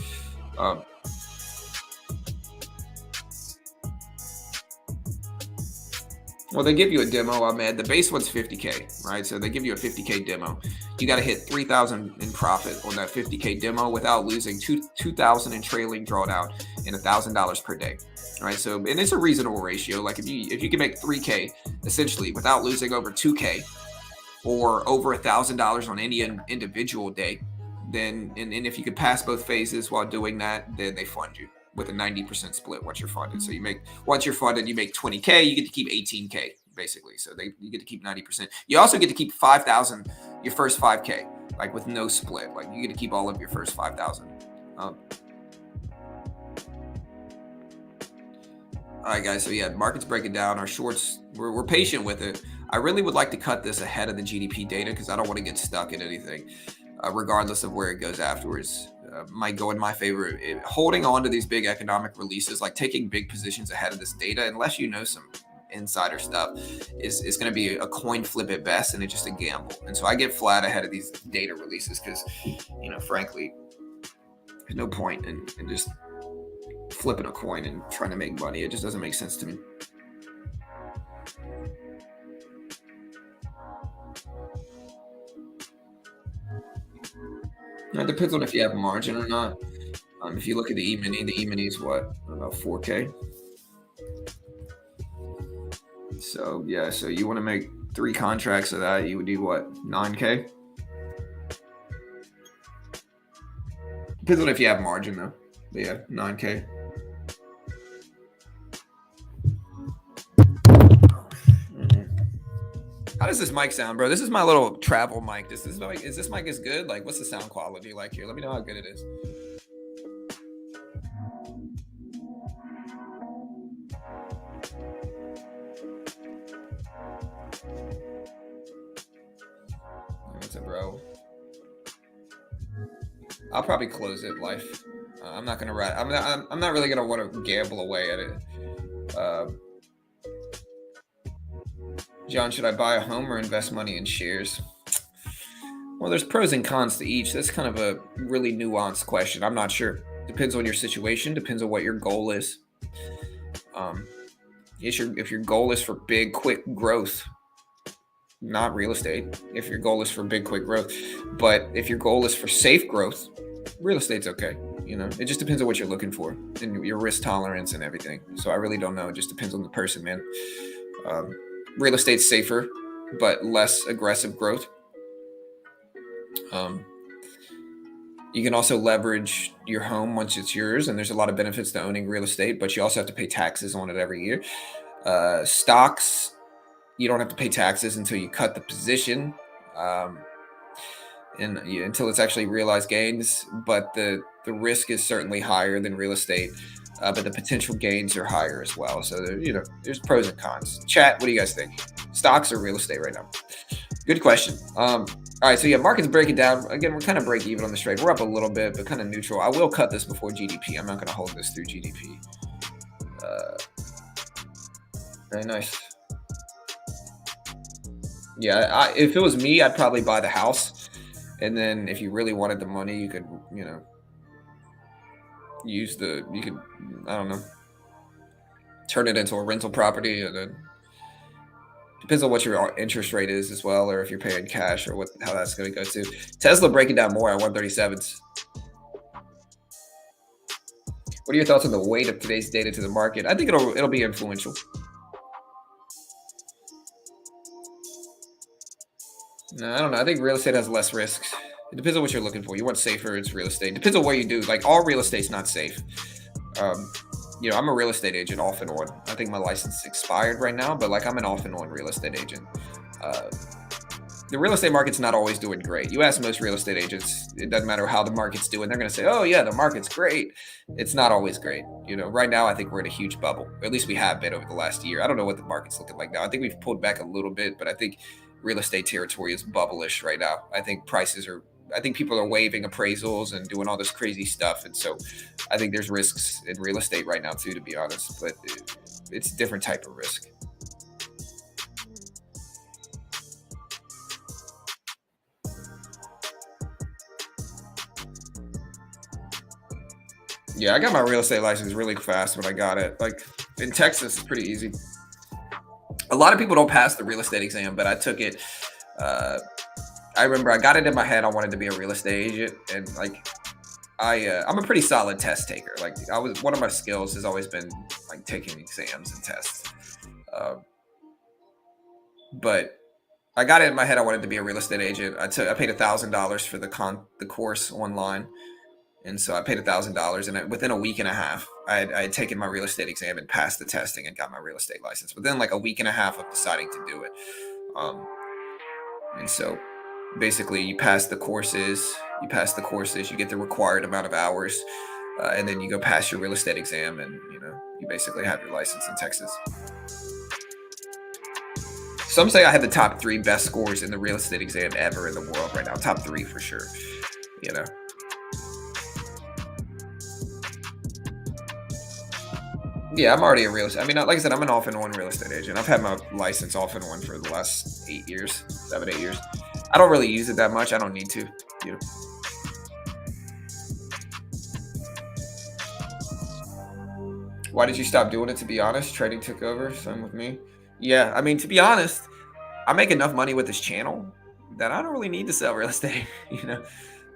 Well, they give you a demo, Ahmed. The base one's 50K, right? So they give you a 50K demo. You got to hit 3,000 in profit on that 50K demo without losing 2,000 in trailing drawdown and $1,000 per day, right? So, and it's a reasonable ratio. Like if you can make 3K essentially without losing over 2K or over $1,000 on any individual day, then and if you could pass both phases while doing that, then they fund you with a 90% split once you're funded. So once you're funded, you make 20K, you get to keep 18K basically. So you get to keep 90%. You also get to keep 5,000, your first 5K, like with no split. Like you get to keep all of your first 5,000. All right, guys. So yeah, market's breaking down. Our shorts, we're patient with it. I really would like to cut this ahead of the GDP data because I don't want to get stuck in anything, regardless of where it goes afterwards. Might go in my favor. Holding on to these big economic releases, like taking big positions ahead of this data, unless you know some insider stuff, is going to be a coin flip at best, and it's just a gamble. And so I get flat ahead of these data releases because, frankly, there's no point in just flipping a coin and trying to make money. It just doesn't make sense to me. It depends on if you have margin or not. If you look at the E-mini is what? About 4K. So, yeah, so you want to make 3 contracts of that, you would do what? 9K? Depends on if you have margin, though. But yeah, 9K. How does this mic sound, bro? This is my little travel mic. Is this mic as good? Like, what's the sound quality like here? Let me know how good it is. What's up, bro? I'll probably close it life. I'm not gonna write. I'm not really gonna want to gamble away at it. John, should I buy a home or invest money in shares? Well, there's pros and cons to each. That's kind of a really nuanced question. I'm not sure. Depends on your situation. Depends on what your goal is. If your goal is for big, quick growth, not real estate. If your goal is for big, quick growth, but if your goal is for safe growth, real estate's okay. It just depends on what you're looking for and your risk tolerance and everything. So I really don't know. It just depends on the person, man. Real estate's safer, but less aggressive growth. You can also leverage your home once it's yours, and there's a lot of benefits to owning real estate, but you also have to pay taxes on it every year. Stocks, you don't have to pay taxes until you cut the position, until it's actually realized gains, but the risk is certainly higher than real estate. But the potential gains are higher as well. So, there's pros and cons. Chat, what do you guys think? Stocks or real estate right now? Good question. All right, so yeah, market's breaking down. Again, we're kind of break even on the trade. We're up a little bit, but kind of neutral. I will cut this before GDP. I'm not going to hold this through GDP. Very nice. Yeah, if it was me, I'd probably buy the house. And then if you really wanted the money, you could, I don't know, turn it into a rental property, and then depends on what your interest rate is as well, or if you're paying cash or how that's going to go to. Tesla breaking down more at 137s. What are your thoughts on the weight of today's data to the market? I think it'll be influential. No, I don't know. I think real estate has less risks. It depends on what you're looking for. You want safer, it's real estate. Depends on what you do. Like, all real estate's not safe. I'm a real estate agent off and on. I think my license expired right now, but I'm an off and on real estate agent. The real estate market's not always doing great. You ask most real estate agents, it doesn't matter how the market's doing. They're going to say, oh yeah, the market's great. It's not always great. Right now, I think we're in a huge bubble. Or at least we have been over the last year. I don't know what the market's looking like now. I think we've pulled back a little bit, but I think real estate territory is bubble-ish right now. I think prices are I think people are waiving appraisals and doing all this crazy stuff. And so I think there's risks in real estate right now too, to be honest, but it's a different type of risk. Yeah, I got my real estate license really fast when I got it. Like in Texas, it's pretty easy. A lot of people don't pass the real estate exam, but I took it. I remember I got it in my head I wanted to be a real estate agent, and like I'm a pretty solid test taker. Like I was one of my skills has always been like taking exams and tests. Uh, but I got it in my head I wanted to be a real estate agent. I paid $1,000 for the course online. And so I paid $1,000, and within a week and a half, I had taken my real estate exam and passed the testing and got my real estate license. Within like a week and a half of deciding to do it, and so basically, you pass the courses, you get the required amount of hours, and then you go pass your real estate exam, and you basically have your license in Texas. Some say I had the top 3 best scores in the real estate exam ever in the world right now. Top 3 for sure. Yeah, I'm already a real estate. I mean, like I said, I'm an off and on real estate agent. I've had my license off and on for the last 8 years, 7, 8 years. I don't really use it that much. I don't need to. Why did you stop doing it? To be honest, trading took over. Same with me. Yeah, I mean, to be honest, I make enough money with this channel that I don't really need to sell real estate.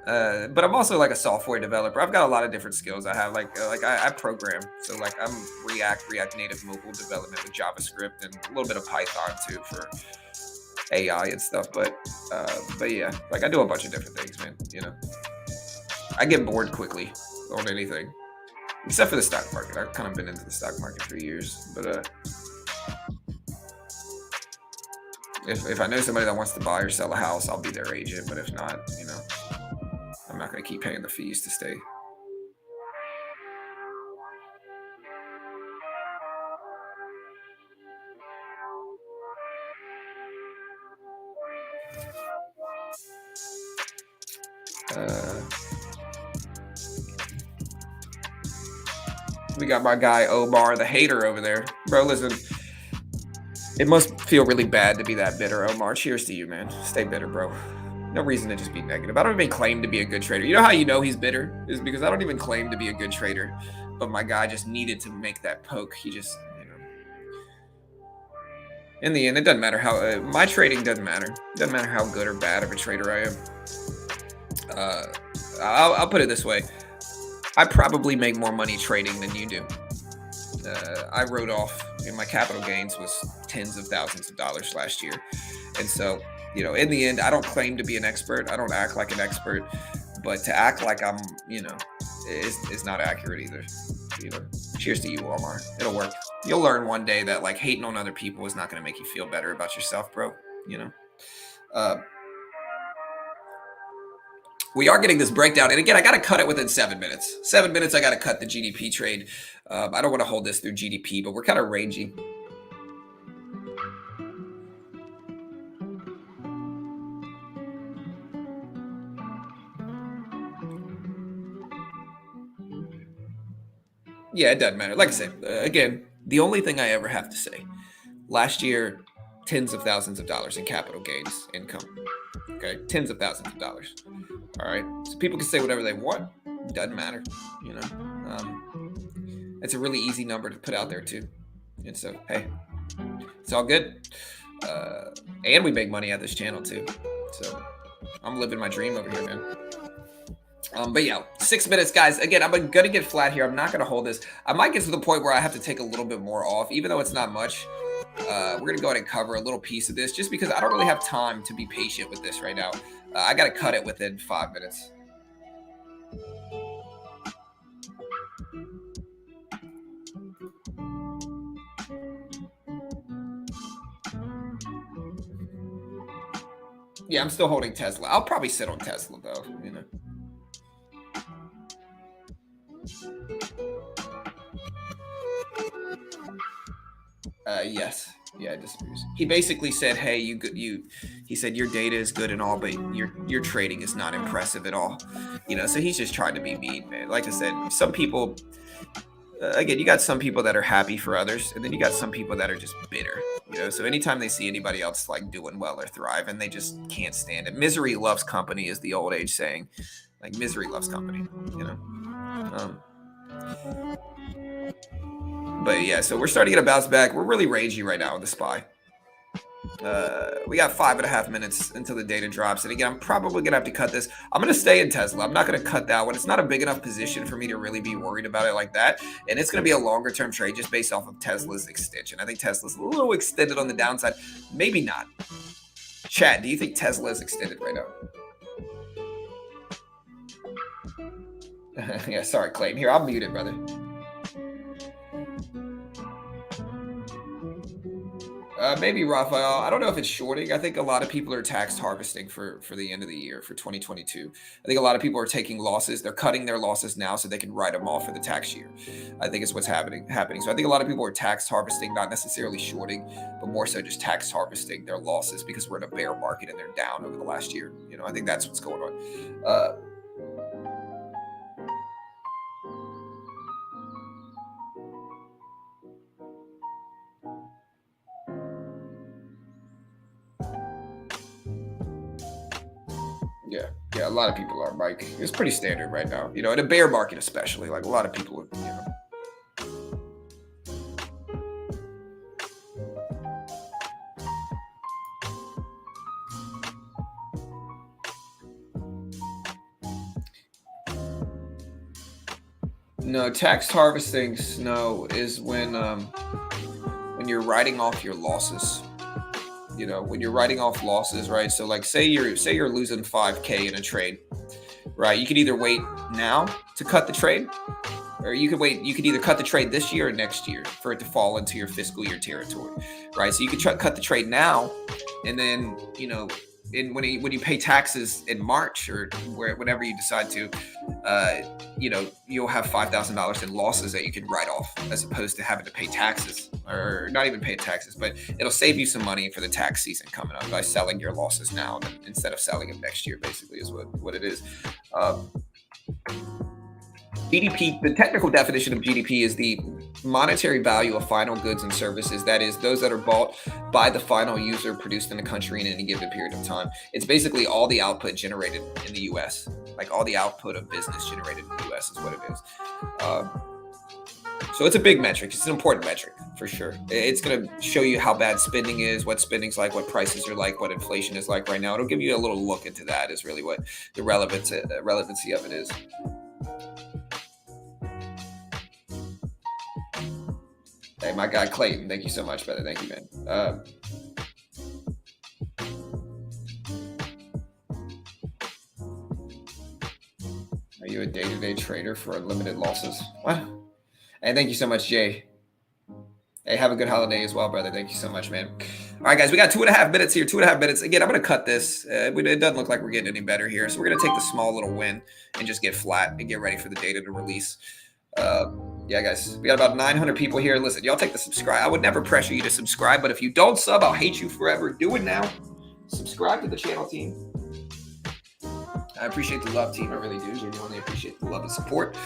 But I'm also like a software developer. I've got a lot of different skills. I have like I program, so like I'm React Native mobile development with JavaScript and a little bit of Python too for AI and stuff. But yeah, like I do a bunch of different things, man. I get bored quickly on anything, except for the stock market. I've kind of been into the stock market for years, but if I know somebody that wants to buy or sell a house, I'll be their agent. But if not, I'm not going to keep paying the fees to stay. We got my guy Omar, the hater over there. Bro, listen, it must feel really bad to be that bitter, Omar. Cheers to you, man. Stay bitter, bro. No reason to just be negative. I don't even claim to be a good trader. You know how you know he's bitter? Is because I don't even claim to be a good trader. But my guy just needed to make that poke. He just, in the end, it doesn't matter how, my trading doesn't matter. It doesn't matter how good or bad of a trader I am. I'll put it this way. I probably make more money trading than you do. I wrote off, my capital gains was tens of thousands of dollars last year. And so, in the end, I don't claim to be an expert. I don't act like an expert, but to act like I'm, is not accurate either. Cheers to you, Omar. It'll work. You'll learn one day that like hating on other people is not going to make you feel better about yourself, bro. We are getting this breakdown. And again, I got to cut it within 7 minutes. 7 minutes, I got to cut the GDP trade. I don't want to hold this through GDP, but we're kind of ranging. Yeah, it doesn't matter. Like I said, again, the only thing I ever have to say, last year, tens of thousands of dollars in capital gains income. Okay, tens of thousands of dollars. All right, so people can say whatever they want. It doesn't matter. It's a really easy number to put out there too. And so, hey, it's all good. And we make money at this channel too. So I'm living my dream over here, man. But yeah, 6 minutes, guys. Again, I'm gonna get flat here. I'm not gonna hold this. I might get to the point where I have to take a little bit more off, even though it's not much. We're gonna go ahead and cover a little piece of this, just because I don't really have time to be patient with this right now. I gotta cut it within 5 minutes. Yeah, I'm still holding Tesla. I'll probably sit on Tesla though. Yes. Yeah, it disappears. He basically said, "Hey, you He said your data is good and all, but your trading is not impressive at all. So he's just trying to be mean, man. Like I said, some people, again, you got some people that are happy for others, and then you got some people that are just bitter. So anytime they see anybody else like doing well or thriving, they just can't stand it. Misery loves company is the old age saying. Like misery loves company. But yeah, so we're starting to get a bounce back. We're really ragey right now with the SPY. We got 5.5 minutes until the data drops. And again, I'm probably going to have to cut this. I'm going to stay in Tesla. I'm not going to cut that one. It's not a big enough position for me to really be worried about it like that. And it's going to be a longer term trade just based off of Tesla's extension. I think Tesla's a little extended on the downside. Maybe not. Chat, do you think Tesla is extended right now? Yeah, sorry, Clayton. Here, I'll mute it, brother. Maybe Raphael. I don't know if it's shorting. I think a lot of people are tax harvesting for the end of the year for 2022. I think a lot of people are taking losses. They're cutting their losses now so they can write them off for the tax year. I think it's what's happening. So I think a lot of people are tax harvesting, not necessarily shorting, but more so just tax harvesting their losses because we're in a bear market and they're down over the last year. I think that's what's going on. Yeah, a lot of people are, Mike. It's pretty standard right now, in a bear market especially. Like a lot of people, No, tax harvesting, Snow, is when you're writing off your losses. When you're writing off losses, right? So like say you're losing 5K in a trade, right? You could either wait now to cut the trade, or you could either cut the trade this year or next year for it to fall into your fiscal year territory, right? So you could cut the trade now, and then when you pay taxes in March or whenever you decide to, you'll have $5,000 in losses that you can write off, as opposed to having to pay taxes, or not even pay taxes, but it'll save you some money for the tax season coming up by selling your losses now instead of selling them next year. Basically, is what it is. GDP, the technical definition of GDP is the monetary value of final goods and services. That is, those that are bought by the final user produced in the country in any given period of time. It's basically all the output generated in the U.S., like all the output of business generated in the U.S. is what it is. So it's a big metric. It's an important metric for sure. It's going to show you how bad spending is, what spending's like, what prices are like, what inflation is like right now. It'll give you a little look into that is really what the relevancy of it is. Hey, my guy Clayton, thank you so much, brother. Thank you, man. Are you a day-to-day trader for unlimited losses? What? Hey, thank you so much, Jay. Hey, have a good holiday as well, brother. Thank you so much, man. All right, guys, we got 2.5 minutes here. 2.5 minutes. Again, I'm going to cut this. It doesn't look like we're getting any better here. So we're going to take the small little win and just get flat and get ready for the data to release. Yeah, guys, we got about 900 people here. Listen, y'all take the subscribe. I would never pressure you to subscribe, but if you don't sub, I'll hate you forever. Do it now. Subscribe to the channel, team. I appreciate the love, team. I really do. Genuinely appreciate the love and support.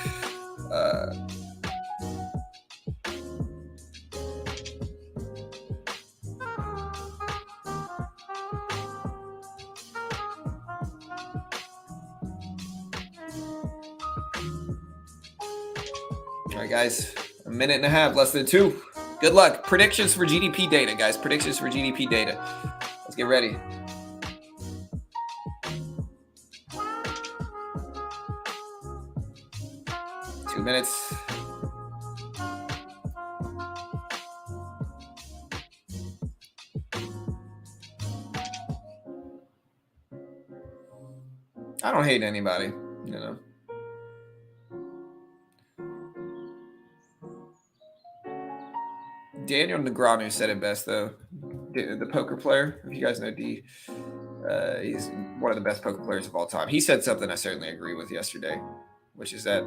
All right, guys, a minute and a half, less than 2. Good luck. Predictions for GDP data, guys. Predictions for GDP data. Let's get ready. Two minutes. I don't hate anybody, Daniel Negreanu said it best, though. The poker player, if you guys know D, he's one of the best poker players of all time. He said something I certainly agree with yesterday, which is that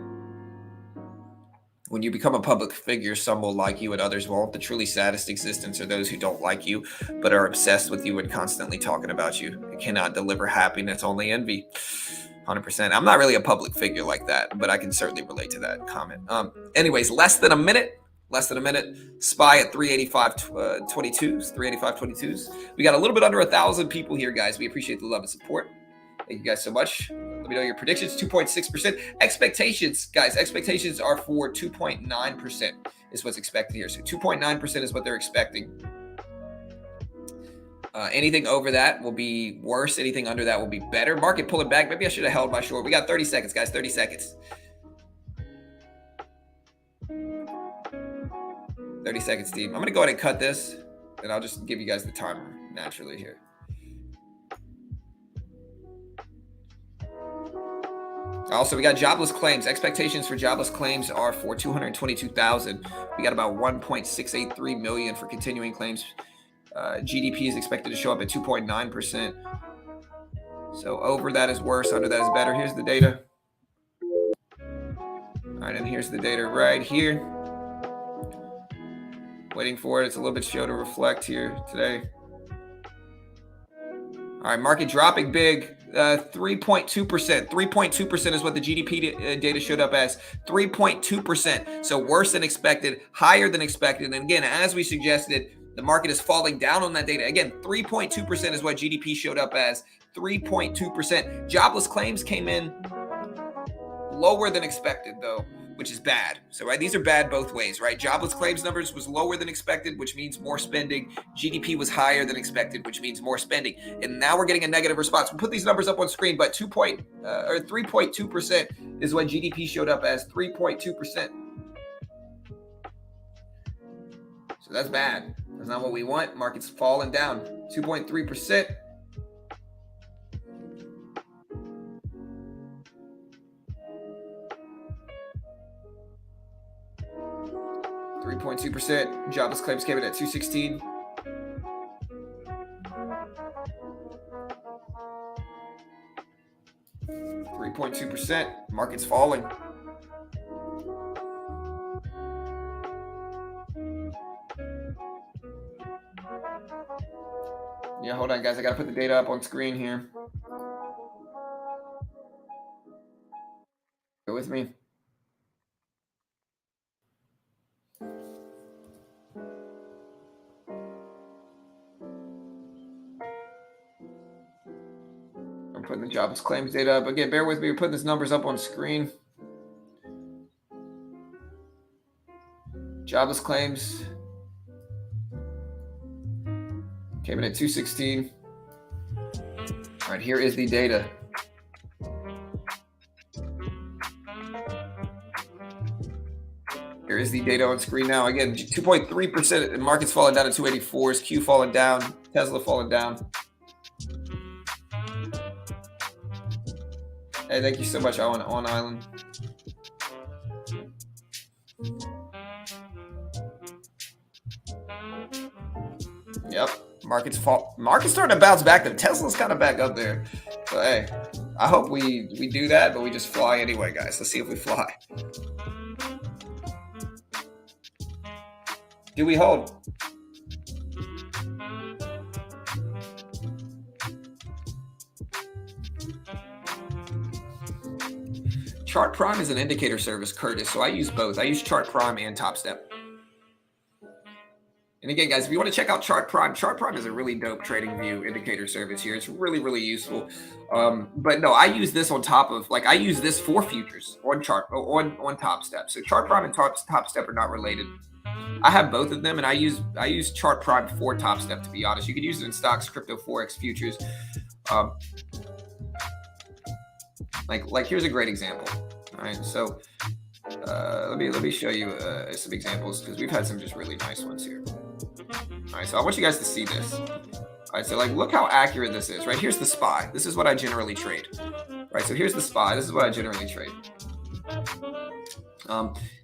When you become a public figure, some will like you and others won't. The truly saddest existence are those who don't like you, but are obsessed with you and constantly talking about you. It cannot deliver happiness, only envy. 100%. I'm not really a public figure like that, but I can certainly relate to that comment. Anyways, less than a minute. SPY at 385.22s. 385.22s. We got a little bit under 1,000 people here, guys. We appreciate the love and support. Thank you guys so much. Let me know your predictions. 2.6%. Expectations, guys. Expectations are for 2.9% is what's expected here. So 2.9% is what they're expecting. Anything over that will be worse. Anything under that will be better. Market pulling back. Maybe I should have held my short. We got 30 seconds, guys. 30 seconds. 30 seconds, team. I'm going to go ahead and cut this, and I'll just give you guys the timer naturally here. Also, we got jobless claims. Expectations for jobless claims are for 222,000. We got about 1.683 million for continuing claims. GDP is expected to show up at 2.9%. So over that is worse, under that is better. Here's the data. All right, and here's the data right here. Waiting for it. It's a little bit slow to reflect here today. All right, market dropping big. 3.2%. 3.2% is what the GDP data showed up as. 3.2%. So worse than expected, higher than expected. And again, as we suggested, the market is falling down on that data. Again, 3.2% is what GDP showed up as. 3.2%. Jobless claims came in lower than expected, though, which is bad. So, right, these are bad both ways, right? Jobless claims numbers was lower than expected, which means more spending. GDP was higher than expected, which means more spending. And now we're getting a negative response. We'll put these numbers up on screen, but 3.2% is what GDP showed up as. 3.2%. So that's bad. That's not what we want. Market's falling down. 2.3%. .2%. Jobless claims came in at 216. .2%. Market's falling. Yeah, hold on, guys. I gotta put the data up on screen here. Go with me. I'm putting the jobless claims data up. Again, bear with me. We're putting these numbers up on screen. Jobless claims came in at 216. All right, here is the data. Here is the data on screen now. Again, 2.3%. The market's falling down to 284s. Q falling down. Tesla falling down. Hey, thank you so much, on Island. Yep, market's starting to bounce back. The Tesla's kind of back up there. So hey, I hope we do that, but we just fly anyway, guys. Let's see if we fly. Do we hold? Chart Prime is an indicator service, Curtis. So I use both. I use Chart Prime and Top Step. And again, guys, if you want to check out Chart Prime is a really dope trading view indicator service here. It's really, really useful. But no, I use this on top of, like, I use this for futures on Top Step. So Chart Prime and Top Step are not related. I have both of them, and I use Chart Prime for Top Step, to be honest. You could use it in stocks, crypto, forex, futures. Like here's a great example. All right, so let me show you some examples, because we've had some just really nice ones here. All right, so I want you guys to see this. All right, so like, look how accurate this is, right? Here's the SPY. This is what I generally trade. Right, so here's the SPY. This is what I generally trade.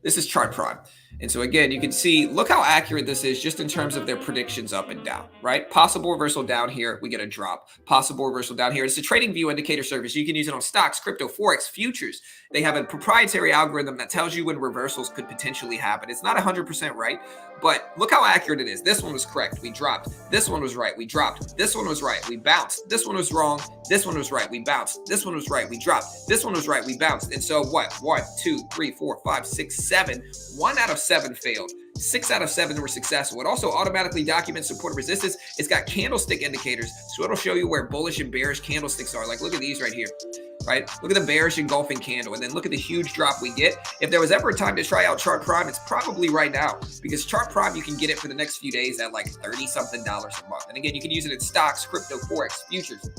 This is Chart Prime. And so again, you can see, look how accurate this is just in terms of their predictions up and down, right? Possible reversal down here, we get a drop. Possible reversal down here. It's a trading view indicator service. You can use it on stocks, crypto, forex, futures. They have a proprietary algorithm that tells you when reversals could potentially happen. It's not 100% right, but look how accurate it is. This one was correct. We dropped. This one was right. We dropped. This one was right. We bounced. This one was wrong. This one was right. We bounced. This one was right. We dropped. This one was right. We bounced. And so what? 1, 2, 3, 4, 5, 6, 7. 1 out of 7 failed. 6 out of 7 were successful. It also automatically documents support and resistance. It's got candlestick indicators, so it'll show you where bullish and bearish candlesticks are. Like, look at these right here, right? Look at the bearish engulfing candle, and then look at the huge drop we get. If there was ever a time to try out Chart Prime, it's probably right now, because Chart Prime, you can get it for the next few days at like $30-something a month. And again, you can use it in stocks, crypto, forex, futures.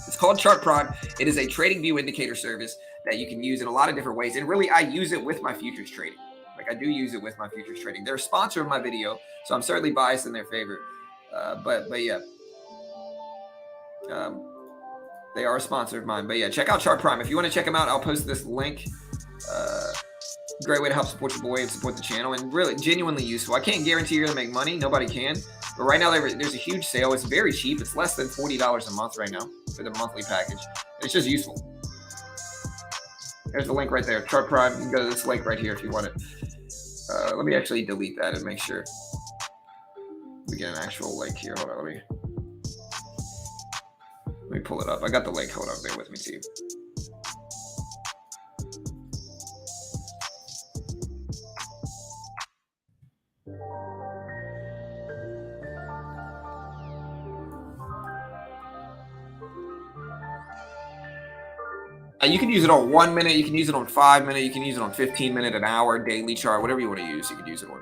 It's called Chart Prime. It is a trading view indicator service that you can use in a lot of different ways. And really, I use it with my futures trading. Like, I do use it with my futures trading. They're a sponsor of my video, so I'm certainly biased in their favor. But yeah, they are a sponsor of mine. But yeah, check out Chart Prime. If you want to check them out, I'll post this link. Great way to help support your boy and support the channel, and really genuinely useful. I can't guarantee you're gonna make money. Nobody can. But right now, there's a huge sale. It's very cheap. It's less than $40 a month right now for the monthly package. It's just useful. There's the link right there. Chart Prime. You can go to this link right here if you want it. Let me actually delete that and make sure we get an actual link here. Hold on. Let me pull it up. I got the link. Hold on. Bear with me, team. You can use it on 1 minute, you can use it on 5 minute, you can use it on 15 minute, an hour, daily chart, whatever you want to use, you can use it on.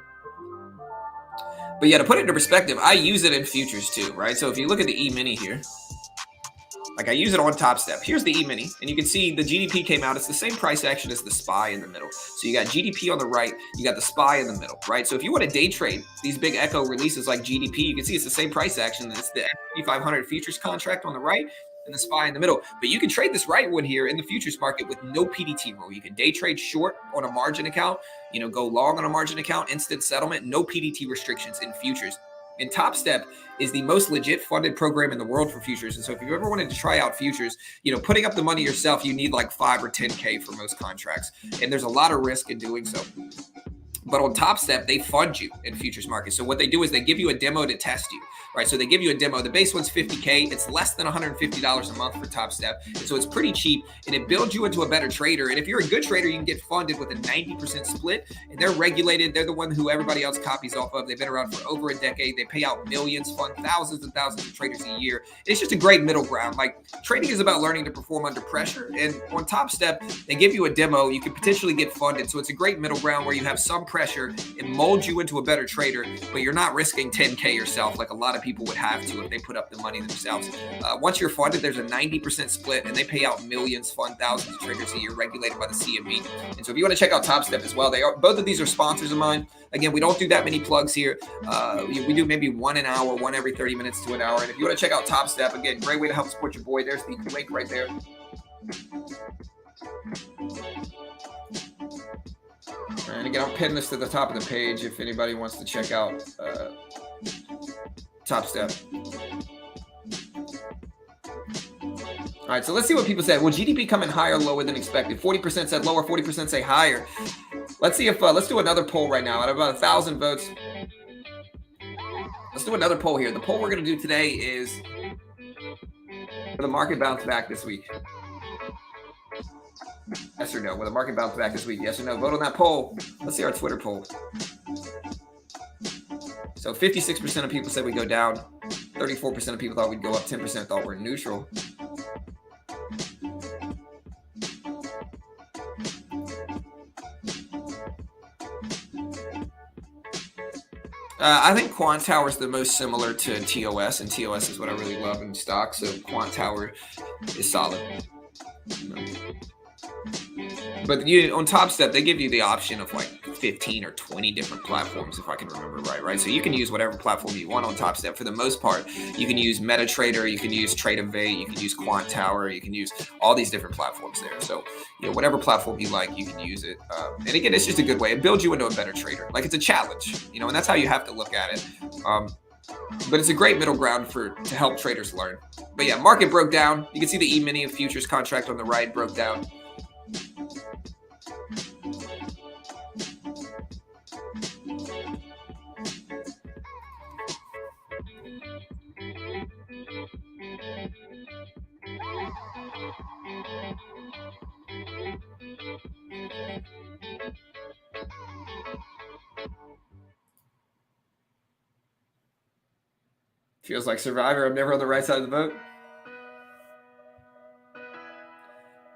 But yeah, to put it into perspective, I use it in futures too, right? So if you look at the E-mini here, like I use it on Top Step. Here's the E-mini, and you can see the GDP came out. It's the same price action as the SPY in the middle. So you got GDP on the right, you got the SPY in the middle, right? So if you want to day trade these big echo releases like GDP, you can see it's the same price action. It's the S&P 500 futures contract on the right, and the SPY in the middle. But you can trade this rightwood here in the futures market with no PDT rule. You can day trade short on a margin account, go long on a margin account, instant settlement, no PDT restrictions in futures. And Top Step is the most legit funded program in the world for futures. And so if you ever wanted to try out futures, putting up the money yourself, you need like 5 or 10K for most contracts. And there's a lot of risk in doing so. But on Top Step, they fund you in futures markets. So what they do is they give you a demo to test you, right? So they give you a demo. The base one's $50K. It's less than $150 a month for Top Step. And so it's pretty cheap, and it builds you into a better trader. And if you're a good trader, you can get funded with a 90% split, and they're regulated. They're the one who everybody else copies off of. They've been around for over a decade. They pay out millions, fund thousands and thousands of traders a year. It's just a great middle ground. Like, trading is about learning to perform under pressure. And on Top Step, they give you a demo. You can potentially get funded. So it's a great middle ground where you have some pressure and mold you into a better trader, but you're not risking 10K yourself like a lot of people would have to if they put up the money themselves. Once you're funded, there's a 90% split, and they pay out millions, fund thousands of traders a year, regulated by the CME. And so if you want to check out Top Step as well, both of these are sponsors of mine. Again, we don't do that many plugs here. We do maybe one an hour, one every 30 minutes to an hour. And if you want to check out Top Step, again, great way to help support your boy. There's the link right there. And again, I'll pin this to the top of the page if anybody wants to check out Top Step. All right, so let's see what people said. Will GDP come in higher or lower than expected? 40% said lower, 40% say higher. Let's see if, let's do another poll right now. Out of about 1,000 votes, let's do another poll here. The poll we're going to do today is, will the market bounce back this week? Yes or no? Will the market bounce back this week? Yes or no? Vote on that poll. Let's see our Twitter poll. So 56% of people said we go down. 34% of people thought we'd go up. 10% thought we're neutral. I think Quant Tower is the most similar to TOS, and TOS is what I really love in stocks. So Quant Tower is solid. But on Top Step, they give you the option of like 15 or 20 different platforms, if I can remember right? So you can use whatever platform you want on Top Step. For the most part, you can use MetaTrader, you can use TradeInvade, you can use Quant Tower, you can use all these different platforms there. So, you know, whatever platform you like, you can use it. And again, it's just a good way. It builds you into a better trader. Like, it's a challenge, you know, and that's how you have to look at it. But it's a great middle ground to help traders learn. But yeah, market broke down. You can see the E-mini of futures contract on the right broke down. Feels like Survivor. I'm never on the right side of the boat.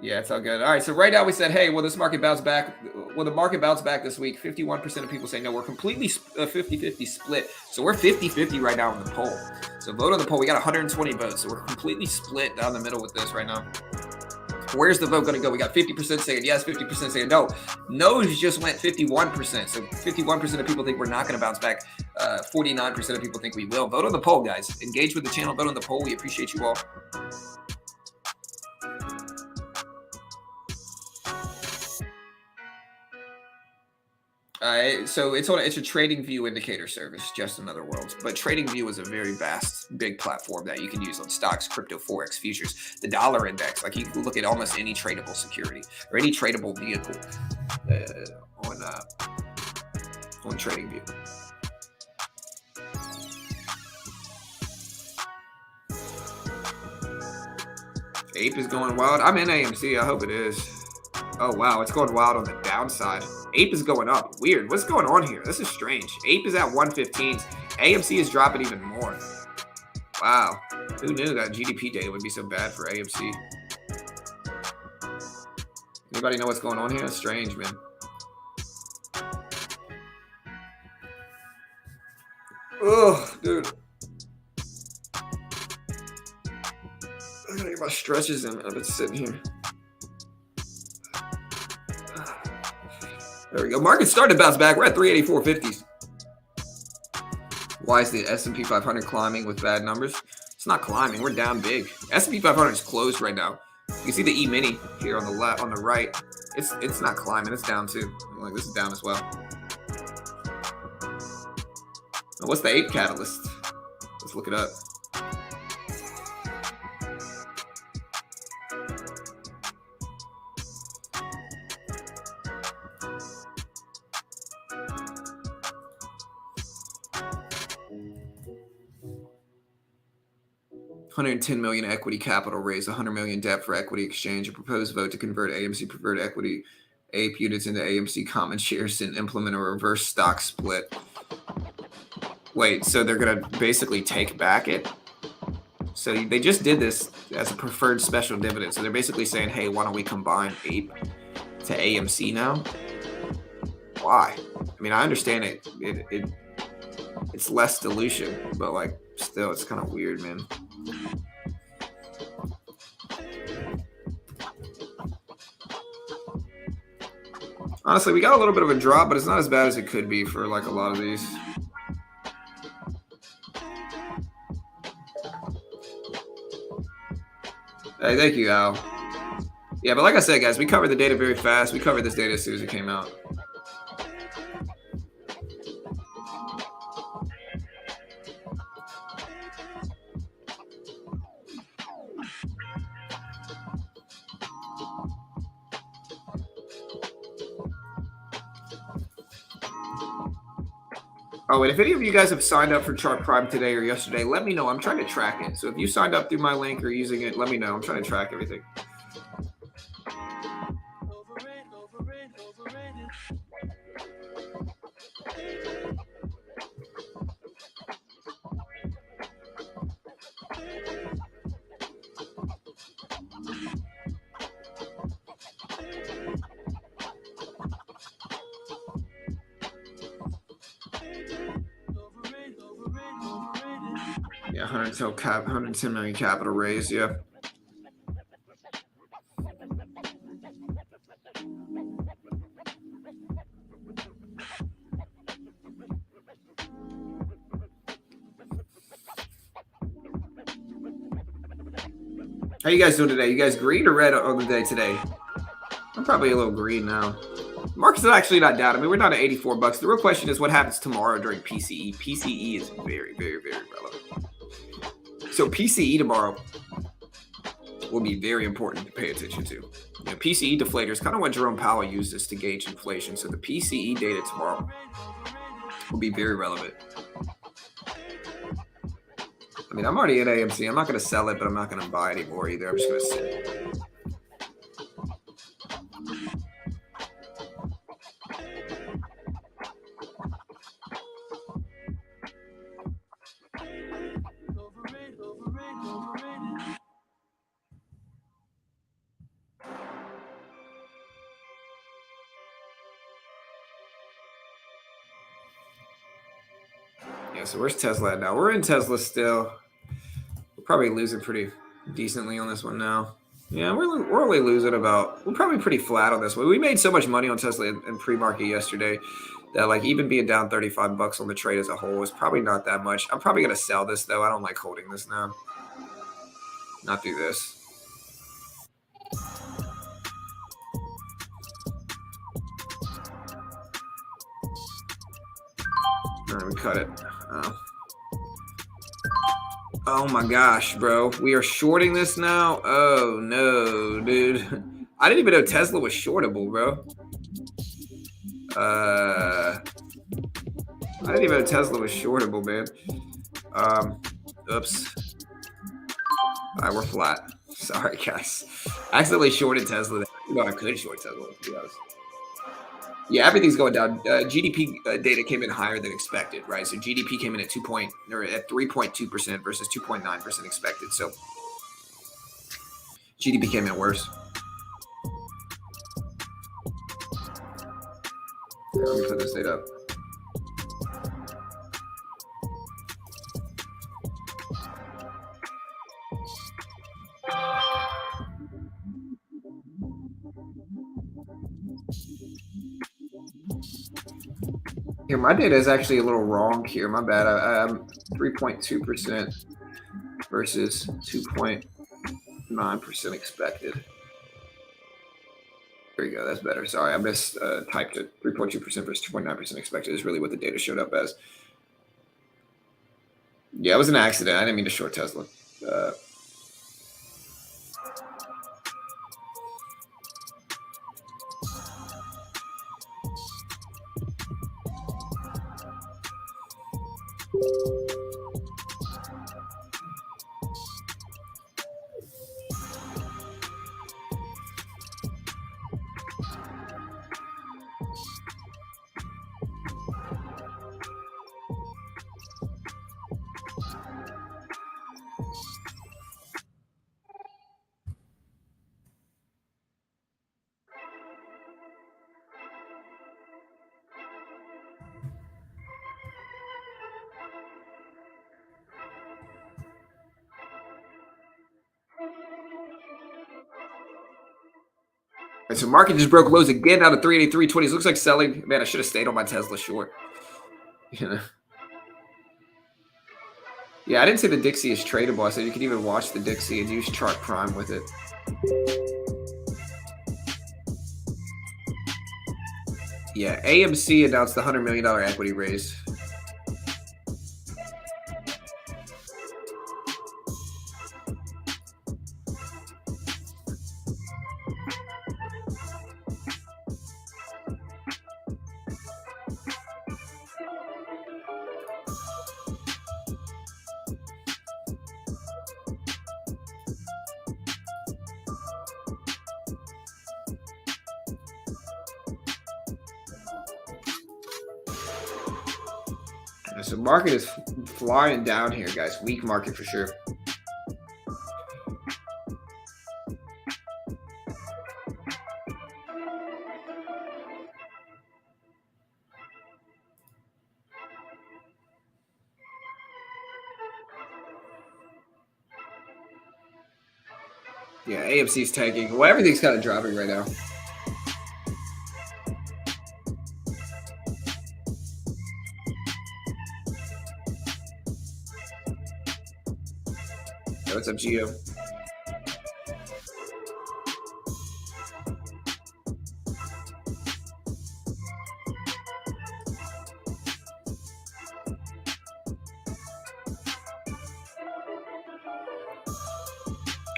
Yeah, it's all good. All right, so right now we said, hey, will this market bounce back? Will the market bounce back this week? 51% of people say no. We're completely 50-50 split. So we're 50-50 right now on the poll. So vote on the poll. We got 120 votes. So we're completely split down the middle with this right now. Where's the vote going to go? We got 50% saying yes, 50% saying no. No's just went 51%. So 51% of people think we're not going to bounce back. 49% of people think we will. Vote on the poll, guys. Engage with the channel. Vote on the poll. We appreciate you all. So it's a trading view indicator service, just in other words. But trading view is a very vast, big platform that you can use on stocks, crypto, forex, futures, the dollar index. Like, you can look at almost any tradable security or any tradable vehicle on trading view. APE is going wild. I'm in AMC. I hope it is. Oh, wow. It's going wild on the downside. APE is going up. Weird. What's going on here? This is strange. APE is at 115s. AMC is dropping even more. Wow. Who knew that GDP data would be so bad for AMC? Anybody know what's going on here? It's strange, man. Oh, dude. I gotta get my stretches in. I've been sitting here. There we go. Market started to bounce back. We're at 384.50s. Why is the S&P 500 climbing with bad numbers? It's not climbing. We're down big. S&P 500 is closed right now. You can see the E-mini here on the left, on the right. It's not climbing. It's down too. Like, this is down as well. Now, what's the APE catalyst? Let's look it up. $110 million equity capital raise, $100 million debt for equity exchange, a proposed vote to convert AMC preferred equity APE units into AMC common shares and implement a reverse stock split. Wait, so they're going to basically take back it? So they just did this as a preferred special dividend. So they're basically saying, hey, why don't we combine APE to AMC now? Why? I mean, I understand it's less dilution, but like, still, it's kind of weird, man. Honestly, we got a little bit of a drop, but it's not as bad as it could be for like a lot of these. Hey, thank you, Al. Yeah, but like I said, guys, we covered the data very fast. We covered this data as soon as it came out. Oh, and if any of you guys have signed up for Chart Prime today or yesterday, let me know. I'm trying to track it. So if you signed up through my link or using it, let me know. I'm trying to track everything. Yeah, 110 million capital raise. Yeah. How you guys doing today? You guys green or red on the day today? I'm probably a little green now. Market's actually not down. I mean, we're down to 84 bucks. The real question is what happens tomorrow during PCE. PCE is very, very, very relevant. So PCE tomorrow will be very important to pay attention to. You know, PCE deflator is kind of what Jerome Powell used this to gauge inflation. So the PCE data tomorrow will be very relevant. I mean, I'm already in AMC. I'm not going to sell it, but I'm not going to buy anymore either. I'm just going to sit. Yeah, so where's Tesla at now? We're in Tesla still. We're probably losing pretty decently on this one now. Yeah, we're only losing about, we're probably pretty flat on this one. We made so much money on Tesla in pre-market yesterday that like even being down 35 bucks on the trade as a whole is probably not that much. I'm probably going to sell this though. I don't like holding this now. Not do this. All right, we cut it. Oh my gosh, bro. We are shorting this now? Oh no, dude. I didn't even know Tesla was shortable, bro. I didn't even know Tesla was shortable, man. Oops. All right, we're flat. Sorry, guys. I accidentally shorted Tesla. No, I could short Tesla, to be honest. Yeah, everything's going down. GDP data came in higher than expected, right? So GDP came in at 3.2% versus 2.9% expected. So GDP came in worse. Here, let me put this data up. Here, my data is actually a little wrong here. My bad. I'm 3.2% versus 2.9% expected. There you go. That's better. Sorry, I typed it. 3.2% versus 2.9% expected is really what the data showed up as. Yeah, it was an accident. I didn't mean to short Tesla. Right, so market just broke lows again down to 383.20. Looks like selling. Man, I should have stayed on my Tesla short. You know. Yeah, I didn't say the Dixie is tradable. I said you can even watch the Dixie and use chart prime with it. Yeah, AMC announced the $100 million equity raise. So market is flying down here, guys. Weak market for sure. Yeah, AMC's tanking. Well, everything's kind of dropping right now. What's up, Gio?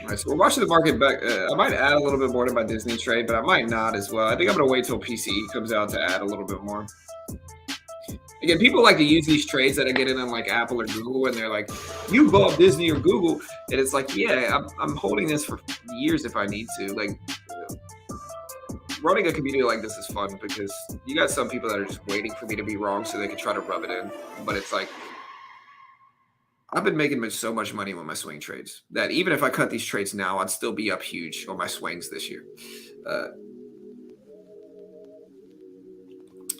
right, so we're watching the market back. I might add a little bit more to my Disney trade, but I might not as well. I think I'm going to wait till PCE comes out to add a little bit more. Again, people like to use these trades that I get in on like Apple or Google, and they're like, "You bought Disney or Google," and it's like, "Yeah, I'm holding this for years if I need to." Like, running a community like this is fun because you got some people that are just waiting for me to be wrong so they can try to rub it in. But it's like, I've been making so much money with my swing trades that even if I cut these trades now, I'd still be up huge on my swings this year.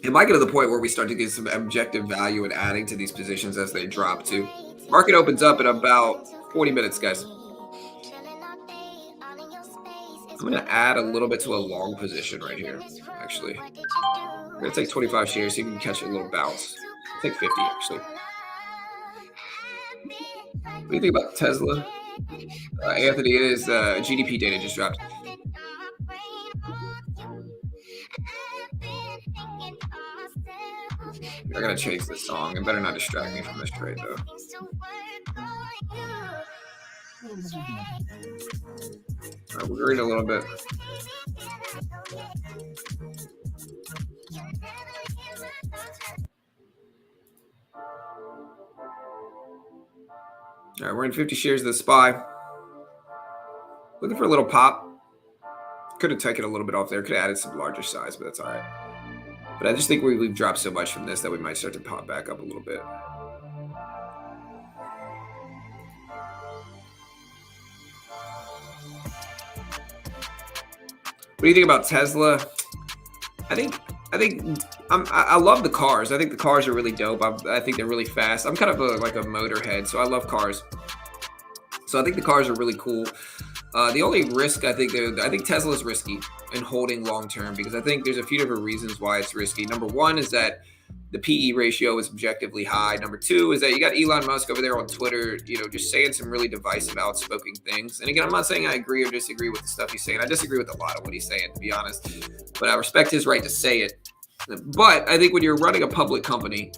It might get to the point where we start to get some objective value in adding to these positions as they drop too. Market opens up in about 40 minutes, guys. I'm going to add a little bit to a long position right here, actually. I'm going to take 25 shares so you can catch a little bounce. I'll take 50, actually. What do you think about Tesla? Anthony, it is GDP data just dropped. I gotta chase this song. It better not distract me from this trade, though. All right, we're reading a little bit. All right, we're in 50 shares of the SPY. Looking for a little pop. Could have taken a little bit off there. Could have added some larger size, but that's all right. But I just think we've dropped so much from this that we might start to pop back up a little bit. What do you think about Tesla? I love the cars. I think the cars are really dope. I think they're really fast. I'm kind of like a motorhead, so I love cars. So I think the cars are really cool. The only risk I think Tesla is risky in holding long term because I think there's a few different reasons why it's risky. Number one is that the PE ratio is objectively high. Number two is that you got Elon Musk over there on Twitter, just saying some really divisive, outspoken things. And again, I'm not saying I agree or disagree with the stuff he's saying. I disagree with a lot of what he's saying, to be honest. But I respect his right to say it. But I think when you're running a public company,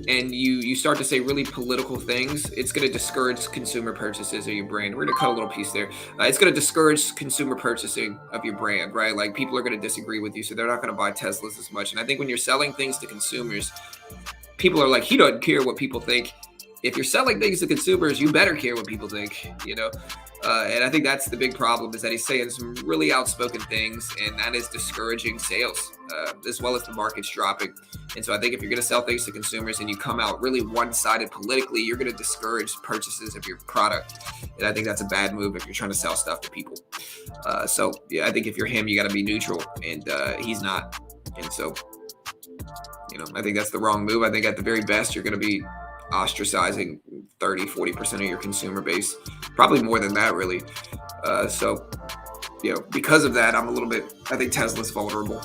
and you start to say really political things, it's going to discourage consumer purchases of your brand. We're going to cut a little piece there. It's going to discourage consumer purchasing of your brand, right? Like people are going to disagree with you, so they're not going to buy Teslas as much. And I think when you're selling things to consumers, people are like, he doesn't care what people think. If you're selling things to consumers, you better care what people think, And I think that's the big problem is that he's saying some really outspoken things, and that is discouraging sales, as well as the market's dropping. And so I think if you're going to sell things to consumers and you come out really one-sided politically, you're going to discourage purchases of your product. And I think that's a bad move if you're trying to sell stuff to people. So yeah, I think if you're him, you got to be neutral, and he's not. And so, I think that's the wrong move. I think at the very best, you're going to be ostracizing 30-40% of your consumer base, probably more than that, really. So because of that, I think Tesla's vulnerable,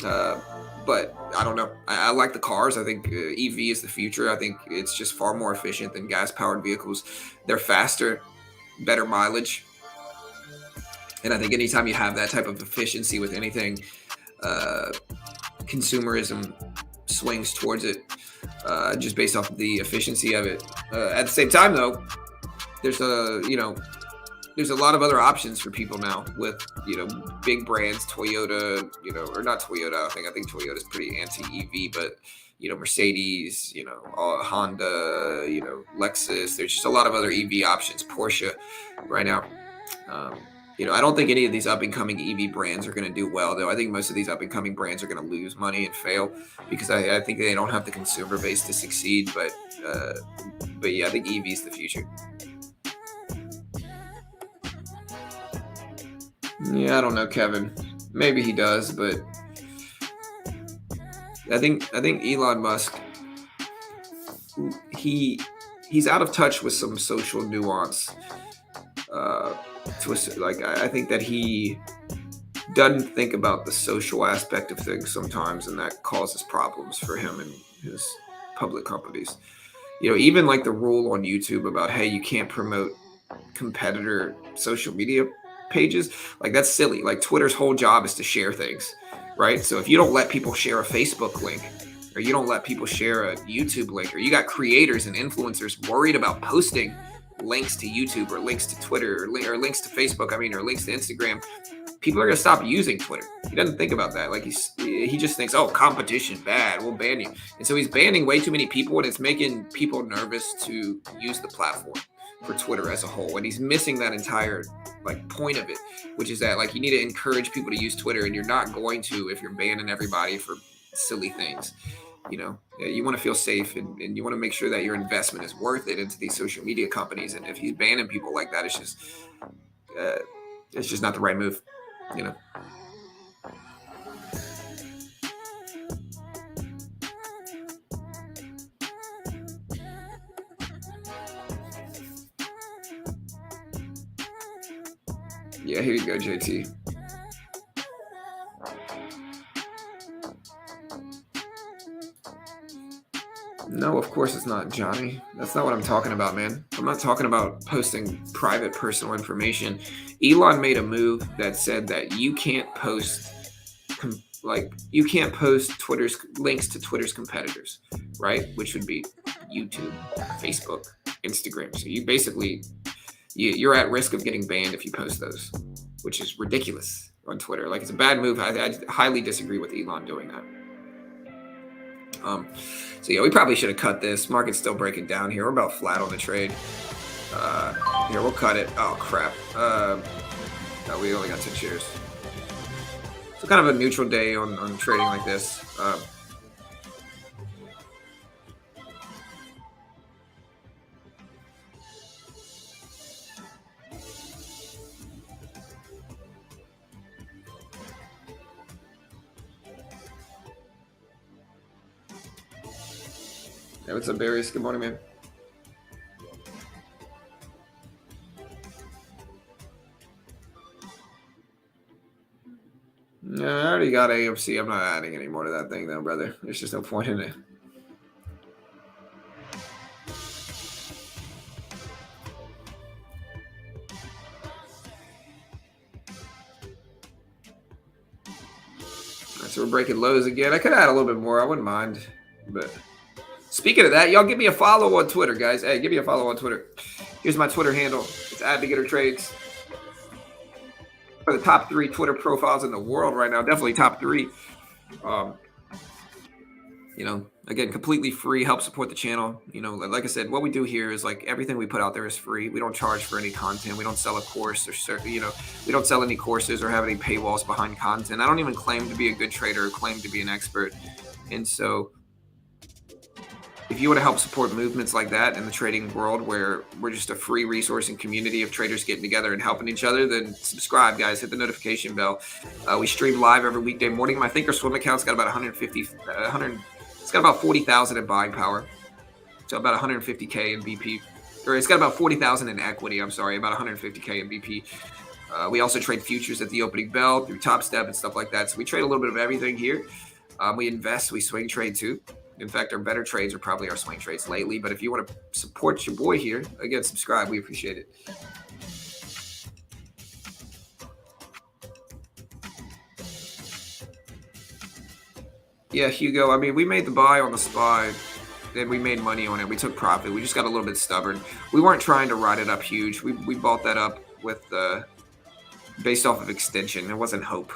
but I don't know. I like the cars. I think EV is the future. I think it's just far more efficient than gas-powered vehicles. They're faster, better mileage, and I think anytime you have that type of efficiency with anything, consumerism swings towards it. Just based off of the efficiency of it. At the same time, though, there's a lot of other options for people now with, big brands, Toyota, or not Toyota. I think Toyota is pretty anti-EV, but, Mercedes, Honda, Lexus. There's just a lot of other EV options, Porsche right now. I don't think any of these up-and-coming EV brands are going to do well, though. I think most of these up-and-coming brands are going to lose money and fail because I think they don't have the consumer base to succeed. But yeah, I think EV is the future. Yeah, I don't know, Kevin. Maybe he does, but I think Elon Musk, he's out of touch with some social nuance. I think that he doesn't think about the social aspect of things sometimes, and that causes problems for him and his public companies. Even like the rule on YouTube about, hey, you can't promote competitor social media pages, like that's silly. Like Twitter's whole job is to share things, right? So if you don't let people share a Facebook link, or you don't let people share a YouTube link, or you got creators and influencers worried about posting links to YouTube or links to Twitter or links to Facebook, or links to Instagram, people are going to stop using Twitter. He doesn't think about that. Like he just thinks, oh, competition, bad, we'll ban you. And so he's banning way too many people, and it's making people nervous to use the platform for Twitter as a whole. And he's missing that entire point of it, which is that you need to encourage people to use Twitter, and you're not going to if you're banning everybody for silly things. You want to feel safe, and you want to make sure that your investment is worth it into these social media companies. And if he's banning people like that, it's just not the right move. Yeah, here you go, JT. No, of course it's not, Johnny. That's not what I'm talking about, man. I'm not talking about posting private personal information. Elon made a move that said that you can't post Twitter's links to Twitter's competitors, right? Which would be YouTube, Facebook, Instagram. So you basically you're at risk of getting banned if you post those, which is ridiculous on Twitter. It's a bad move. I highly disagree with Elon doing that. So yeah, we probably should have cut this. Market's still breaking down here. We're about flat on the trade. Here, we'll cut it. Oh crap. No, we only got 10 shares. So kind of a neutral day on trading like this. Yeah, what's up, Barry? Good morning, man. No, I already got AMC. I'm not adding any more to that thing, though, brother. There's just no point in it. So we're breaking lows again. I could add a little bit more. I wouldn't mind, but speaking of that, y'all give me a follow on Twitter, guys. Hey, give me a follow on Twitter. Here's my Twitter handle. It's @BeginnerTrades. For the top 3 Twitter profiles in the world right now, definitely top 3. Again, completely free. Help support the channel. Like I said, what we do here is everything we put out there is free. We don't charge for any content. We don't sell a course or we don't sell any courses or have any paywalls behind content. I don't even claim to be a good trader or claim to be an expert. And so if you want to help support movements like that in the trading world where we're just a free resource and community of traders getting together and helping each other, then subscribe, guys. Hit the notification bell. We stream live every weekday morning. My Thinkorswim account's got about 150, it's got about 40,000 in buying power. So about 150K in BP. Or it's got about 40,000 in equity, I'm sorry, about 150K in BP. We also trade futures at the opening bell through Top Step and stuff like that. So we trade a little bit of everything here. We invest, we swing trade too. In fact, our better trades are probably our swing trades lately. But if you want to support your boy here, again, subscribe. We appreciate it. Yeah, Hugo, we made the buy on the SPY, and we made money on it. We took profit. We just got a little bit stubborn. We weren't trying to ride it up huge. We bought that up with based off of extension. It wasn't hope.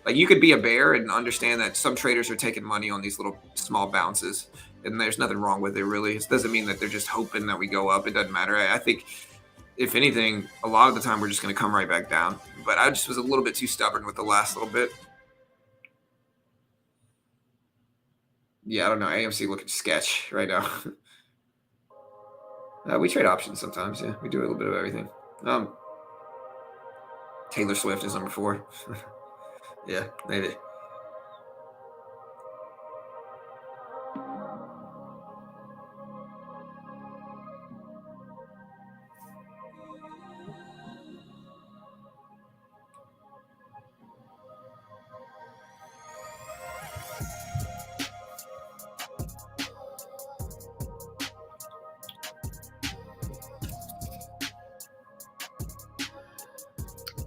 You could be a bear and understand that some traders are taking money on these little small bounces, and there's nothing wrong with it, really. It doesn't mean that they're just hoping that we go up. It doesn't matter. I think, if anything, a lot of the time we're just going to come right back down. But I just was a little bit too stubborn with the last little bit. Yeah, I don't know. AMC looking sketch right now. We trade options sometimes. Yeah, we do a little bit of everything. Taylor Swift is number 4. Yeah, maybe.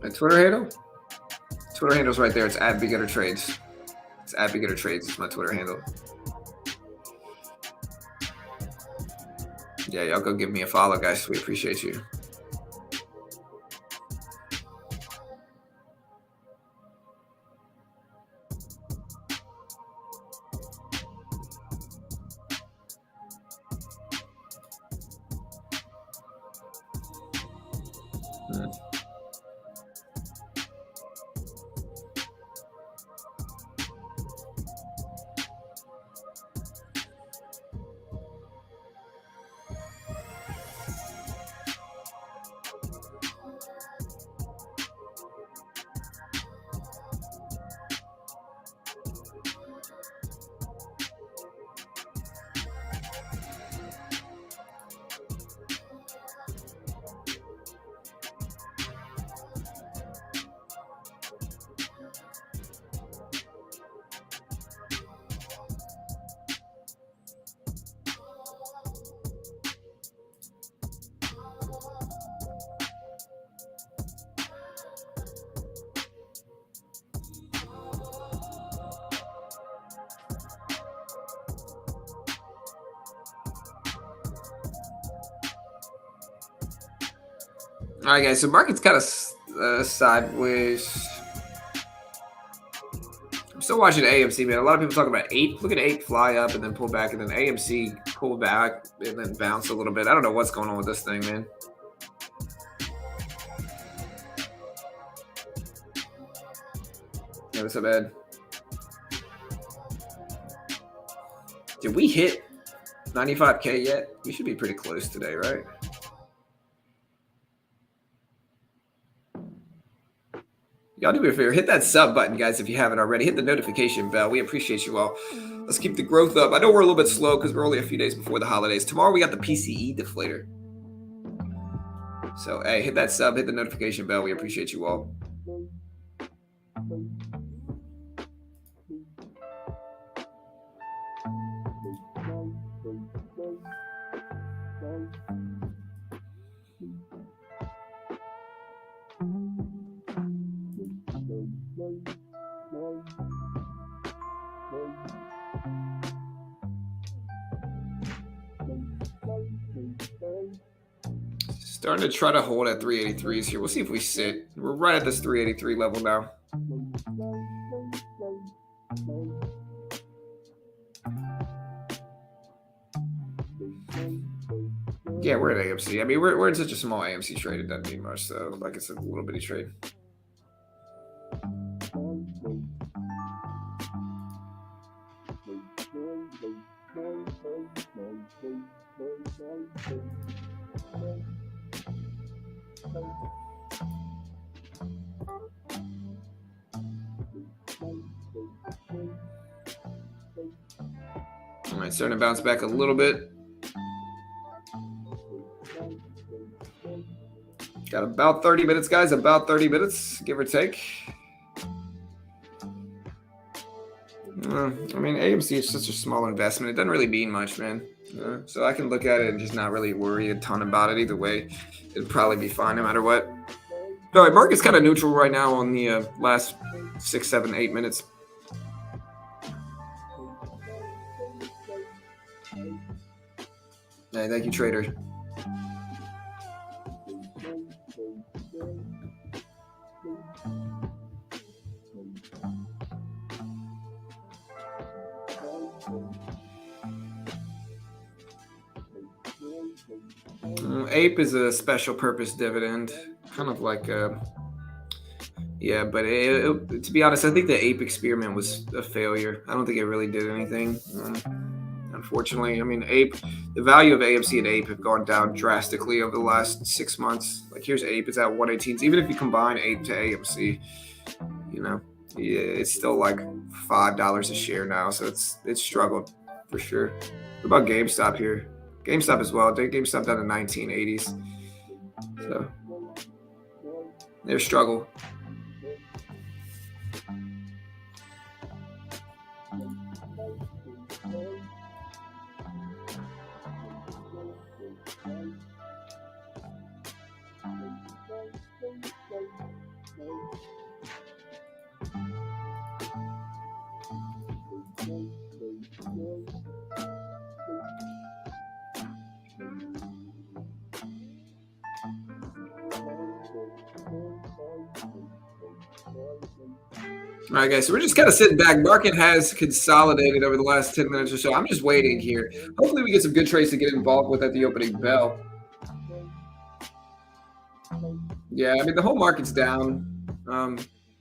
My Twitter handle? Twitter handle's right there. It's @BeginnerTrades. It's @BeginnerTrades. It's my Twitter handle. Yeah, y'all go give me a follow, guys. We appreciate you. All right, guys. So market's kind of sideways. I'm still watching AMC, man. A lot of people talk about APE. Look at APE fly up and then pull back, and then AMC pull back and then bounce a little bit. I don't know what's going on with this thing, man. Yeah, what's up, Ed? Did we hit 95K yet? We should be pretty close today, right? Y'all do me a favor. Hit that sub button, guys, if you haven't already. Hit the notification bell. We appreciate you all. Let's keep the growth up. I know we're a little bit slow because we're only a few days before the holidays. Tomorrow we got the PCE deflator. So, hey, hit that sub. Hit the notification bell. We appreciate you all. Starting to try to hold at 383s here. We'll see if we sit. We're right at this 383 level now. Yeah, we're at AMC. I mean, we're in such a small AMC trade. It doesn't mean much. So, like it's a little bitty trade. All right, starting to bounce back a little bit. Got about 30 minutes, guys. About 30 minutes, give or take. I mean, AMC is such a small investment. It doesn't really mean much, man. So I can look at it and just not really worry a ton about it either way. It'd probably be fine no matter what. All right, market's kind of neutral right now on the last 6, 7, 8 minutes. Hey, thank you, trader. APE is a special purpose dividend, kind of like yeah, but to be honest, I think the APE experiment was a failure. I don't think it really did anything, unfortunately. I mean, APE, the value of AMC and APE have gone down drastically over the last 6 months. Like here's APE, it's at 118. Even if you combine APE to AMC, you know, yeah, it's still like $5 a share now, so it's struggled for sure. What about GameStop here? GameStop as well. GameStop down to 1980s. So their struggle. All right, guys, so we're just kind of sitting back. Market has consolidated over the last 10 minutes or so. I'm just waiting here. Hopefully we get some good trades to get involved with at the opening bell. Yeah, I mean, the whole market's down,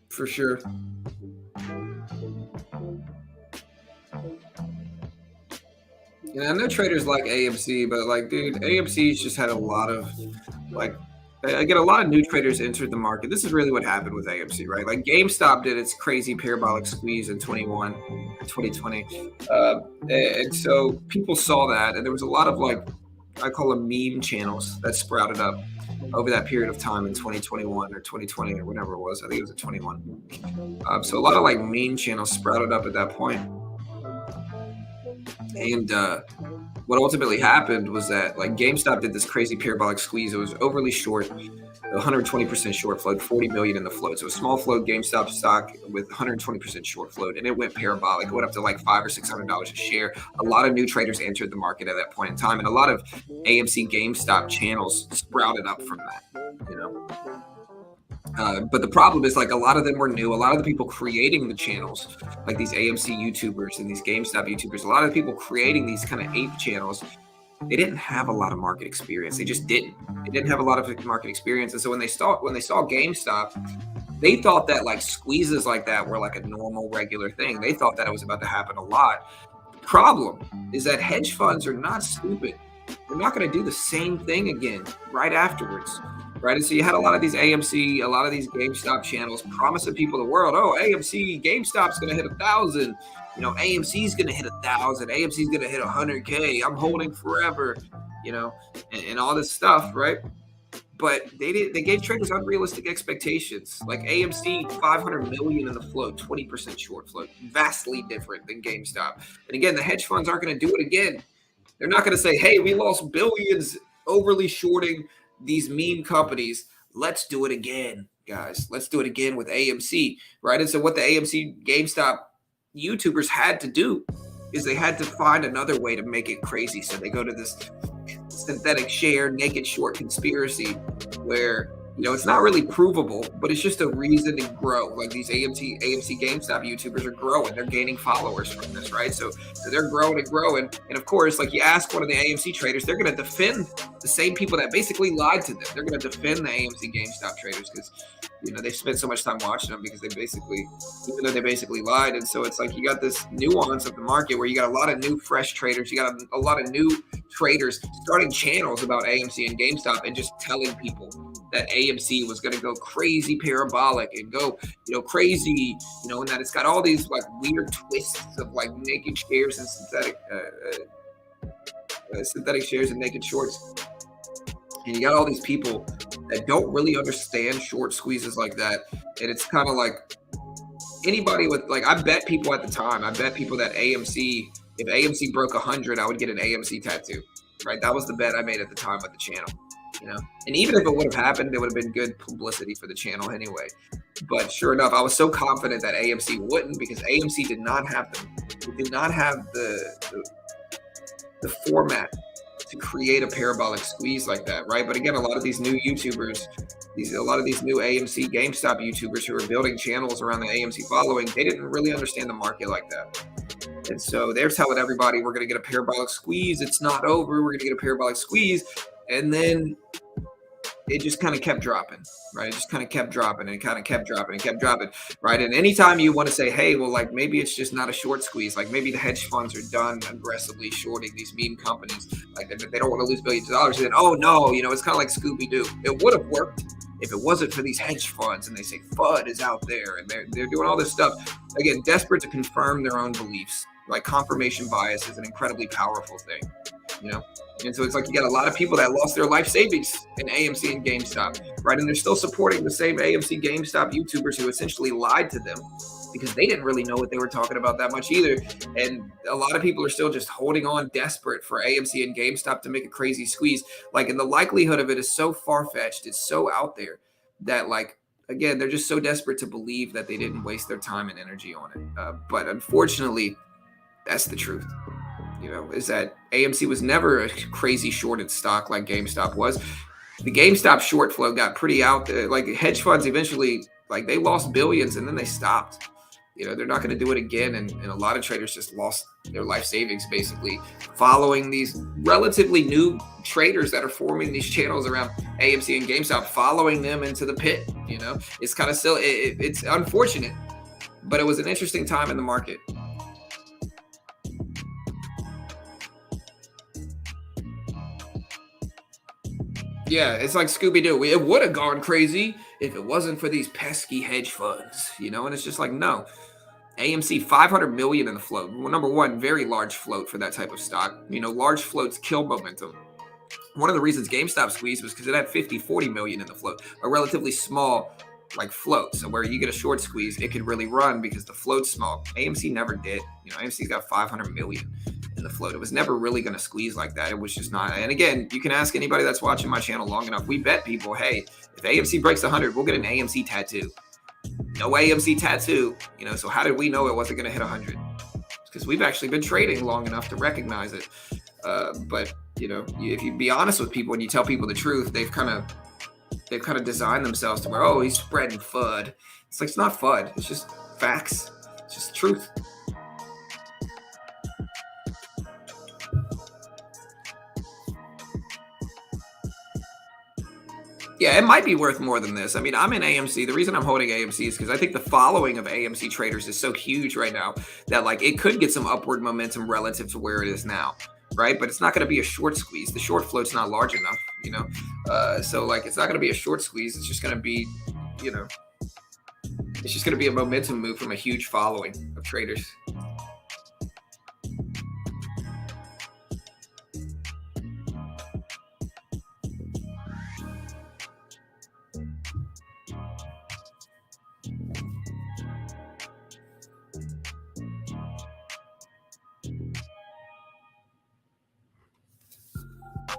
for sure. And I know traders like AMC, but like, dude, AMC's just had a lot of, like, I get a lot of new traders entered the market. This is really what happened with AMC, right? Like GameStop did its crazy parabolic squeeze in 2020. And so people saw that, and there was a lot of, like, I call them meme channels that sprouted up over that period of time in 2021 or 2020 or whatever it was. I think it was at 21. So a lot of like meme channels sprouted up at that point. And what ultimately happened was that like GameStop did this crazy parabolic squeeze. It was overly short, 120% short float, 40 million in the float. So a small float GameStop stock with 120% short float, and it went parabolic. It went up to like $500 or $600 a share. A lot of new traders entered the market at that point in time, and a lot of AMC GameStop channels sprouted up from that, you know. But the problem is, like, a lot of them were new. A lot of the people creating the channels, like these AMC YouTubers and these GameStop YouTubers, a lot of the people creating these kind of APE channels, they didn't have a lot of market experience. They just didn't. They didn't have a lot of market experience. And so when they saw GameStop, they thought that like squeezes like that were like a normal, regular thing. They thought that it was about to happen a lot. The problem is that hedge funds are not stupid. They're not going to do the same thing again right afterwards. Right. And so you had a lot of these AMC, a lot of these GameStop channels promising people the world, oh, AMC, GameStop's going to hit 1,000. You know, AMC's going to hit 1,000. AMC's going to hit 100K. I'm holding forever, you know, and all this stuff. Right. But they gave traders unrealistic expectations. Like AMC, 500 million in the float, 20% short float, vastly different than GameStop. And again, the hedge funds aren't going to do it again. They're not going to say, hey, we lost billions overly shorting these meme companies. Let's do it again, guys. Let's do it again with AMC, right? And so what the AMC GameStop YouTubers had to do is they had to find another way to make it crazy. So they go to this synthetic share, naked short conspiracy where, you know, it's not really provable, but it's just a reason to grow. Like these AMC GameStop YouTubers are growing. They're gaining followers from this, right? So they're growing and growing. And of course, like you ask one of the AMC traders, they're going to defend the same people that basically lied to them. They're going to defend the AMC GameStop traders because, you know, they've spent so much time watching them because even though they basically lied. And so it's like you got this nuance of the market where you got a lot of new, fresh traders. You got a lot of new traders starting channels about AMC and GameStop and just telling people that AMC was going to go crazy parabolic and go, you know, crazy, you know, and that it's got all these like weird twists of like naked shares and synthetic shares and naked shorts. And you got all these people that don't really understand short squeezes like that. And it's kind of like anybody with, like, I bet people at the time, that AMC, if AMC broke 100, I would get an AMC tattoo, right? That was the bet I made at the time with the channel. You know, and even if it would have happened, it would have been good publicity for the channel anyway. But sure enough, I was so confident that AMC wouldn't because AMC did not have the format to create a parabolic squeeze like that, right? But again, a lot of these new YouTubers, a lot of these new AMC GameStop YouTubers who are building channels around the AMC following, they didn't really understand the market like that. And so they're telling everybody, we're going to get a parabolic squeeze. It's not over. We're going to get a parabolic squeeze. And then it just kind of kept dropping, right? It just kind of kept dropping and kind of kept dropping and kept dropping, right? And anytime you want to say, hey, well, like maybe it's just not a short squeeze, like maybe the hedge funds are done aggressively shorting these meme companies, like they don't want to lose billions of dollars. And then, oh no, you know, it's kind of like Scooby-Doo. It would have worked if it wasn't for these hedge funds, and they say FUD is out there, and they're doing all this stuff. Again, desperate to confirm their own beliefs. Like confirmation bias is an incredibly powerful thing, you know? And so it's like you got a lot of people that lost their life savings in AMC and GameStop, right? And they're still supporting the same AMC GameStop YouTubers who essentially lied to them because they didn't really know what they were talking about that much either. And a lot of people are still just holding on desperate for AMC and GameStop to make a crazy squeeze. Like, and the likelihood of it is so far-fetched, it's so out there that, like, again, they're just so desperate to believe that they didn't waste their time and energy on it. But unfortunately, that's the truth. You know, is that AMC was never a crazy shorted stock like GameStop was. The GameStop short flow got pretty out there. Like hedge funds eventually, like they lost billions and then they stopped. You know, they're not going to do it again. And a lot of traders just lost their life savings basically following these relatively new traders that are forming these channels around AMC and GameStop, following them into the pit. You know, it's kind of still, it's unfortunate, but it was an interesting time in the market. Yeah, it's like Scooby-Doo. It would have gone crazy if it wasn't for these pesky hedge funds, you know? And it's just like, no. AMC, 500 million in the float. Well, number one, very large float for that type of stock. You know, large floats kill momentum. One of the reasons GameStop squeezed was because it had 50, 40 million in the float, a relatively small like float. So where you get a short squeeze, it could really run because the float's small. AMC never did. You know, AMC's got 500 million in the float. It was never really going to squeeze like that. It was just not. And again, you can ask anybody that's watching my channel long enough. We bet people, hey, if AMC breaks 100, we'll get an AMC tattoo. No AMC tattoo, you know, so how did we know it wasn't going to hit 100? Because we've actually been trading long enough to recognize it. But, you know, if you be honest with people and you tell people the truth, they've kind of designed themselves to where, oh, he's spreading FUD. It's like, it's not FUD. It's just facts. It's just truth. Yeah, it might be worth more than this. I mean, I'm in AMC. The reason I'm holding AMC is because I think the following of AMC traders is so huge right now that like it could get some upward momentum relative to where it is now, right? But it's not going to be a short squeeze. The short float's not large enough, you know? So like it's not going to be a short squeeze. It's just going to be, you know, it's just going to be a momentum move from a huge following of traders.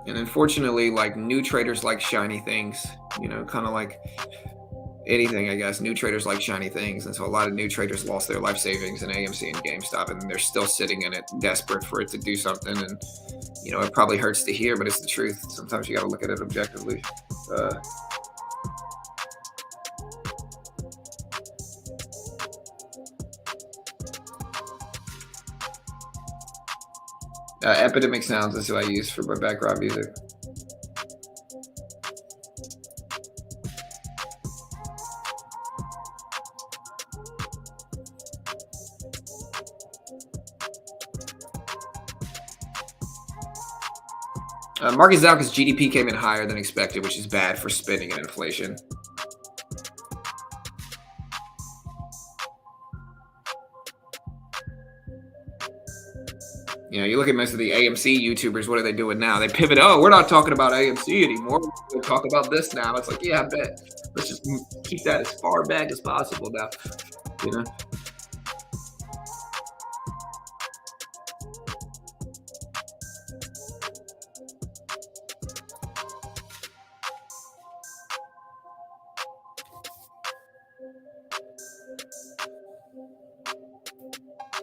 And unfortunately, like new traders like shiny things, you know, kind of like anything, I guess. New traders like shiny things. And so a lot of new traders lost their life savings in AMC and GameStop, and they're still sitting in it, desperate for it to do something. And, you know, it probably hurts to hear, but it's the truth. Sometimes you got to look at it objectively. Epidemic sounds is what I use for my background music. Market's down because GDP came in higher than expected, which is bad for spending and inflation. You know, you look at most of the AMC YouTubers, what are they doing now? They pivot, oh, we're not talking about AMC anymore. We're going to talk about this now. It's like, yeah, I bet. Let's just keep that as far back as possible now, you know?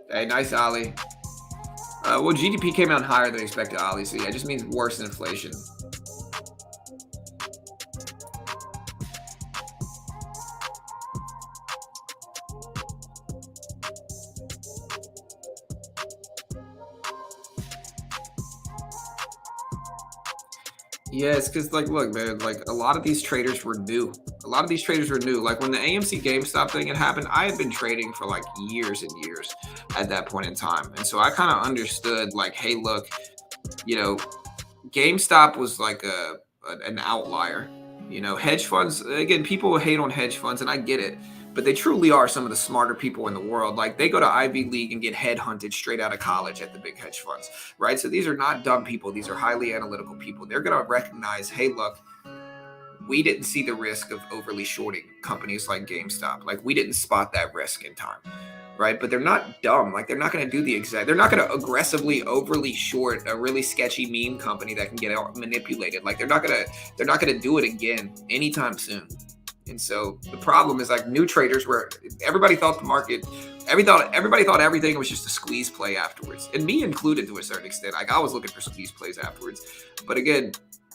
Hey, nice, Ali. Well, GDP came out higher than expected, Ali. So yeah, it just means worse than inflation. Yeah, it's because, like, look, man, like, a lot of these traders were new. A lot of these traders were new. Like, when the AMC GameStop thing had happened, I had been trading for, like, years and years at that point in time. And so I kind of understood, like, hey, look, you know, GameStop was like an outlier. You know, hedge funds, again, people hate on hedge funds, and I get it. But they truly are some of the smarter people in the world. Like, they go to Ivy League and get headhunted straight out of college at the big hedge funds, right? So these are not dumb people. These are highly analytical people. They're going to recognize, hey, look, we didn't see the risk of overly shorting companies like GameStop. Like, we didn't spot that risk in time, right? But they're not dumb. Like, they're not going to do the exact, they're not going to aggressively overly short a really sketchy meme company that can get manipulated. Like, they're not going to do it again anytime soon. And so the problem is, like, new traders where everybody thought the market, everybody thought everything was just a squeeze play afterwards, and me included to a certain extent. Like, I was looking for squeeze plays afterwards, but again,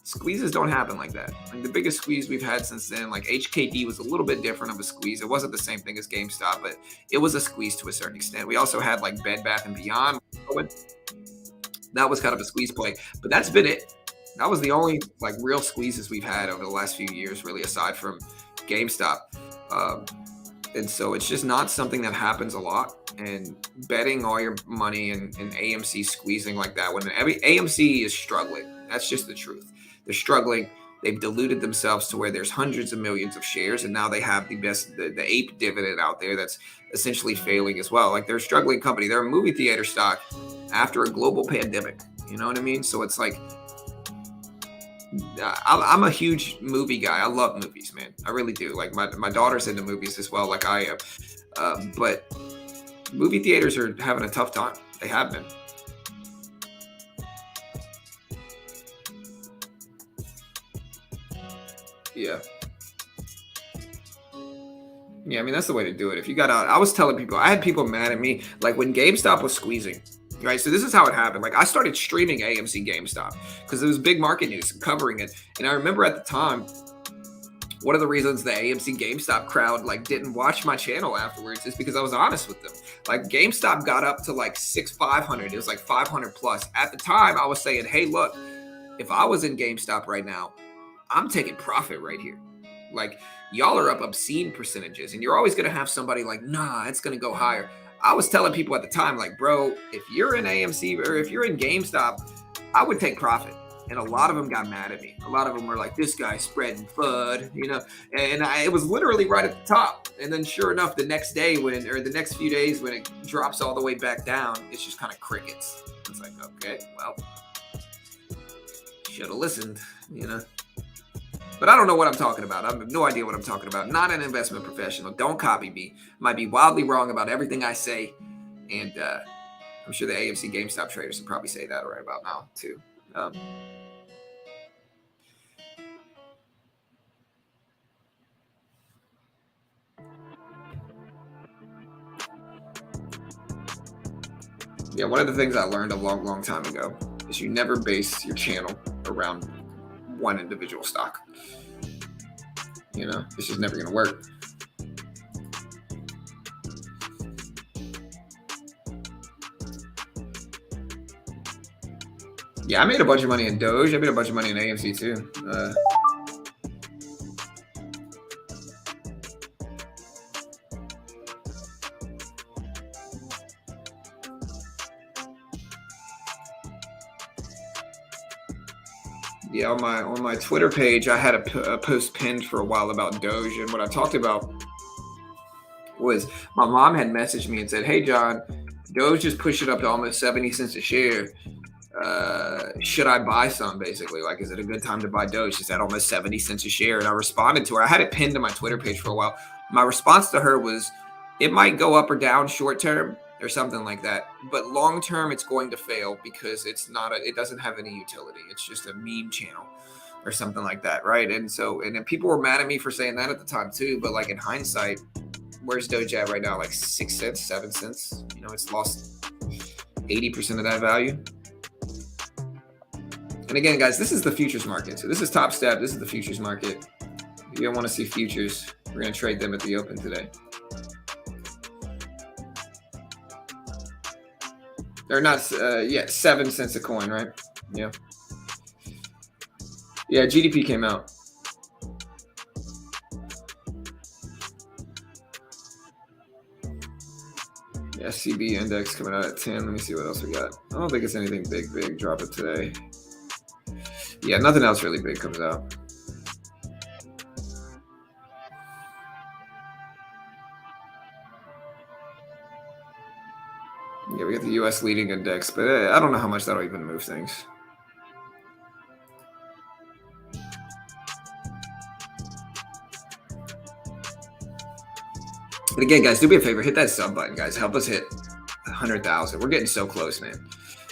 Squeezes don't happen like that. Like the biggest squeeze we've had since then, like HKD was a little bit different of a squeeze. It wasn't the same thing as GameStop, but it was a squeeze to a certain extent. We also had like Bed Bath and Beyond. That was kind of a squeeze play, but that's been it. That was the only like real squeezes we've had over the last few years, really, aside from GameStop. Um, and so it's just not something that happens a lot. And betting all your money in AMC squeezing like that when every AMC is struggling, that's just the truth. They're struggling. They've diluted themselves to where there's hundreds of millions of shares, and now they have the APE dividend out there that's essentially failing as well. Like they're a struggling company. They're a movie theater stock after a global pandemic. You know what I mean? So it's like I'm a huge movie guy. I love movies, man. I really do. Like my daughter's into movies as well, like I am. But movie theaters are having a tough time. They have been. Yeah. Yeah, I mean, that's the way to do it. If you got out, I was telling people, I had people mad at me, like when GameStop was squeezing, right? So this is how it happened. Like I started streaming AMC GameStop because it was big market news covering it. And I remember at the time, one of the reasons the AMC GameStop crowd like didn't watch my channel afterwards is because I was honest with them. Like GameStop got up to like 500. It was like 500 plus. At the time, I was saying, hey, look, if I was in GameStop right now, I'm taking profit right here. Like y'all are up obscene percentages, and you're always going to have somebody like, nah, it's going to go higher. I was telling people at the time, like, bro, if you're in AMC or if you're in GameStop, I would take profit. And a lot of them got mad at me. A lot of them were like, this guy's spreading FUD, you know, and it was literally right at the top. And then sure enough, the next day or the next few days when it drops all the way back down, it's just kind of crickets. It's like, okay, well, should have listened, you know. But I don't know what I'm talking about. I have no idea what I'm talking about. Not an investment professional. Don't copy me. Might be wildly wrong about everything I say. And I'm sure the AMC GameStop traders would probably say that right about now, too. Yeah, one of the things I learned a long, long time ago is you never base your channel around one individual stock. You know, it's just never going to work. Yeah, I made a bunch of money in Doge. I made a bunch of money in AMC too. Yeah, on my Twitter page, I had a post pinned for a while about Doge, and what I talked about was my mom had messaged me and said, "Hey, John, Doge just pushed it up to almost 70 cents a share. Should I buy some? Basically, like, is it a good time to buy Doge? It's at almost 70 cents a share." And I responded to her. I had it pinned to my Twitter page for a while. My response to her was, "It might go up or down short term." Or something like that, but long term it's going to fail because it doesn't have any utility. It's just a meme channel or something like that, right? And then people were mad at me for saying that at the time too. But like in hindsight, where's Doge at right now? Like 6 cents, 7 cents. You know, it's lost 80% of that value. And again, guys, this is the futures market. So this is Top Step. This is the futures market. If you don't want to see futures, we're going to trade them at the open today. They're not, 7 cents a coin, right? Yeah. Yeah, GDP came out. Yeah, CB index coming out at 10. Let me see what else we got. I don't think it's anything big. Drop it today. Yeah, nothing else really big comes out. Yeah, we got the US leading index, but I don't know how much that'll even move things. But again, guys, do me a favor, hit that sub button, guys. Help us hit 100,000. We're getting so close, man.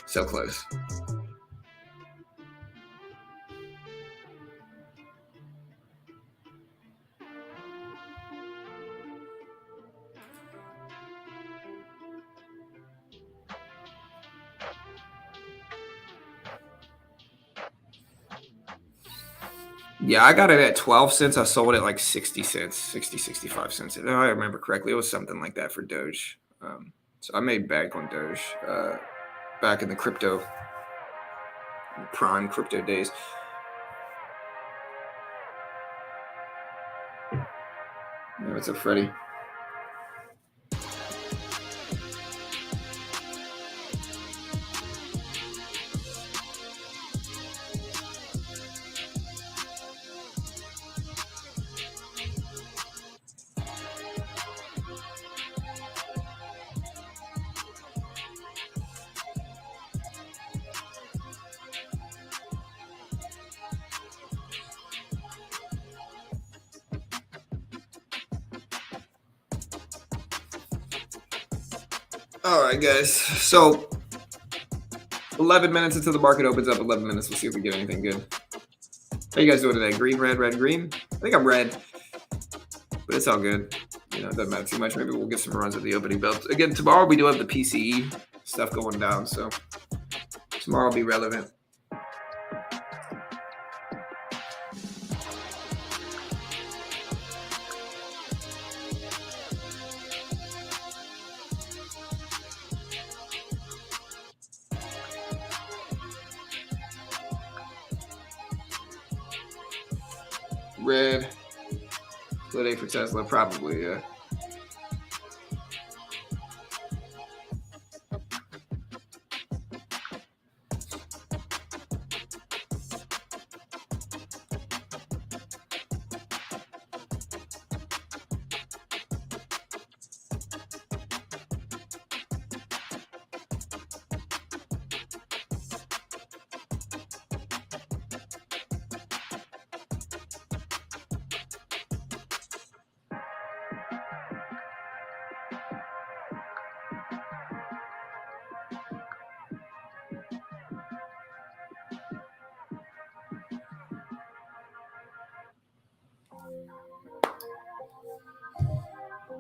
So close. Yeah, I got it at 12 cents. I sold it like 60 cents, 60, 65 cents. If I remember correctly, it was something like that for Doge. So I made bank on Doge back in the prime crypto days. Yeah, what's up, Freddie? All right, guys. So 11 minutes until the market opens up. 11 minutes. We'll see if we get anything good. How you guys doing today? Green, red, red, green? I think I'm red, but it's all good. You know, it doesn't matter too much. Maybe we'll get some runs at the opening belt. Again, tomorrow we do have the PCE stuff going down, so tomorrow will be relevant. Red. Split A for Tesla, probably, yeah.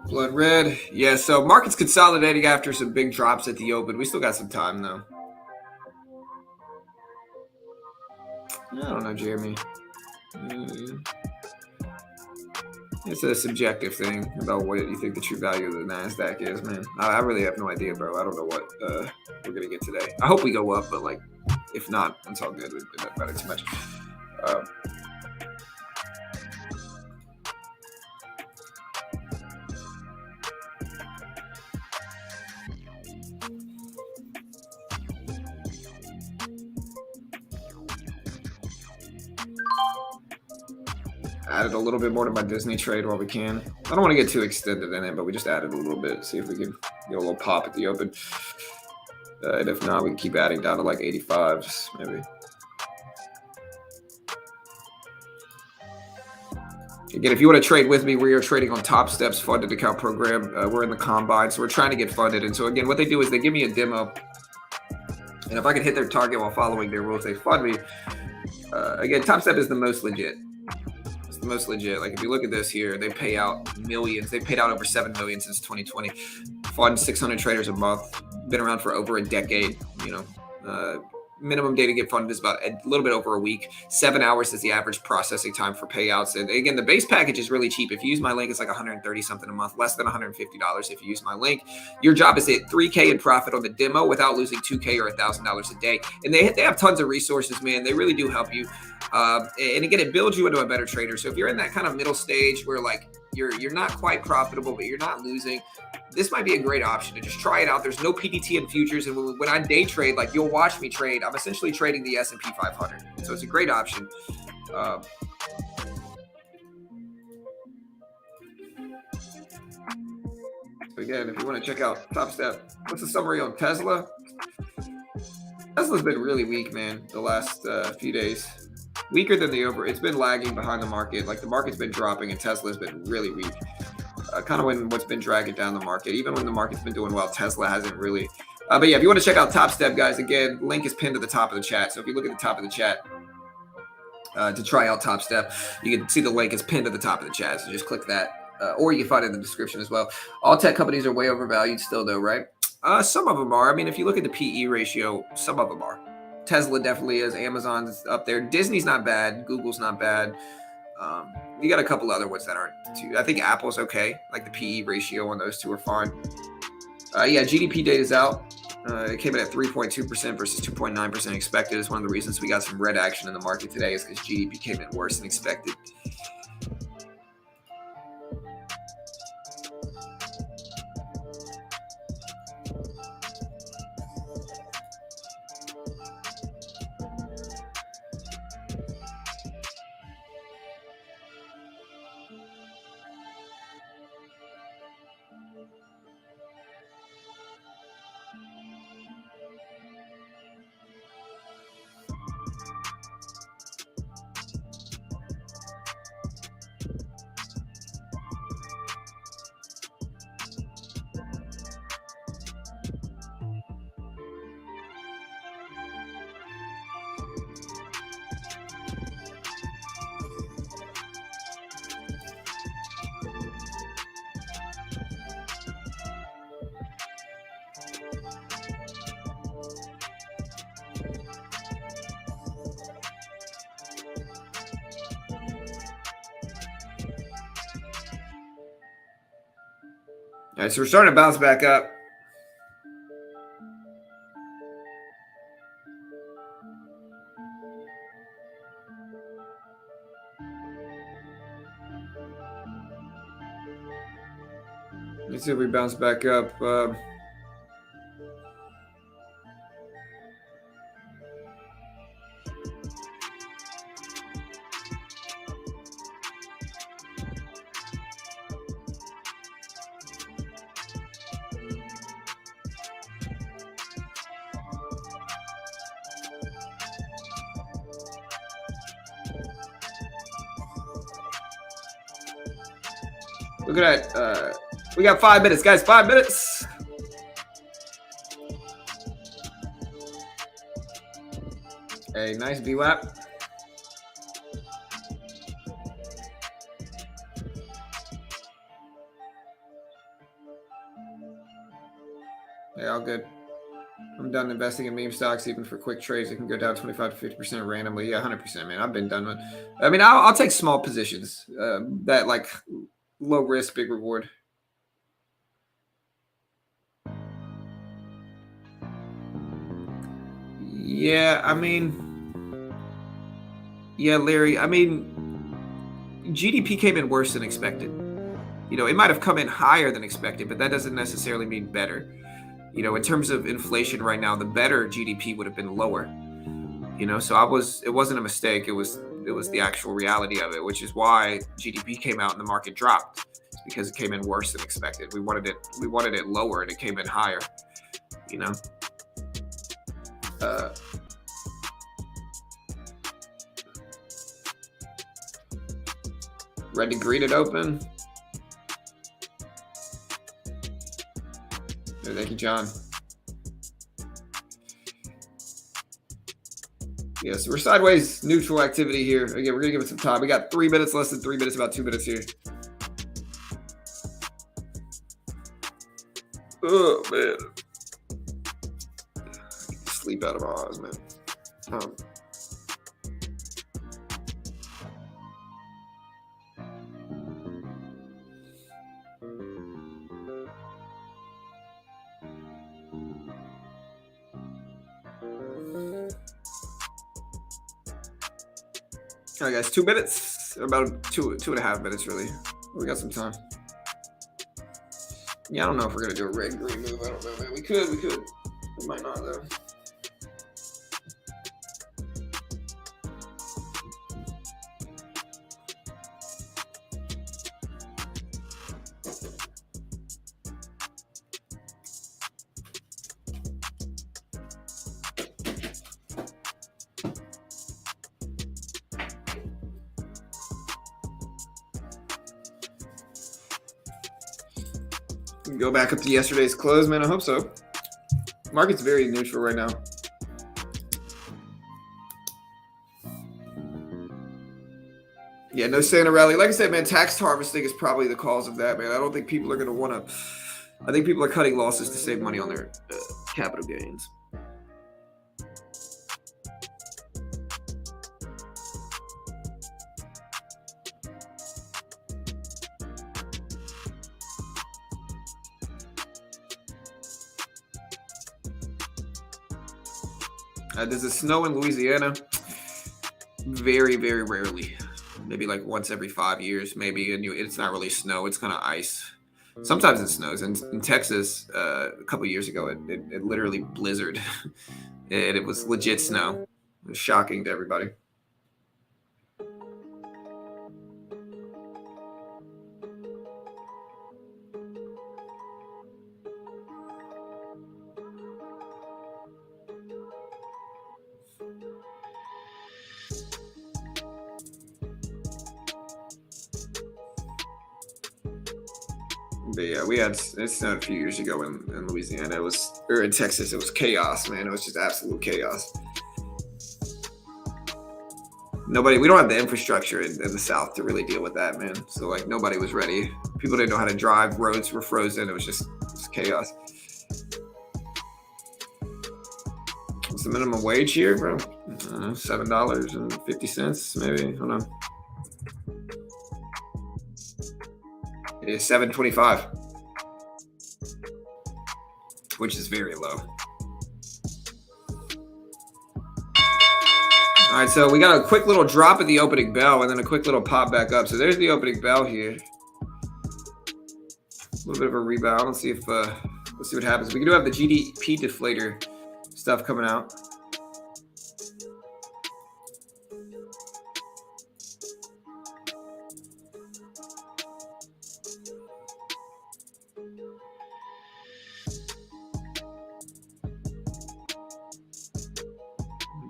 Blood red. Yeah, so market's consolidating after some big drops at the open. We still got some time, though. I don't know, Jeremy. It's a subjective thing about what you think the true value of the NASDAQ is, man. I really have no idea, bro. I don't know what we're going to get today. I hope we go up, but, like, if not, it's all good. It doesn't matter too much. Added a little bit more to my Disney trade while we can. I don't want to get too extended in it, but we just added a little bit. See if we can get a little pop at the open. And if not, we can keep adding down to like 85s, maybe. Again, if you want to trade with me, we are trading on Top Steps funded account program. We're in the combine, so we're trying to get funded. And so again, what they do is they give me a demo. And if I can hit their target while following their rules, they fund me. Again, Top Step is the most legit. Most legit. Like if you look at this here, they pay out millions. They paid out over 7 million since 2020. Fund 600 traders a month. Been around for over a decade. You know, minimum day to get funded is about a little bit over a week. 7 hours is the average processing time for payouts. And again, the base package is really cheap. If you use my link, it's like 130 something a month, less than $150 if you use my link. Your job is to hit 3K in profit on the demo without losing 2K or $1,000 a day. And they have tons of resources, man. They really do help you. And again, it builds you into a better trader. So if you're in that kind of middle stage where like you're not quite profitable, but you're not losing, this might be a great option to just try it out. There's no PDT in futures. And when I day trade, like you'll watch me trade, I'm essentially trading the S&P 500. So it's a great option. So again, if you want to check out Top Step, what's the summary on Tesla? Tesla's been really weak, man, the last few days. Weaker than it's been lagging behind the market. Like the market's been dropping and Tesla's been really weak. Kind of what's been dragging down the market. Even when the market's been doing well, Tesla hasn't really. But yeah, if you want to check out Top Step, guys, again, link is pinned to the top of the chat. So if you look at the top of the chat to try out Top Step, you can see the link is pinned to the top of the chat. So just click that. Or you can find it in the description as well. All tech companies are way overvalued still, though, right? Some of them are. I mean, if you look at the PE ratio, some of them are. Tesla definitely is. Amazon's up there. Disney's not bad. Google's not bad. You got a couple other ones that aren't too. I think Apple's okay. Like the PE ratio on those two are fine. Yeah, GDP data's out. It came in at 3.2% versus 2.9% expected. It's one of the reasons we got some red action in the market today is because GDP came in worse than expected. All right, so we're starting to bounce back up. Let's see if we bounce back up. Look at that. We got 5 minutes, guys. 5 minutes. Hey, nice VWAP. Hey, all good. I'm done investing in meme stocks, even for quick trades. It can go down 25 to 50% randomly. Yeah, 100%, man. I've been done with. I mean, I'll take small positions. That like low risk, big reward. Yeah, I mean, yeah, Larry. I mean, GDP came in worse than expected. You know, it might have come in higher than expected, but that doesn't necessarily mean better. You know, in terms of inflation right now, the better GDP would have been lower. You know, so it wasn't a mistake. It was the actual reality of it, which is why GDP came out and the market dropped. It's because it came in worse than expected. We wanted it lower and it came in higher. You know. Red to green it open. Thank you, John. Yeah, so we're sideways neutral activity here. Again, we're going to give it some time. We got 3 minutes, less than 3 minutes, about 2 minutes here. Oh, man. Sleep out of my eyes, man. All right, guys, 2 minutes, about two and a half minutes, really. We got some time. Yeah, I don't know if we're gonna do a red green move. I don't know, man. We could. We might not though. Go back up to yesterday's close, man. I hope so. Market's very neutral right now. Yeah, no Santa rally. Like I said, man, tax harvesting is probably the cause of that, man. I don't think people are going to want to. I think people are cutting losses to save money on their capital gains. Does it snow in Louisiana? Very, very rarely. Maybe like once every 5 years, maybe. And it's not really snow; it's kind of ice. Sometimes it snows. In Texas, a couple years ago, it literally blizzard, and it was legit snow. It was shocking to everybody. But yeah, it snowed a few years ago in Louisiana. Or in Texas. It was chaos, man. It was just absolute chaos. We don't have the infrastructure in the South to really deal with that, man. So like nobody was ready. People didn't know how to drive. Roads were frozen. It was just chaos. What's the minimum wage here, bro? $7.50, maybe. I don't know. It is $7.25, which is very low. All right, so we got a quick little drop at the opening bell and then a quick little pop back up. So there's the opening bell here. A little bit of a rebound. Let's see what happens. We do have the GDP deflator stuff coming out.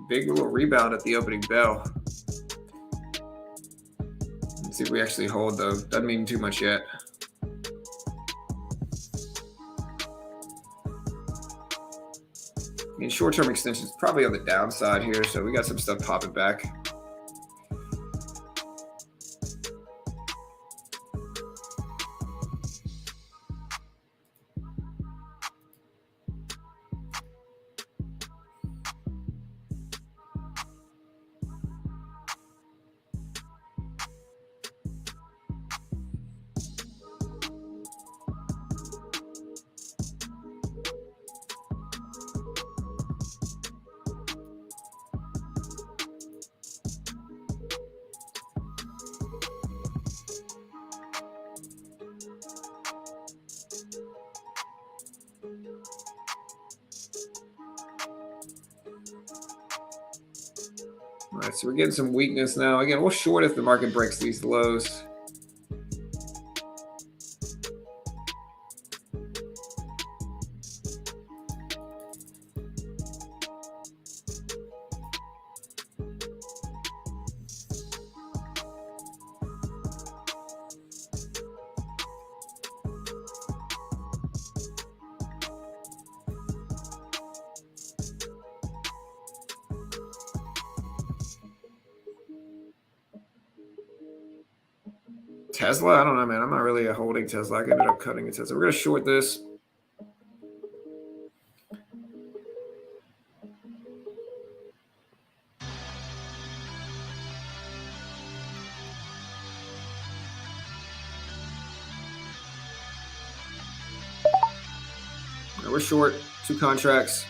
Big little rebound at the opening bell. Let's see if we actually hold though. Doesn't mean too much yet. I mean, short-term extensions probably on the downside here, so we got some stuff popping back. All right, so we're getting some weakness now. Again, we'll short if the market breaks these lows. Tesla, I don't know, man. I'm not really a holding Tesla. I ended up cutting a Tesla. We're going to short this. We're short 2 contracts.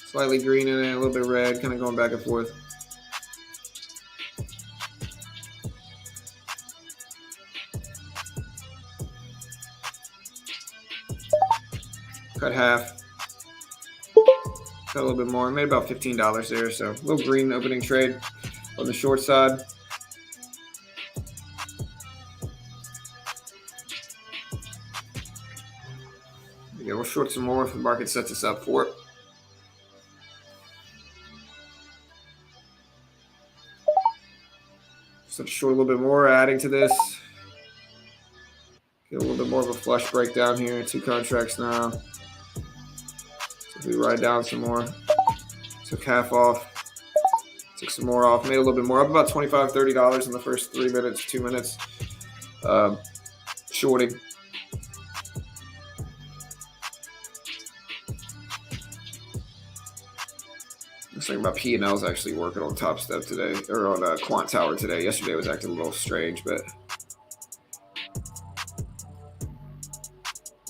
Slightly green in it, a little bit red, kind of going back and forth. Cut half. Cut a little bit more. Made about $15 there, so a little green opening trade on the short side. Yeah, we'll short some more if the market sets us up for it. So short a little bit more, adding to this. Get a little bit more of a flush breakdown here. 2 contracts now. So if we ride down some more, took half off, took some more off, made a little bit more, up about $25, $30 in the first 3 minutes, 2 minutes. Shorting. Looks like my P&L is actually working on Top Step today, or on Quant Tower today. Yesterday was acting a little strange, but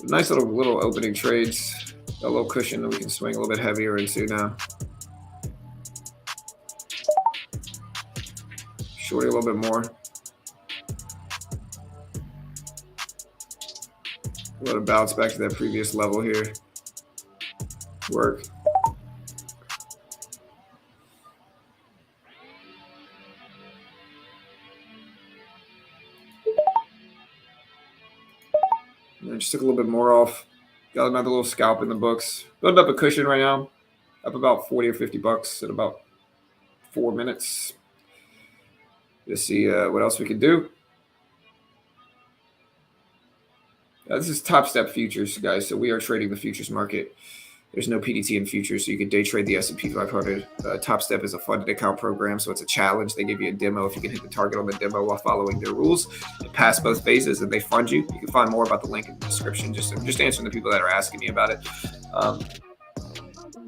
nice little opening trades. a little cushion that we can swing a little bit heavier into now. Shorting a little bit more. Let it bounce back to that previous level here. Work. And I just took a little bit more off. Got another little scalp in the books. Building up a cushion right now. Up about 40 or 50 bucks in about 4 minutes. Let's see what else we can do. This is Top Step futures, guys. So we are trading the futures market. There's no PDT in futures, so you can day trade the S&P 500. Top Step is a funded account program, so it's a challenge. They give you a demo. If you can hit the target on the demo while following their rules and pass both phases, and they fund you. You can find more about the link in the description. Just answering the people that are asking me about it.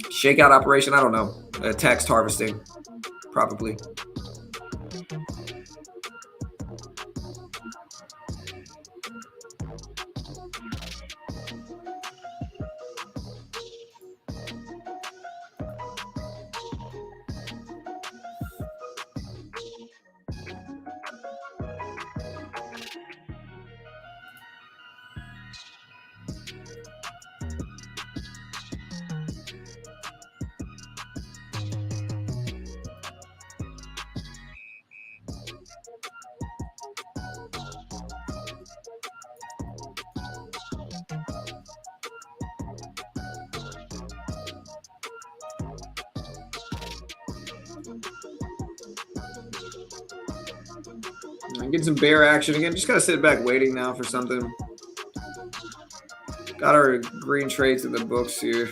Shakeout operation, I don't know. Tax harvesting, probably. Get some bear action again. Just gotta sit back waiting now for something. Got our green trades in the books here.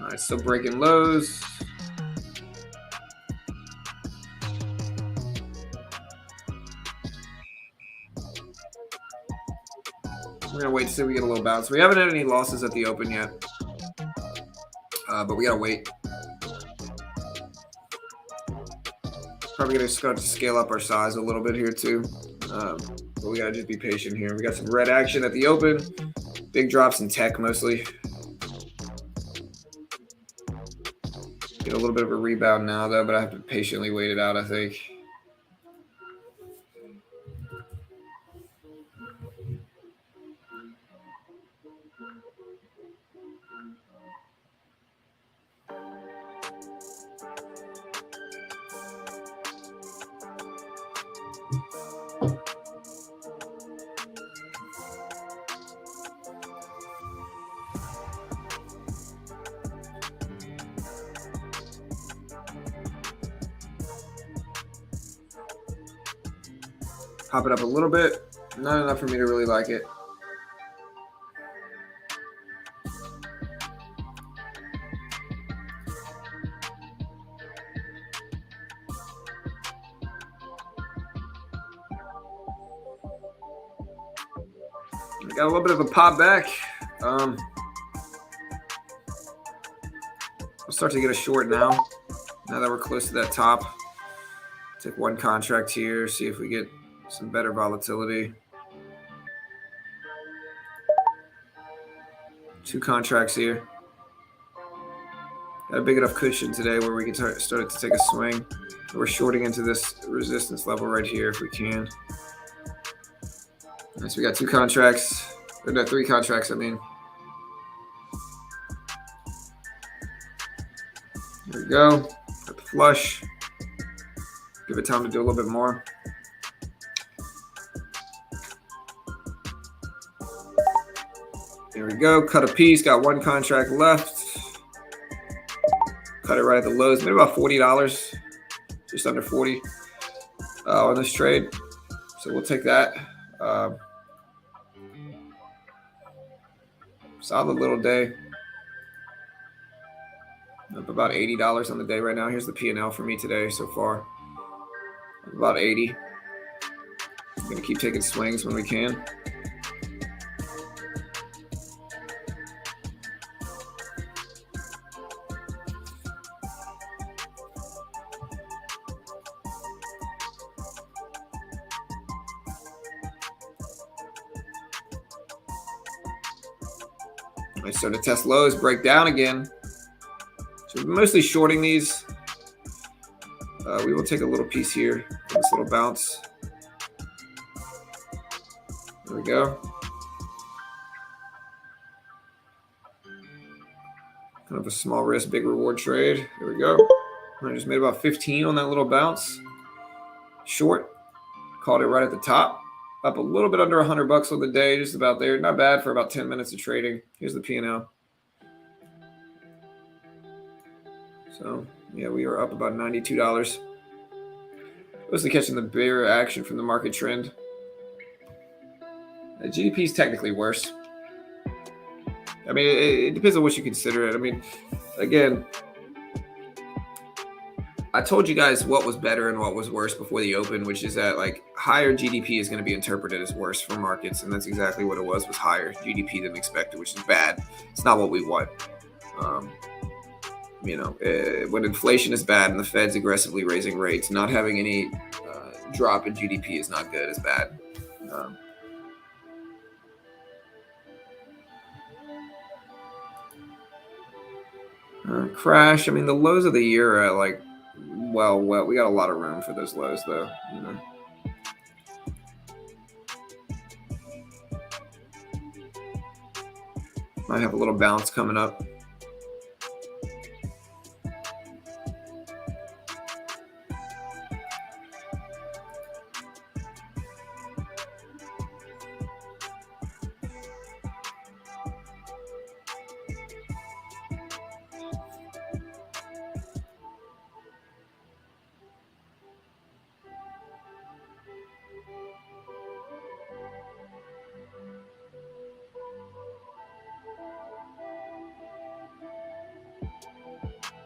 All right, still breaking lows. We're gonna wait to see if we get a little bounce. We haven't had any losses at the open yet, but we gotta wait. Probably gonna start to scale up our size a little bit here too, but we gotta just be patient here. We got some red action at the open, big drops in tech mostly. Get a little bit of a rebound now though, but I have to patiently wait it out, I think. Pop it up a little bit. Not enough for me to really like it. We got a little bit of a pop back. We'll start to get a short now. Now that we're close to that top. Take one contract here, see if we get some better volatility. 2 contracts here. Got a big enough cushion today where we can start to take a swing. We're shorting into this resistance level right here if we can. All right, so we got 2 contracts. Or no, 3 contracts, I mean. There we go. Got the flush. Give it time to do a little bit more. There we go. Cut a piece. Got 1 contract left. Cut it right at the lows. Maybe about $40. Just under 40 on this trade. So we'll take that. Solid little day. about $80 on the day right now. Here's the P&L for me today so far. About 80. I'm going to keep taking swings when we can. I start to test lows, break down again. So we're mostly shorting these. We will take a little piece here, this little bounce. There we go. Kind of a small risk, big reward trade. There we go. I just made about 15 on that little bounce. Short. Called it right at the top. Up a little bit under $100 on the day, just about there. Not bad for about 10 minutes of trading. Here's the P&L. So, yeah, we are up about $92. Mostly catching the bear action from the market trend. The GDP is technically worse. I mean, it depends on what you consider it. I mean, again, I told you guys what was better and what was worse before the open, which is that like higher GDP is going to be interpreted as worse for markets, and that's exactly what it was higher GDP than expected, which is bad. It's not what we want. When inflation is bad and the Fed's aggressively raising rates, not having any drop in GDP is not good. It's bad. Crash. I mean, the lows of the year are like, well, we got a lot of room for those lows, though. You know. Might have a little bounce coming up.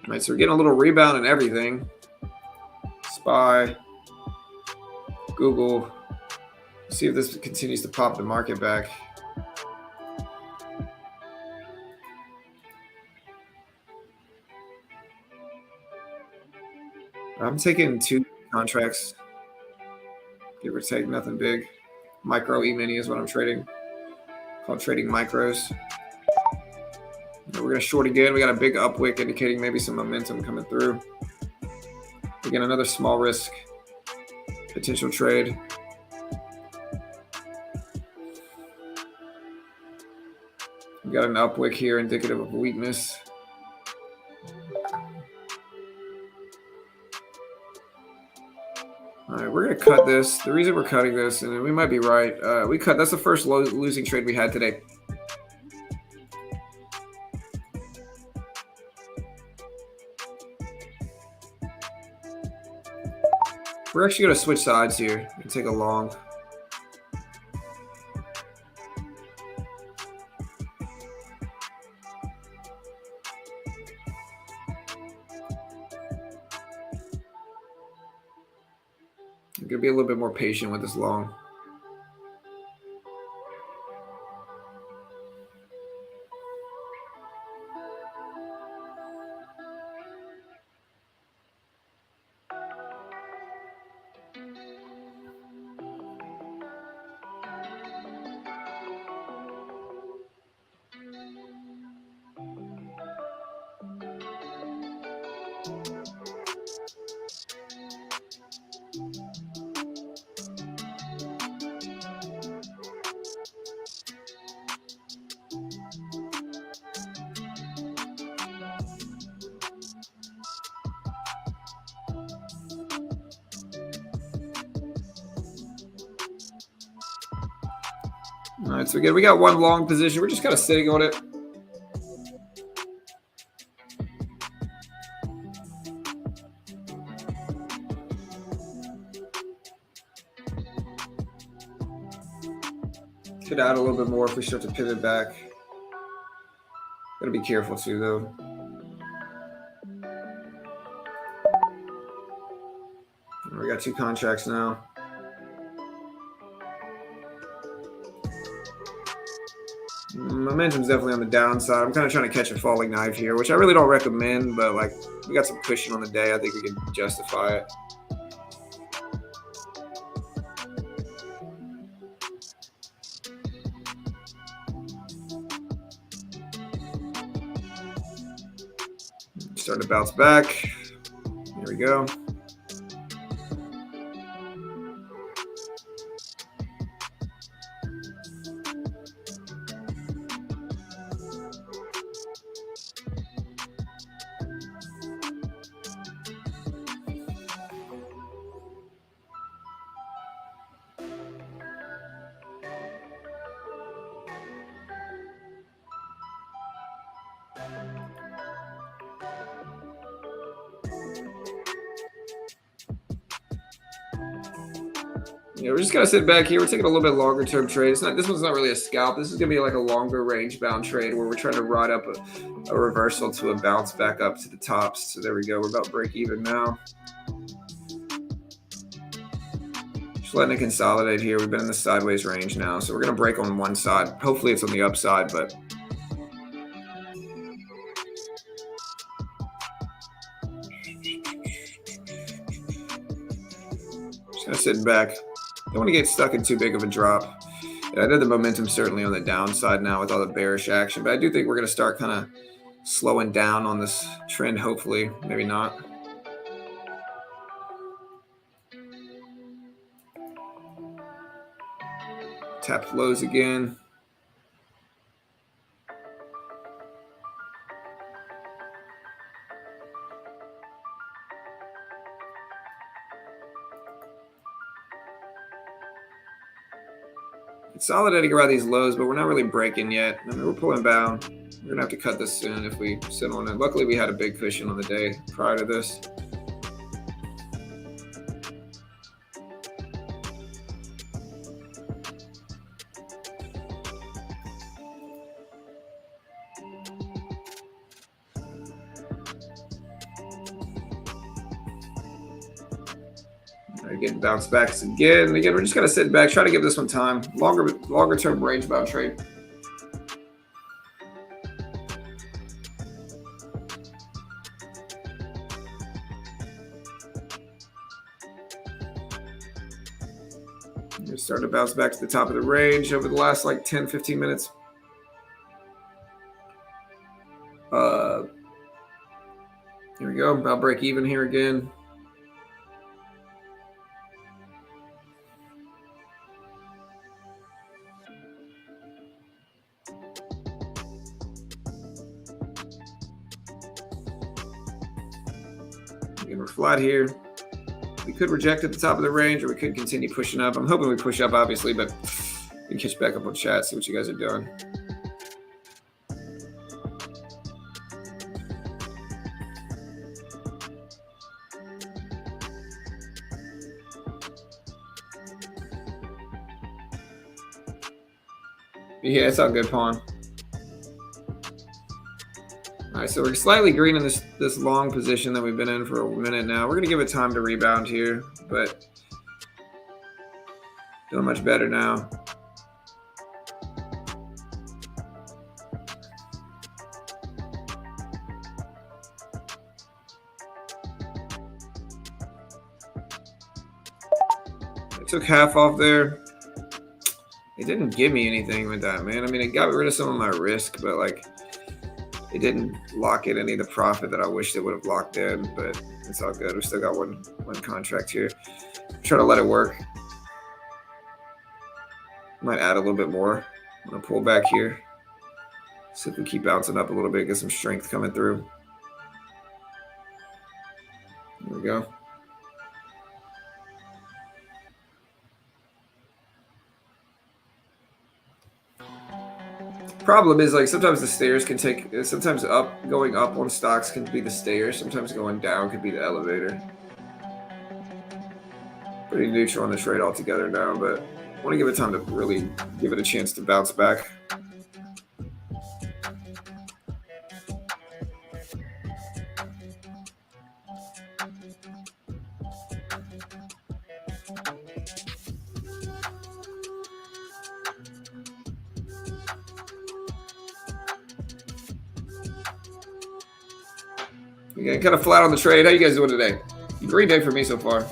All right, so we're getting a little rebound in everything. SPY, Google. See if this continues to pop the market back. I'm taking 2 contracts, give or take, nothing big. Micro E-mini is what I'm trading. Called trading micros. We're going to short again. We got a big upwick indicating maybe some momentum coming through. Again, another small risk potential trade. We got an upwick here indicative of weakness. All right, we're going to cut this. The reason we're cutting this, and we might be right, that's the first losing trade we had today. We're actually going to switch sides here and take a long. I'm going to be a little bit more patient with this long. All right, so again, we got one long position. We're just kind of sitting on it. Could add a little bit more if we start to pivot back. Gotta be careful too, though. We got 2 contracts now. Momentum's definitely on the downside. I'm kind of trying to catch a falling knife here, which I really don't recommend, but like we got some cushion on the day. I think we can justify it. Starting to bounce back. Here we go. Yeah, we're just gonna sit back here. We're taking a little bit longer term trade. It's not. This one's not really a scalp. This is gonna be like a longer range bound trade where we're trying to ride up a reversal to a bounce back up to the tops. So there we go. We're about break even now. Just letting it consolidate here. We've been in the sideways range now, so we're gonna break on one side. Hopefully it's on the upside, but just gonna sit back. Don't want to get stuck in too big of a drop. Yeah, I know the momentum's certainly on the downside now with all the bearish action, but I do think we're going to start kind of slowing down on this trend, hopefully. Maybe not. Tap lows again. Consolidating around these lows, but we're not really breaking yet. I mean, we're pulling bound. We're going to have to cut this soon if we sit on it. Luckily, we had a big cushion on the day prior to this. Getting bounce backs again. Again, we're just gonna sit back, try to give this one time. Longer term range bound trade. We're starting to bounce back to the top of the range over the last like 10-15 minutes. Here we go. About break even here again. Again, we're flat here. We could reject at the top of the range, or we could continue pushing up. I'm hoping we push up, obviously, but we can catch back up on chat, see what you guys are doing. Yeah, it's all good, pawn. All right, so we're slightly green in this long position that we've been in for a minute now. We're going to give it time to rebound here, but doing much better now. I took half off there. It didn't give me anything with that, man. I mean, it got rid of some of my risk, but like it didn't lock in any of the profit that I wished it would have locked in, but it's all good. We still got one contract here. Try to let it work. Might add a little bit more. I'm gonna pull back here. See if we keep bouncing up a little bit, get some strength coming through. There we go. Problem is, like, sometimes the stairs can take, sometimes going up on stocks can be the stairs, sometimes going down could be the elevator. Pretty neutral on the trade altogether now, but I want to give it time to really give it a chance to bounce back. Again, kind of flat on the trade. How you guys doing today? Great day for me so far.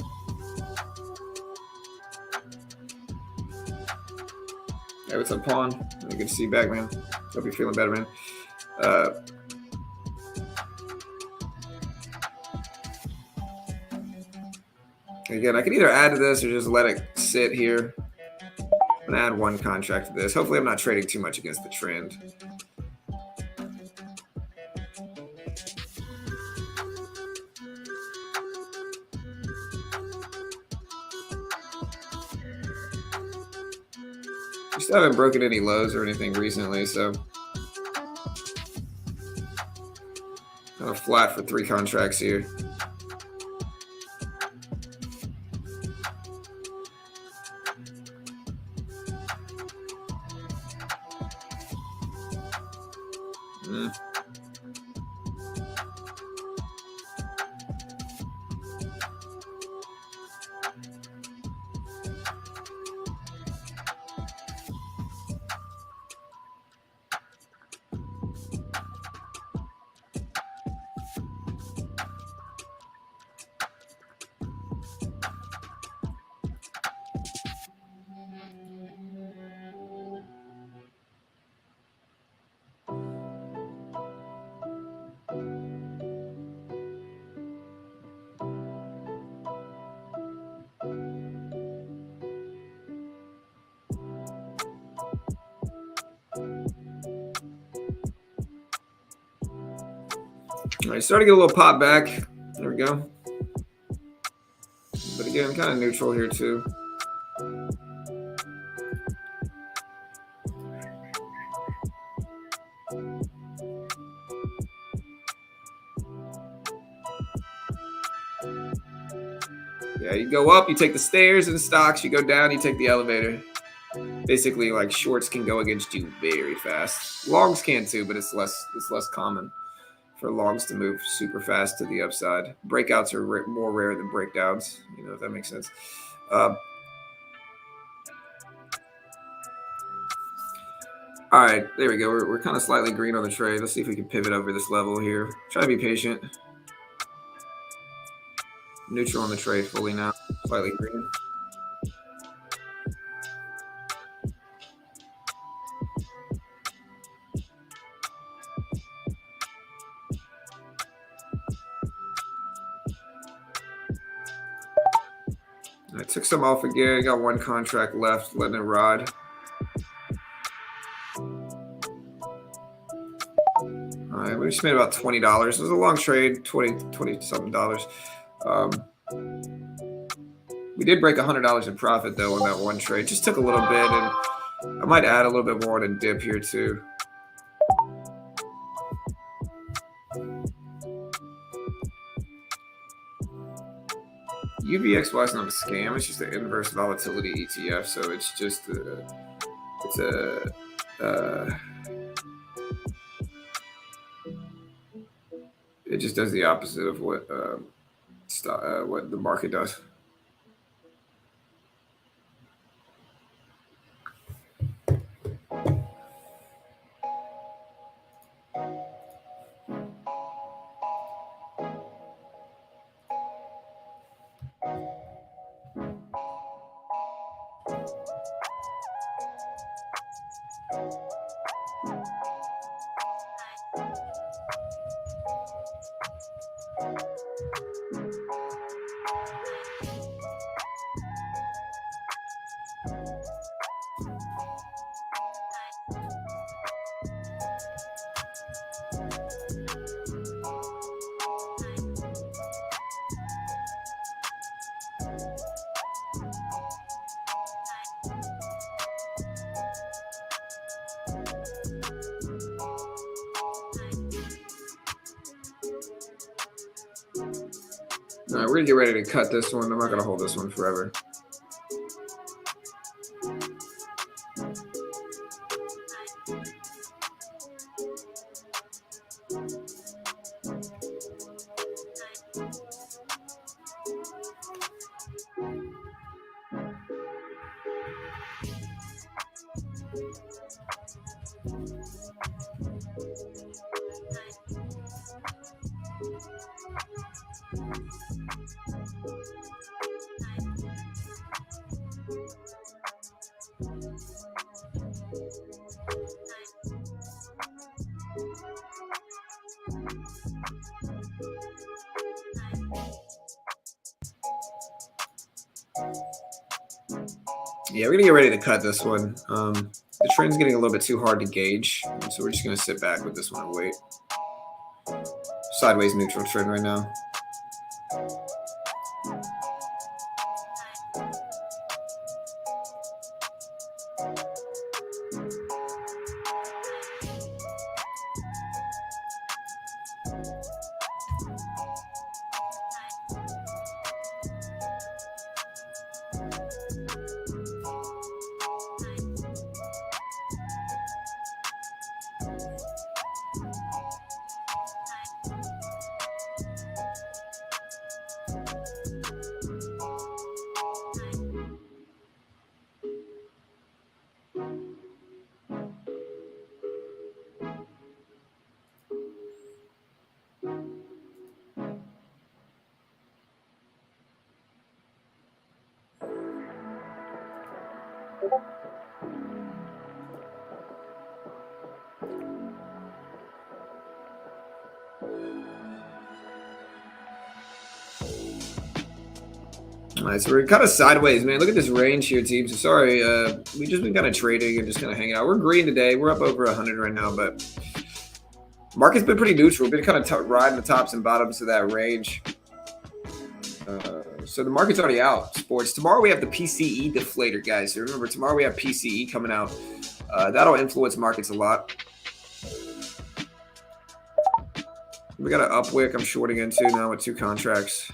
Hey, what's up, Pawn? Good to see you back, man. Hope you're feeling better, man. Again, I can either add to this or just let it sit here. I'm gonna add one contract to this. Hopefully I'm not trading too much against the trend. We still haven't broken any lows or anything recently, so kind of flat for 3 contracts here. All right, starting to get a little pop back. There we go. But again, kind of neutral here too. Yeah, you go up, you take the stairs in stocks. You go down, you take the elevator. Basically, like shorts can go against you very fast. Longs can too, but it's less common for longs to move super fast to the upside. Breakouts are more rare than breakdowns, you know, if that makes sense. All right, there we go. We're kind of slightly green on the trade. Let's see if we can pivot over this level here. Try to be patient. Neutral on the trade fully now, slightly green. I took some off again. Got one contract left, letting it ride. All right, we just made about $20. It was a long trade, 20 something dollars. We did break $100 in profit though on that one trade. Just took a little bit, and I might add a little bit more on a dip here too. UVXY is not a scam. It's just an inverse volatility ETF. So it's just it just does the opposite of what the market does. All right, we're gonna get ready to cut this one. I'm not gonna hold this one forever. Yeah, we're gonna get ready to cut this one. The trend's getting a little bit too hard to gauge, so we're just gonna sit back with this one and wait. Sideways neutral trend right now. All right, so we're kind of sideways, man. Look at this range here, team. So sorry, we just been kind of trading and just kind of hanging out. We're green today. We're up over 100 right now, but market's been pretty neutral. Been kind of riding the tops and bottoms of that range. So the market's already out. Sports. Tomorrow we have the PCE deflator, guys. So remember, tomorrow we have PCE coming out. That'll influence markets a lot. We got an upwick I'm shorting into now with 2 contracts.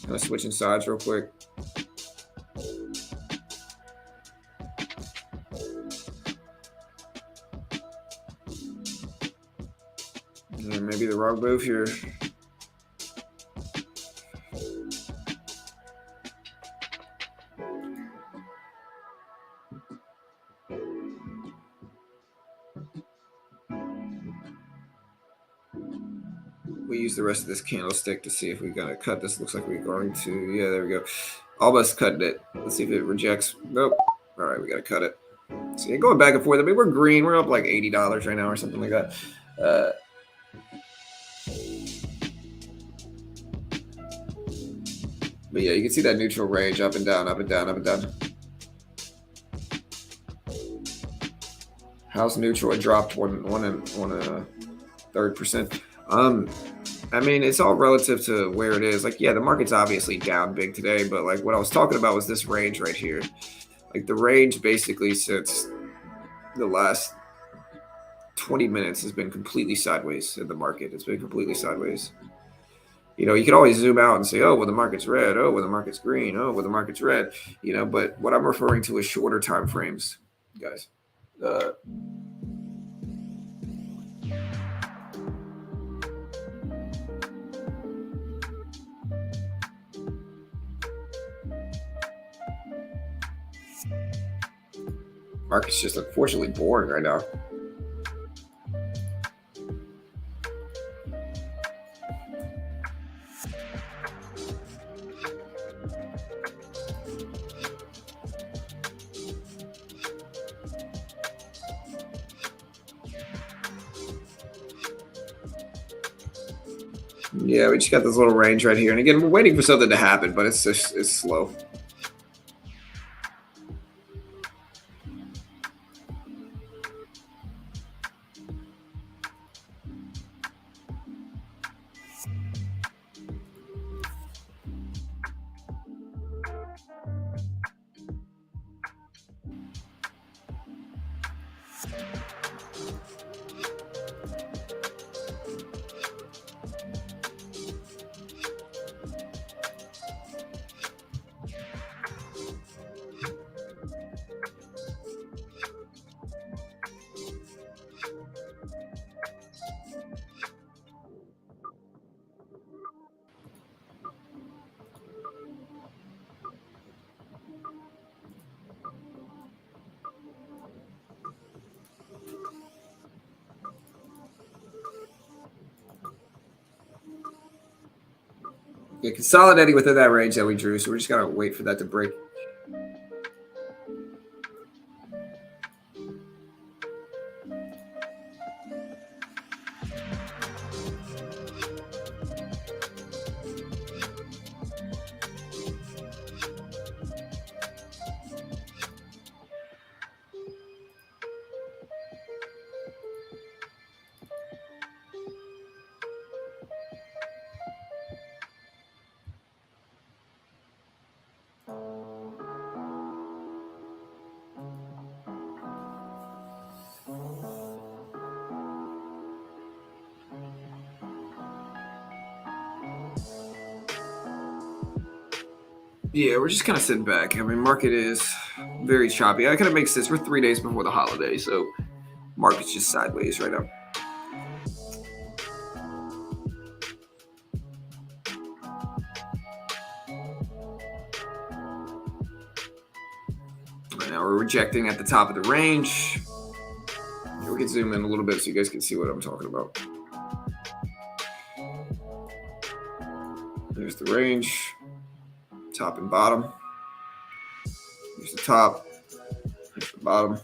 Kind of switching sides real quick. Yeah, maybe the wrong move here. We use the rest of this candlestick to see if we're going to cut this. Looks like we're going to. Yeah, there we go. Almost cutting it. Let's see if it rejects. Nope. All right, we got to cut it. See, going back and forth. I mean, we're green. We're up like $80 right now or something like that. But yeah, you can see that neutral range up and down, up and down, up and down. House neutral, it dropped one third percent. I mean, it's all relative to where it is. Like, yeah, the market's obviously down big today, but like what I was talking about was this range right here. Like the range basically since the last 20 minutes has been completely sideways in the market. It's been completely sideways. You know, you can always zoom out and say, oh, well, the market's red. Oh, well, the market's green. Oh, well, the market's red. You know, but what I'm referring to is shorter time frames, guys. Market's just unfortunately boring right now. Yeah, we just got this little range right here. And again, we're waiting for something to happen, but it's slow. Yeah, consolidating within that range that we drew, so we're just gonna wait for that to break. Yeah, we're just kind of sitting back. I mean, market is very choppy. I kind of makes sense. We're 3 days before the holiday, so market's just sideways right now. Right now we're rejecting at the top of the range. We can zoom in a little bit so you guys can see what I'm talking about. There's the range, top and bottom. Here's the top, here's the bottom.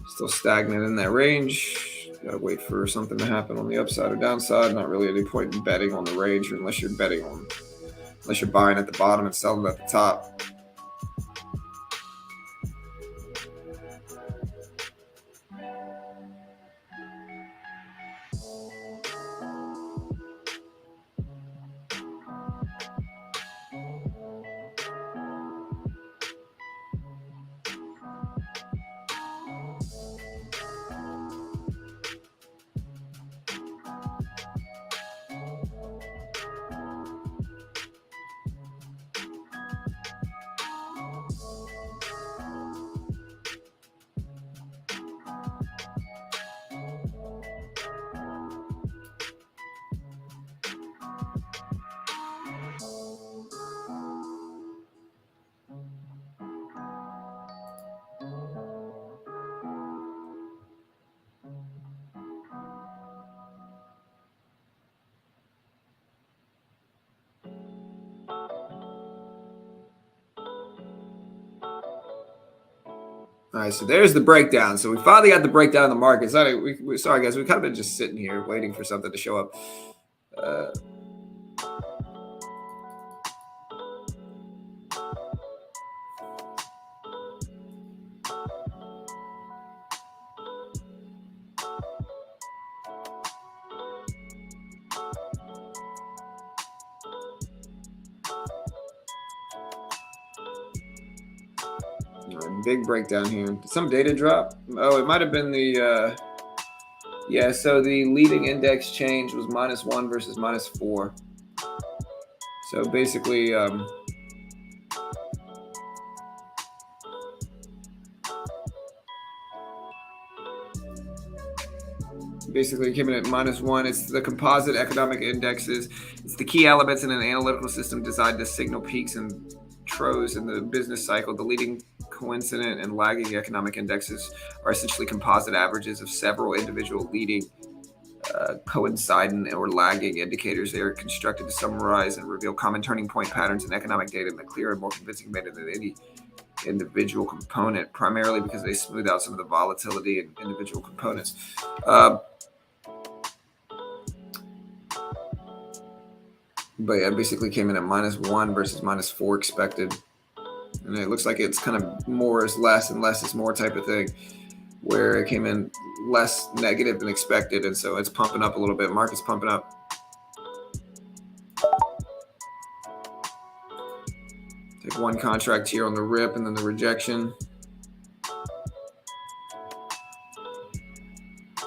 Still stagnant in that range. Gotta wait for something to happen on the upside or downside. Not really any point in betting on the range unless you're buying at the bottom and selling at the top. All right, so there's the breakdown. So we finally got the breakdown of the market. Sorry, guys, we've kind of been just sitting here waiting for something to show up. Big breakdown here. Did some data drop? Oh, it might have been the yeah. So the leading index change was -1 versus -4. So basically, it came in at -1. It's the composite economic indexes. It's the key elements in an analytical system designed to signal peaks and troughs in the business cycle. The leading coincident and lagging economic indexes are essentially composite averages of several individual leading, coincident or lagging indicators. They are constructed to summarize and reveal common turning point patterns in economic data in a clearer and more convincing manner than any individual component, primarily because they smooth out some of the volatility in individual components. But yeah, it basically came in at -1 versus -4 expected. And it looks like it's kind of more is less and less is more type of thing, where it came in less negative than expected. And so it's pumping up a little bit. Market's pumping up. Take one contract here on the rip and then the rejection.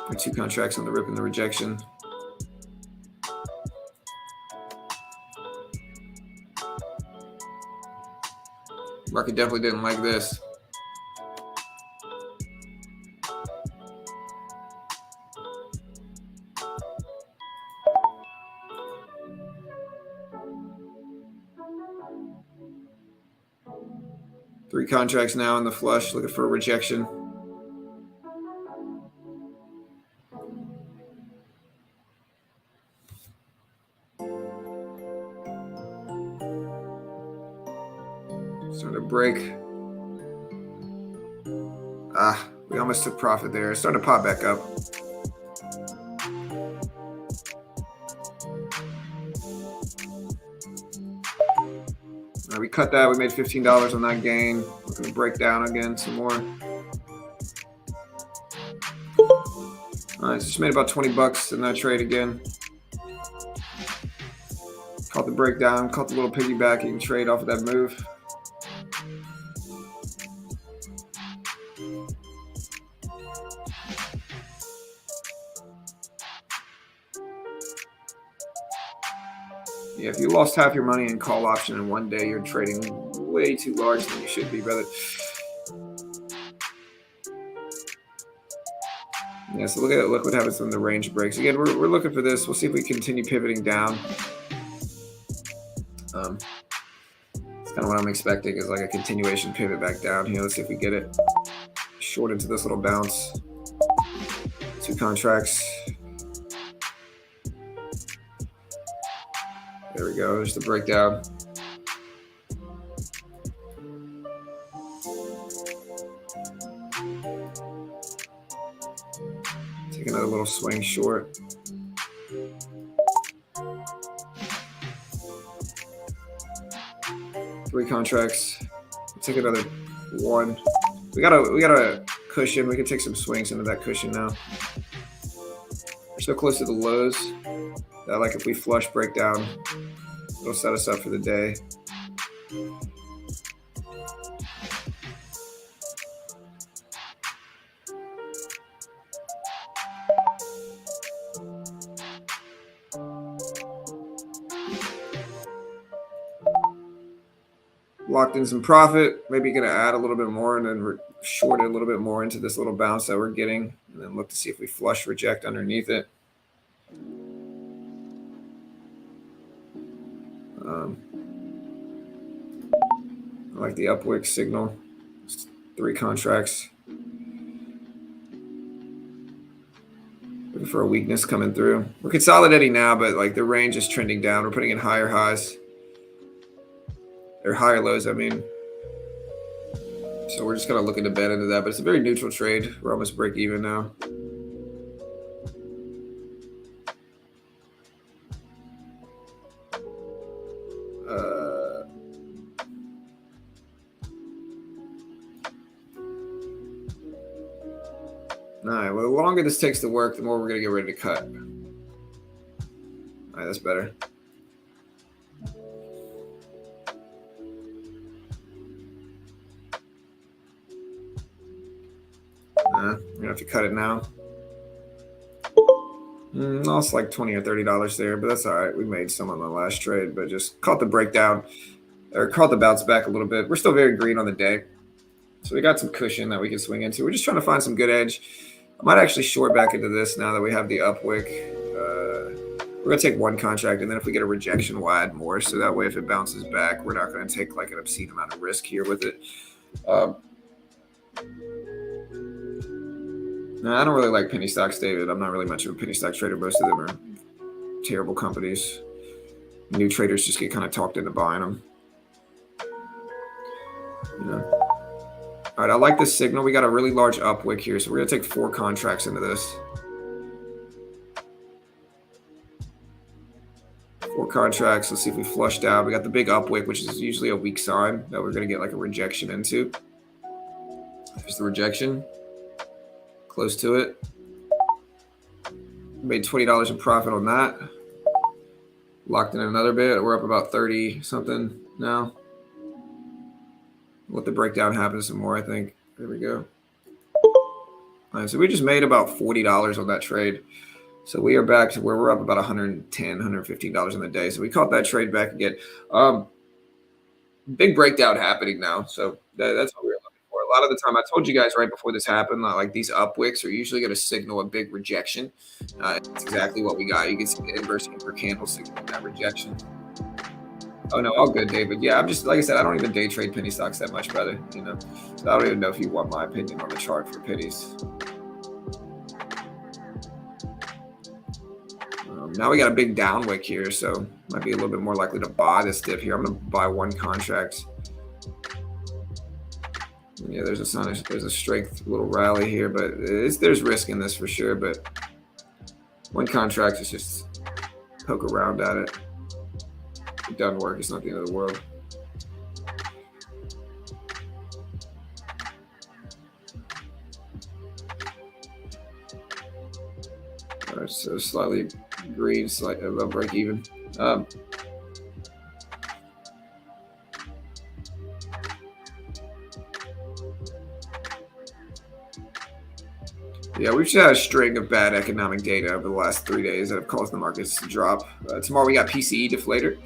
Or two contracts on the rip and the rejection. Market definitely didn't like this. Three contracts now in the flush, looking for a rejection. Starting to break. We almost took profit there. It's starting to pop back up. We cut that. We made $15 on that gain. We're going to break down again some more. All right, so just made about 20 bucks in that trade again. Caught the breakdown, caught the little piggybacking trade off of that move. Yeah, if you lost half your money in call option in one day, you're trading way too large than you should be, brother. Yeah, so look what happens when the range breaks. Again, we're looking for this. We'll see if we continue pivoting down. It's kind of what I'm expecting is like a continuation pivot back down here. Let's see if we get it. Short into this little bounce. 2 contracts. There we go. There's the breakdown. Take another little swing short. Three contracts. Take another 1. We got a cushion. We can take some swings into that cushion now. We're so close to the lows that like if we flush breakdown, it'll set us up for the day. Locked in some profit, maybe gonna add a little bit more and then short it a little bit more into this little bounce that we're getting, and then look to see if we flush reject underneath it. I like the upwick signal. 3 contracts. Looking for a weakness coming through. We're consolidating now, but like the range is trending down. We're putting in higher highs. Or higher lows, I mean. So we're just kind of looking to bet into that, but it's a very neutral trade. We're almost break even now. All right, well, the longer this takes to work, the more we're going to get ready to cut. All right, that's better. We're going to have to cut it now. Lost like $20 or $30 there, but that's all right. We made some on the last trade, but just caught the breakdown or caught the bounce back a little bit. We're still very green on the day. So we got some cushion that we can swing into. We're just trying to find some good edge. I might actually short back into this now that we have the upwick. We're going to take 1 contract, and then if we get a rejection, we'll add more. So that way, if it bounces back, we're not going to take like an obscene amount of risk here with it. No, I don't really like penny stocks, David. I'm not really much of a penny stock trader. Most of them are terrible companies. New traders just get kind of talked into buying them. You know. All right, I like this signal. We got a really large upwick here, so we're going to take 4 contracts into this. 4 contracts. Let's see if we flush down. We got the big upwick, which is usually a weak sign that we're going to get like a rejection into. There's the rejection. Close to it. Made $20 in profit on that. Locked in another bit. We're up about 30 something now. Let the breakdown happen some more, I think. There we go. All right, so we just made about $40 on that trade. So we are back to where we're up about $110, $115 in the day. So we caught that trade back again. Big breakdown happening now. So that's what we were looking for. A lot of the time, I told you guys right before this happened, like these upwicks are usually going to signal a big rejection. It's exactly what we got. You can see the inverse per candle signal that rejection. Oh no, all good, David. Yeah, I'm just like I said, I don't even day trade penny stocks that much, brother. You know, so I don't even know if you want my opinion on the chart for pennies. Now we got a big downwick here, so might be a little bit more likely to buy this dip here. I'm going to buy 1 contract. Yeah, there's a strength little rally here, but there's risk in this for sure. But 1 contract is just poke around at it. If it doesn't work, it's not the end of the world. All right, so slightly green, slightly above break even. Yeah, we've just had a string of bad economic data over the last 3 days that have caused the markets to drop. Tomorrow we got PCE deflator.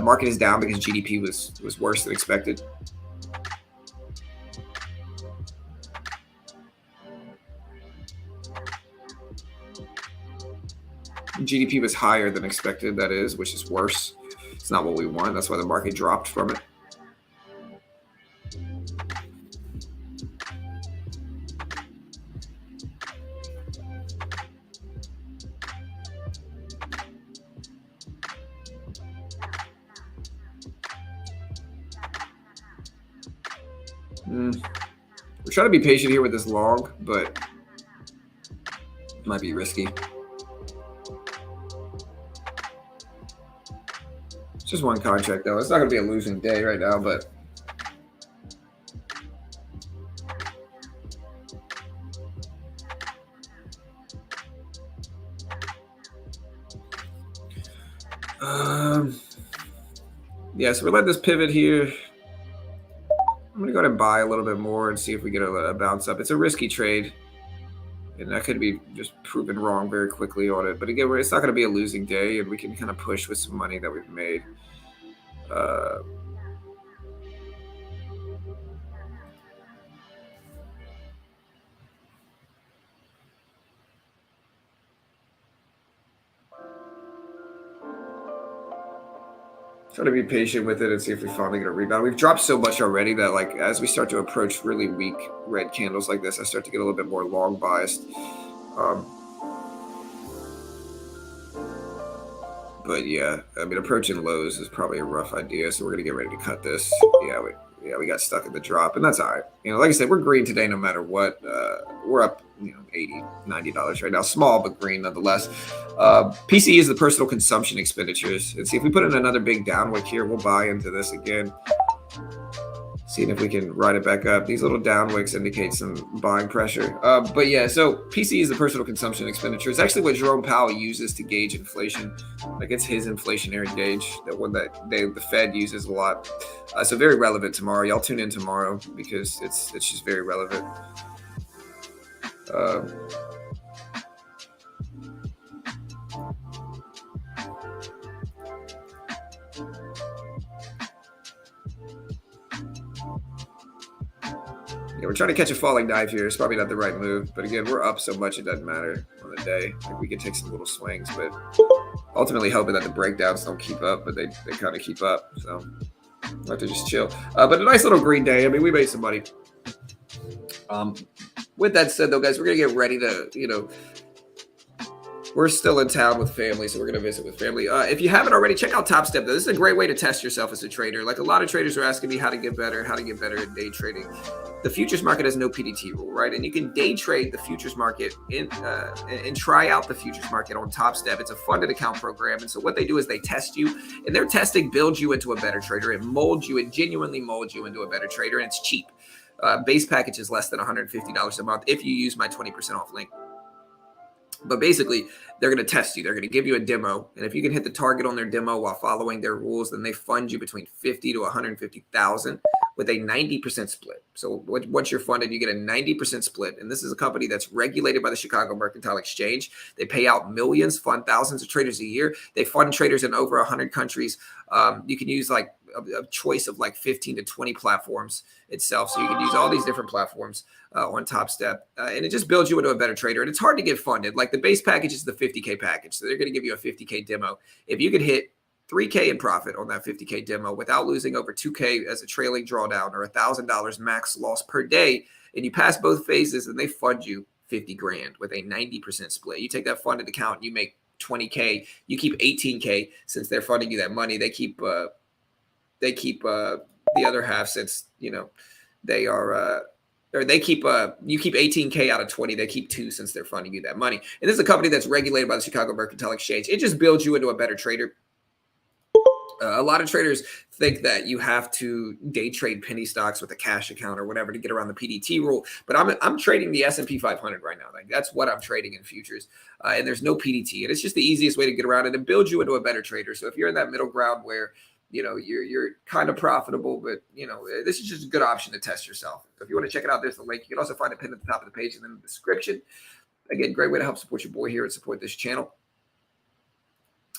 Market is down because GDP was worse than expected. GDP was higher than expected, that is, which is worse. It's not what we want. That's why the market dropped from it. We're trying to be patient here with this long, but It might be risky. it's just one contract, though. It's not going to be a losing day right now, but yeah, so we're letting this pivot here. I'm going to go ahead and buy a little bit more and see if we get a bounce up. It's a risky trade, and that could be just proven wrong very quickly on it. But again, it's not going to be a losing day, and we can kind of push with some money that we've made. Try to be patient with it and see if we finally get a rebound. We've dropped so much already that, like, as we start to approach really weak red candles like this, I start to get a little bit more long biased. But yeah, I mean, approaching lows is probably a rough idea. So we're gonna get ready to cut this. Yeah, we got stuck in the drop, and that's all right. You know, like I said, we're green today no matter what. We're up, $80, $90 right now. Small, but green nonetheless. PCE is the personal consumption expenditures. And see if we put in another big downwick here, we'll buy into this again. Seeing if we can ride it back up. These little downwicks indicate some buying pressure. But yeah, so PCE is the personal consumption expenditure. It's actually what Jerome Powell uses to gauge inflation. Like, it's his inflationary gauge, that one that the Fed uses a lot. So very relevant tomorrow. Y'all tune in tomorrow because it's just very relevant. Yeah, we're trying to catch a falling knife here. It's probably not the right move. But again, we're up so much it doesn't matter on the day. Like, we can take some little swings, but ultimately hoping that the breakdowns don't keep up, but they kind of keep up. So we'll have to just chill. But a nice little green day. I mean, we made some money. With that said, though, guys, we're going to get ready to, we're still in town with family, so we're going to visit with family. If you haven't already, check out Top Step, though. This is a great way to test yourself as a trader. Like, a lot of traders are asking me how to get better at day trading. The futures market has no PDT rule, right? And you can day trade the futures market and try out the futures market on Top Step. It's a funded account program. And so what they do is they test you, and their testing builds you into a better trader. It genuinely molds you into a better trader, and it's cheap. Base package is less than $150 a month if you use my 20% off link. But basically, they're going to test you. They're going to give you a demo. And if you can hit the target on their demo while following their rules, then they fund you between $50,000 to $150,000 with a 90% split. So once you're funded, you get a 90% split. And this is a company that's regulated by the Chicago Mercantile Exchange. They pay out millions, fund thousands of traders a year. They fund traders in over 100 countries. You can use like a choice of like 15 to 20 platforms itself. So you can use all these different platforms on Top Step. And it just builds you into a better trader. And it's hard to get funded. Like, the base package is the 50K package. So they're going to give you a 50K demo. If you could hit 3K in profit on that 50K demo without losing over 2K as a trailing drawdown or $1,000 max loss per day, and you pass both phases, and they fund you 50 grand with a 90% split. You take that funded account, you make 20K, you keep 18K since they're funding you that money. They keep the other half since, they are, you keep 18K out of 20. They keep 2 since they're funding you that money. And this is a company that's regulated by the Chicago Mercantile Exchange. It just builds you into a better trader. A lot of traders think that you have to day trade penny stocks with a cash account or whatever to get around the PDT rule. But I'm trading the S&P 500 right now. Like, that's what I'm trading in futures. And there's no PDT. And it's just the easiest way to get around it and build you into a better trader. So if you're in that middle ground where, you're kind of profitable, but this is just a good option to test yourself. So if you want to check it out, there's the link. You can also find it pinned at the top of the page and in the description. Again, great way to help support your boy here and support this channel.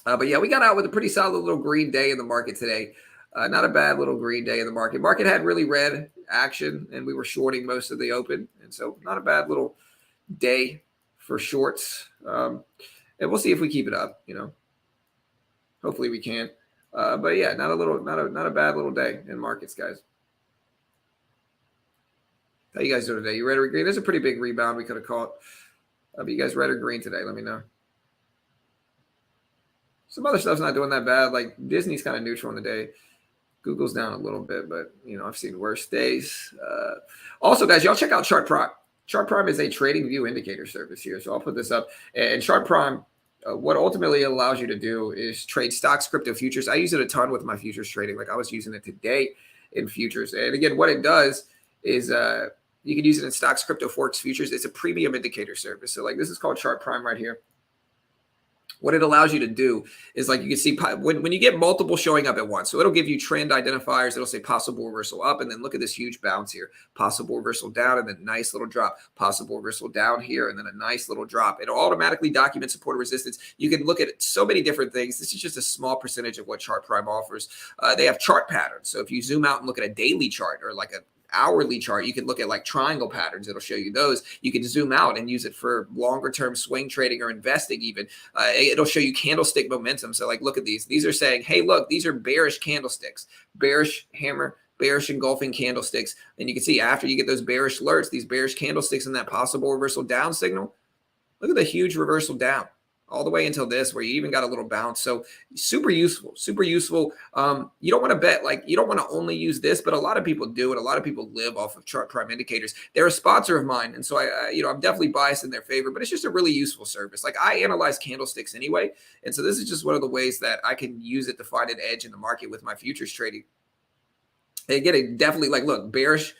But yeah, we got out with a pretty solid little green day in the market today. Not a bad little green day in the market. Market had really red action, and we were shorting most of the open. And so not a bad little day for shorts. And we'll see if we keep it up, Hopefully we can. But yeah, not a bad little day in markets, guys. How you guys doing today? You red or green? There's a pretty big rebound we could have caught. But you guys red or green today? Let me know. Some other stuff's not doing that bad. Like Disney's kind of neutral in the day. Google's down a little bit, but I've seen worse days. Also, guys, y'all check out Chart Prime. Chart Prime is a trading view indicator service here. So I'll put this up. And Chart Prime, what ultimately allows you to do is trade stocks, crypto, futures. I use it a ton with my futures trading. Like I was using it today in futures. And again, what it does is you can use it in stocks, crypto, forex, futures. It's a premium indicator service. So like this is called Chart Prime right here. What it allows you to do is like you can see when you get multiple showing up at once. So it'll give you trend identifiers. It'll say possible reversal up. And then look at this huge bounce here. Possible reversal down and then nice little drop. Possible reversal down here and then a nice little drop. It'll automatically document support or resistance. You can look at so many different things. This is just a small percentage of what Chart Prime offers. They have chart patterns. So if you zoom out and look at a daily chart or like a hourly chart, you can look at like triangle patterns. It'll show you those. You can zoom out and use it for longer term swing trading or investing even. It'll show you candlestick momentum. So like, look at these. These are saying, hey, look, these are bearish candlesticks, bearish hammer, bearish engulfing candlesticks. And you can see after you get those bearish alerts, these bearish candlesticks and that possible reversal down signal, look at the huge reversal down all the way until this, where you even got a little bounce. So super useful, super useful. You don't want to bet, like you don't want to only use this, but a lot of people do. And a lot of people live off of Chart Prime indicators. They're a sponsor of mine. And so I'm definitely biased in their favor, but it's just a really useful service. Like I analyze candlesticks anyway. And so this is just one of the ways that I can use it to find an edge in the market with my futures trading. And again, it definitely like, look, bearish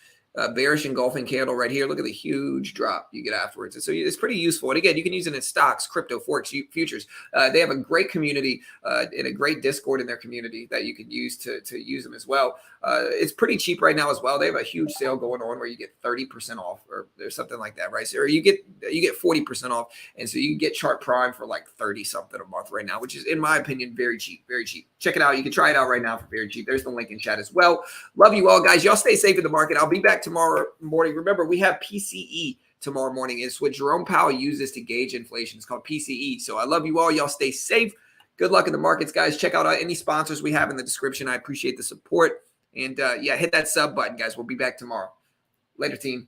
engulfing candle right here. Look at the huge drop you get afterwards. And so it's pretty useful. And again, you can use it in stocks, crypto, forex, futures. They have a great community and a great Discord in their community that you can use to use them as well. It's pretty cheap right now as well. They have a huge sale going on where you get 30% off or there's something like that, right? So, or you get 40% off. And so you can get Chart Prime for like 30 something a month right now, which is in my opinion, very cheap, very cheap. Check it out. You can try it out right now for very cheap. There's the link in chat as well. Love you all, guys. Y'all stay safe in the market. I'll be back tomorrow morning. Remember, we have PCE tomorrow morning. It's what Jerome Powell uses to gauge inflation. It's called PCE. So I love you all. Y'all stay safe. Good luck in the markets, guys. Check out any sponsors we have in the description. I appreciate the support. And yeah, hit that sub button, guys. We'll be back tomorrow. Later, team.